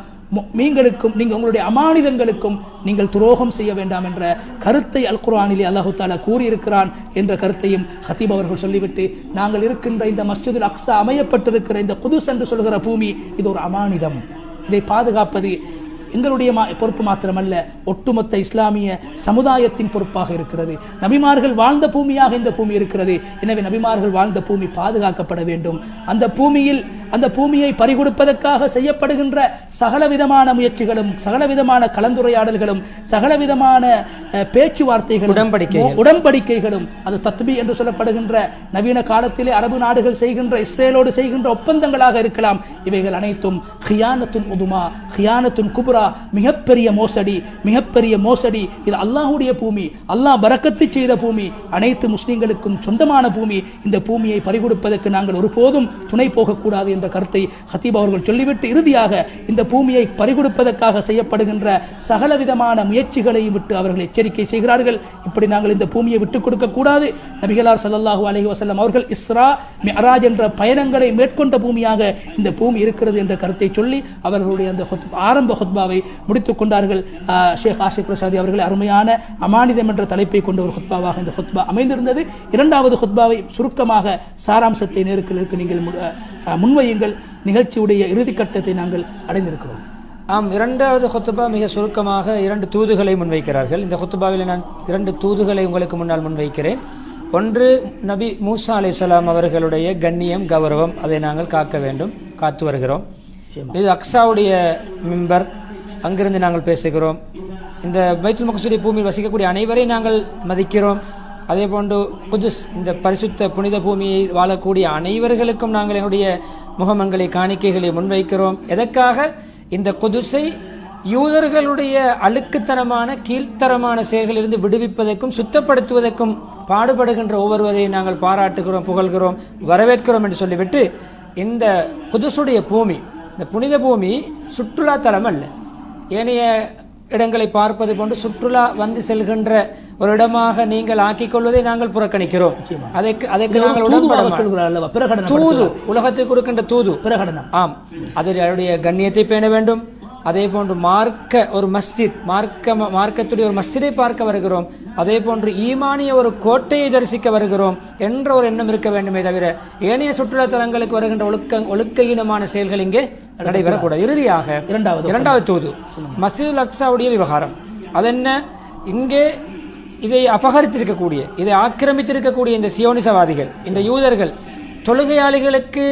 S1: நீங்கள் உங்களுடைய அமானிதங்களுக்கும் நீங்கள் துரோகம் செய்ய வேண்டாம் என்ற கருத்தை அல் குர்ஆனிலே அல்லாஹு தஆலா கூறியிருக்கிறான் என்ற கருத்தையும் ஹதீப் அவர்கள் சொல்லிவிட்டு, நாங்கள் இருக்கின்ற இந்த மஸ்ஜிதுல் அக்ஸா அமையப்பட்டிருக்கிற இந்த குதுஸ் என்று சொல்கிற பூமி இது ஒரு அமானிதம், இதை பாதுகாப்பது எங்களுடைய பொறுப்பு மாத்திரமல்ல, ஒட்டுமொத்த இஸ்லாமிய சமுதாயத்தின் பொறுப்பாக இருக்கிறது. நபிமார்கள் வாழ்ந்த பூமியாக இந்த பூமி இருக்கிறது. எனவே நபிமார்கள் வாழ்ந்த பூமி பாதுகாக்கப்பட வேண்டும். அந்த பூமியை பறிகொடுப்பதற்காக செய்யப்படுகின்ற சகலவிதமான முயற்சிகளும், சகலவிதமான கலந்துரையாடல்களும், சகலவிதமான பேச்சுவார்த்தைகளும், உடன்படிக்கைகளும், அது தத்பீ என்று சொல்லப்படுகின்ற நவீன காலத்திலே அரபு நாடுகள் செய்கின்ற, இஸ்ரேலோடு செய்கின்ற ஒப்பந்தங்களாக இருக்கலாம். இவைகள் அனைத்தும் ஹியானத்துன் உதுமா, ஹியானத்துன் குப்ரா, மிகப்பெரிய மோசடி. இது அல்லாஹ்வுடைய பூமி, அல்லாஹ் பரக்கத்து செய்த பூமி, அனைத்து முஸ்லிம்களுக்கும் சொந்தமான பூமி. இந்த பூமியை பறிகொடுப்பதற்கு நாங்கள் ஒருபோதும் துணை போகக்கூடாது என்ற கருத்தை ஹதீப் அவர்கள் சொல்லிவிட்டு இறுதியாக இந்த பூமியை பறிகொடுப்பதற்காக செய்யப்படுகின்ற சகலவிதமான முயற்சிகளையும் விட்டு அவர்கள் எச்சரிக்கை செய்கிறார்கள். இப்படி நாங்கள் இந்த பூமியை விட்டுக் கொடுக்க கூடாது. நபிகளார் ஸல்லல்லாஹு அலைஹி வஸல்லம் அவர்கள் இஸ்ரா மிஅராஜ் என்ற பயணங்களை மேற்கொண்ட பூமியாக இந்த பூமி இருக்கிறது என்ற கருத்தை சொல்லி அவர்களுடைய அந்த ஆரம்ப ஹுத்பாவை முடித்துக் கொண்டார்கள். ஷேக் ஆஷிக் ரஷாதி அவர்கள் அருமையான அமானிதம் என்ற தலைப்பை கொண்ட ஒரு ஹுத்பாவாக இந்த ஹுத்பா அமைந்திருந்தது. 2வது ஹுத்பாவை சுருக்கமாக சாராம்சத்தை நேருக்கு நீங்கள் முன்வையுங்கள். நிகழ்ச்சியுடைய இறுதி கட்டத்தை நாங்கள் அடைந்திருக்கிறோம்.
S2: 2வது ஹுத்பா மிக சுருக்கமாக 2 தூதுகளை முன்வைக்கிறார்கள். இந்த ஹுத்பாவில் நான் 2 தூதுகளை உங்களுக்கு முன்னால் முன்வைக்கிறேன். ஒன்று, நபி மூசா அலைஹிஸ்ஸலாம் அவர்களுடைய கண்ணியம், கௌரவம், அதை நாங்கள் காத்து வருகிறோம். இது அக்ஸாவுடைய மிம்பர், அங்கிருந்து நாங்கள் பேசுகிறோம். இந்த பைத்துல் மக்ஸூடைய பூமியில் வசிக்கக்கூடிய அனைவரையும் நாங்கள் மதிக்கிறோம். அதே போன்று குதுஸ், இந்த பரிசுத்த புனித பூமியை வாழக்கூடிய அனைவர்களுக்கும் நாங்கள் என்னுடைய முகமங்களை, காணிக்கைகளை முன்வைக்கிறோம். எதற்காக? இந்த குதுஸை யூதர்களுடைய அழுக்குத்தனமான கீழ்த்தரமான செயல்களிலிருந்து விடுவிப்பதற்கும் சுத்தப்படுத்துவதற்கும் பாடுபடுகின்ற ஒவ்வொருவரையும் நாங்கள் பாராட்டுகிறோம், புகழ்கிறோம், வரவேற்கிறோம் என்று சொல்லிவிட்டு, இந்த குதுஸுடைய பூமி, இந்த புனித பூமி சுற்றுலா தலம் அல்ல. ஏனைய இடங்களை பார்ப்பது போன்று சுற்றுலா வந்து செல்கின்ற ஒரு இடமாக நீங்கள் ஆக்கிக் கொள்வதை நாங்கள் புறக்கணிக்கிறோம். அதற்கு நாங்கள் தூது, உலகத்தை கொடுக்கின்ற தூது பிரகடனம். ஆம், அதனுடைய கண்ணியத்தை பேண வேண்டும். அதே போன்று ஒரு மஸ்ஜித், மார்க்கத்துடைய ஒரு மஸ்ஜிதை பார்க்க வருகிறோம். அதே போன்று ஈமானிய ஒரு கோட்டையை தரிசிக்க வருகிறோம் என்ற ஒரு எண்ணம் இருக்க வேண்டுமே தவிர ஏனைய சுற்றுலா தலங்களுக்கு வருகின்ற ஒழுக்கஹீனமான செயல்கள் இங்கே நடைபெறக்கூடாது. இறுதியாக 2வது தூது மஸ்ஜிதுல் அக்ஸாவுடைய விவகாரம். அதென்ன? இங்கே இதை அபகரித்திருக்கக்கூடிய, இதை ஆக்கிரமித்திருக்கக்கூடிய இந்த சியோனிசவாதிகள், இந்த யூதர்கள் தொழுகையாளிகளுக்கு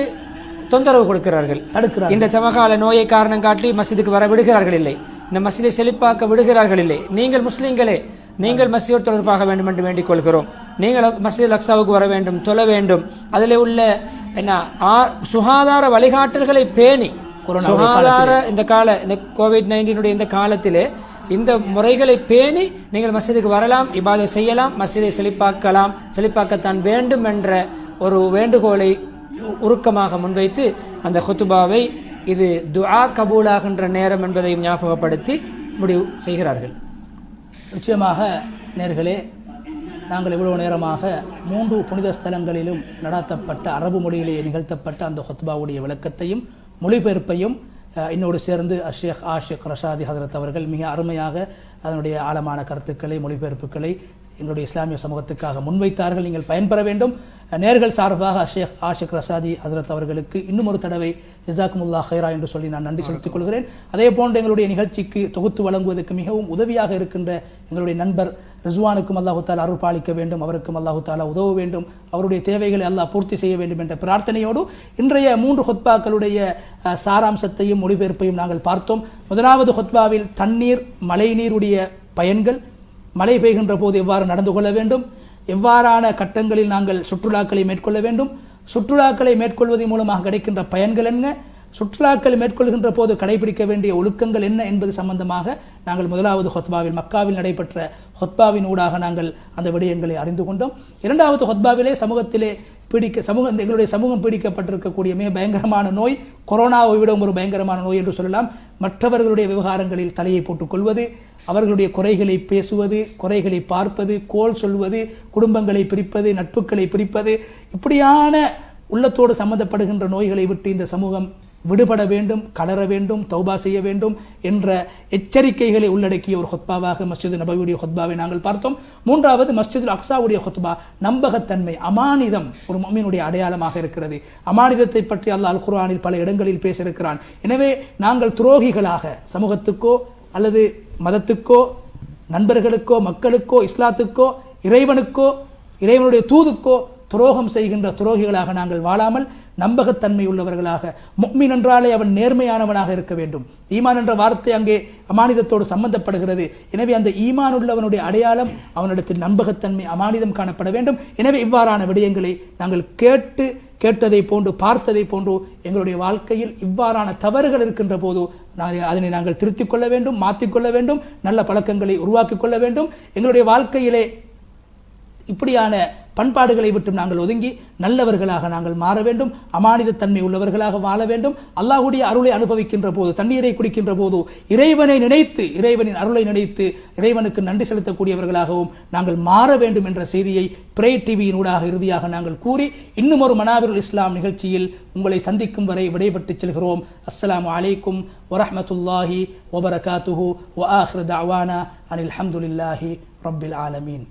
S2: தொந்தரவு கொடுக்கிறார்கள், தடுக்கிறார்கள். இந்த சமகால நோயை காரணம் காட்டி மஸ்ஜிதுக்கு வர விடுகிறார்கள் இல்லை, இந்த மஸ்ஜிதை செழிப்பாக்க விடுகிறார்கள் இல்லை. நீங்கள் முஸ்லீம்களே, நீங்கள் மஸ்ஜிதோடு தொடர்பாக வேண்டும் என்று வேண்டிக் கொள்கிறோம். நீங்கள் மஸ்ஜித் அக்ஸாவுக்கு வர வேண்டும், தொழ வேண்டும். அதில் உள்ள சுகாதார வழிகாட்டல்களை பேணி, சுகாதார இந்த கோவிட்-19 இந்த காலத்திலே இந்த முறைகளை பேணி நீங்கள் மஸ்ஜிதுக்கு வரலாம், இபாதத் செய்யலாம், மஸ்ஜிதை செழிப்பாக்கலாம், செழிப்பாக்கத்தான் வேண்டும் என்ற ஒரு வேண்டுகோளை உருக்கமாக முன்வைத்து அந்த ஹுத்துபாவை இது துஆ கபூலாகின்ற நேரம் என்பதையும் ஞாபகப்படுத்தி முடிவு செய்கிறார்கள்.
S1: நிச்சயமாக நேர்களே, நாங்கள் இவ்வளவு நேரமாக 3 புனித ஸ்தலங்களிலும் நடாத்தப்பட்ட அரபு மொழியிலேயே நிகழ்த்தப்பட்ட அந்த ஹுத்பாவுடைய விளக்கத்தையும் மொழிபெயர்ப்பையும் என்னோடு சேர்ந்து ஷேக் ஆஷிக் ரஷாதி ஹதரத் அவர்கள் மிக அருமையாக அதனுடைய ஆழமான கருத்துக்களை, மொழிபெயர்ப்புகளை எங்களுடைய இஸ்லாமிய சமூகத்துக்காக முன்வைத்தார்கள். நீங்கள் பயன்பெற வேண்டும். நேர்கள் சார்பாக ஷேக் ஆஷிக் ரஷாதி ஹசரத் அவர்களுக்கு இன்னும் ஒரு தடவை ஜஸாக்குமுல்லாஹ் ஹைரா என்று சொல்லி நான் நன்றி செலுத்திக் கொள்கிறேன். அதே போன்று எங்களுடைய நிகழ்ச்சிக்கு தொகுத்து வழங்குவதற்கு மிகவும் உதவியாக இருக்கின்ற எங்களுடைய நண்பர் ரிஸ்வானுக்கும் அல்லாஹு தாலா அருள் பாலிக்க வேண்டும், அவருக்கும் அல்லாஹு தாலா உதவ வேண்டும், அவருடைய தேவைகளை அல்லாஹ் பூர்த்தி செய்ய வேண்டும் என்ற பிரார்த்தனையோடு இன்றைய 3 ஹுத்பாக்களுடைய சாராம்சத்தையும் மொழிபெயர்ப்பையும் நாங்கள் பார்த்தோம். முதலாவது ஹுத்பாவில் தண்ணீர், மழைநீருடைய பயன்கள், மழை பெய்கின்ற போது எவ்வாறு நடந்து கொள்ள வேண்டும், எவ்வாறான கட்டங்களில் நாங்கள் சுற்றுலாக்களை மேற்கொள்ள வேண்டும், சுற்றுலாக்களை மேற்கொள்வதன் மூலமாக கிடைக்கின்ற பயன்கள் என்ன, சுற்றுலாக்களை மேற்கொள்கின்ற போது கடைபிடிக்க வேண்டிய ஒழுக்கங்கள் என்ன என்பது சம்பந்தமாக நாங்கள் முதலாவது ஹுத்பாவில், மக்காவில் நடைபெற்ற ஹுத்பாவின் ஊடாக நாங்கள் அந்த விடயங்களை அறிந்து கொண்டோம். இரண்டாவது ஹுத்பாவிலே எங்களுடைய சமூகம் பீடிக்கப்பட்டிருக்கக்கூடிய மிக பயங்கரமான நோய், கொரோனாவை விட ஒரு பயங்கரமான நோய் என்று சொல்லலாம். மற்றவர்களுடைய விவகாரங்களில் தலையை போட்டுக் கொள்வது, அவர்களுடைய குறைகளை பேசுவது, குறைகளை பார்ப்பது, கோல் சொல்வது, குடும்பங்களை பிரிப்பது, நட்புகளை பிரிப்பது, இப்படியான உள்ளத்தோடு சம்பந்தப்படுகின்ற நோய்களை விட்டு இந்த சமூகம் விடுபட வேண்டும், கலர வேண்டும், தௌபா செய்ய வேண்டும் என்ற எச்சரிக்கைகளை உள்ளடக்கிய ஒரு ஹுத்பாவாக மஸ்ஜித் நபவியுடைய ஹுத்பாவை நாங்கள் பார்த்தோம். மூன்றாவது மஸ்ஜிதுல் அக்ஸாவுடைய ஹுத்பா, நம்பகத்தன்மை, அமானிதம் ஒரு முஃமினுடைய அடையாளமாக இருக்கிறது. அமானிதத்தை பற்றி அல்லாஹ் அல் குர்ஆனில் பல இடங்களில் பேசியிருக்கிறான். எனவே நாங்கள் துரோகிகளாக சமூகத்துக்கோ அல்லது மதத்துக்கோ, நண்பர்களுக்கோ, மக்களுக்கோ, இஸ்லாத்துக்கோ, இறைவனுக்கோ, இறைவனுடைய தூதுக்கோ துரோகம் செய்கின்ற துரோகிகளாக நாங்கள் வாழாமல் நம்பகத்தன்மை உள்ளவர்களாக, முஃமின் என்றாலே அவன் நேர்மையானவனாக இருக்க வேண்டும். ஈமான் என்ற வார்த்தை அங்கே அமானிதத்தோடு சம்பந்தப்படுகிறது. எனவே அந்த ஈமான் உள்ளவனுடைய அடையாளம் அவனிடத்தில் நம்பகத்தன்மை, அமானிதம் காணப்பட வேண்டும். எனவே இவ்வாறான விடயங்களை நாங்கள் கேட்டதை போன்று, பார்த்ததை போன்று எங்களுடைய வாழ்க்கையில் இவ்வாறான தவறுகள் இருக்கின்ற போது அதனை நாங்கள் திருத்திக் கொள்ள வேண்டும், மாற்றிக்கொள்ள வேண்டும், நல்ல பழக்கங்களை உருவாக்கிக் கொள்ள வேண்டும். எங்களுடைய வாழ்க்கையிலே இப்படியான பண்பாடுகளை விட்டு நாங்கள் ஒதுங்கி நல்லவர்களாக நாங்கள் மாற வேண்டும், அமானிதத்தன்மை உள்ளவர்களாக வாழ வேண்டும். அல்லாஹ்வுடைய அருளை அனுபவிக்கின்ற போது, தண்ணீரை குடிக்கின்ற போது இறைவனை நினைத்து, இறைவனின் அருளை நினைத்து இறைவனுக்கு நன்றி செலுத்தக்கூடியவர்களாகவும் நாங்கள் மாற வேண்டும் என்ற செய்தியை பிரே டிவியின் ஊடாக இறுதியாக நாங்கள் கூறி இன்னும் ஒரு மனாபிருல் இஸ்லாம் நிகழ்ச்சியில் உங்களை சந்திக்கும் வரை விடைபெற்று செல்கிறோம். அஸ்ஸலாமு அலைக்கும் வரஹ்மத்துல்லாஹி வபரகாத்துஹு வ ஆখির தஅவானா அனில் ஹம்துலில்லாஹி ரப்பில் ஆலமீன்.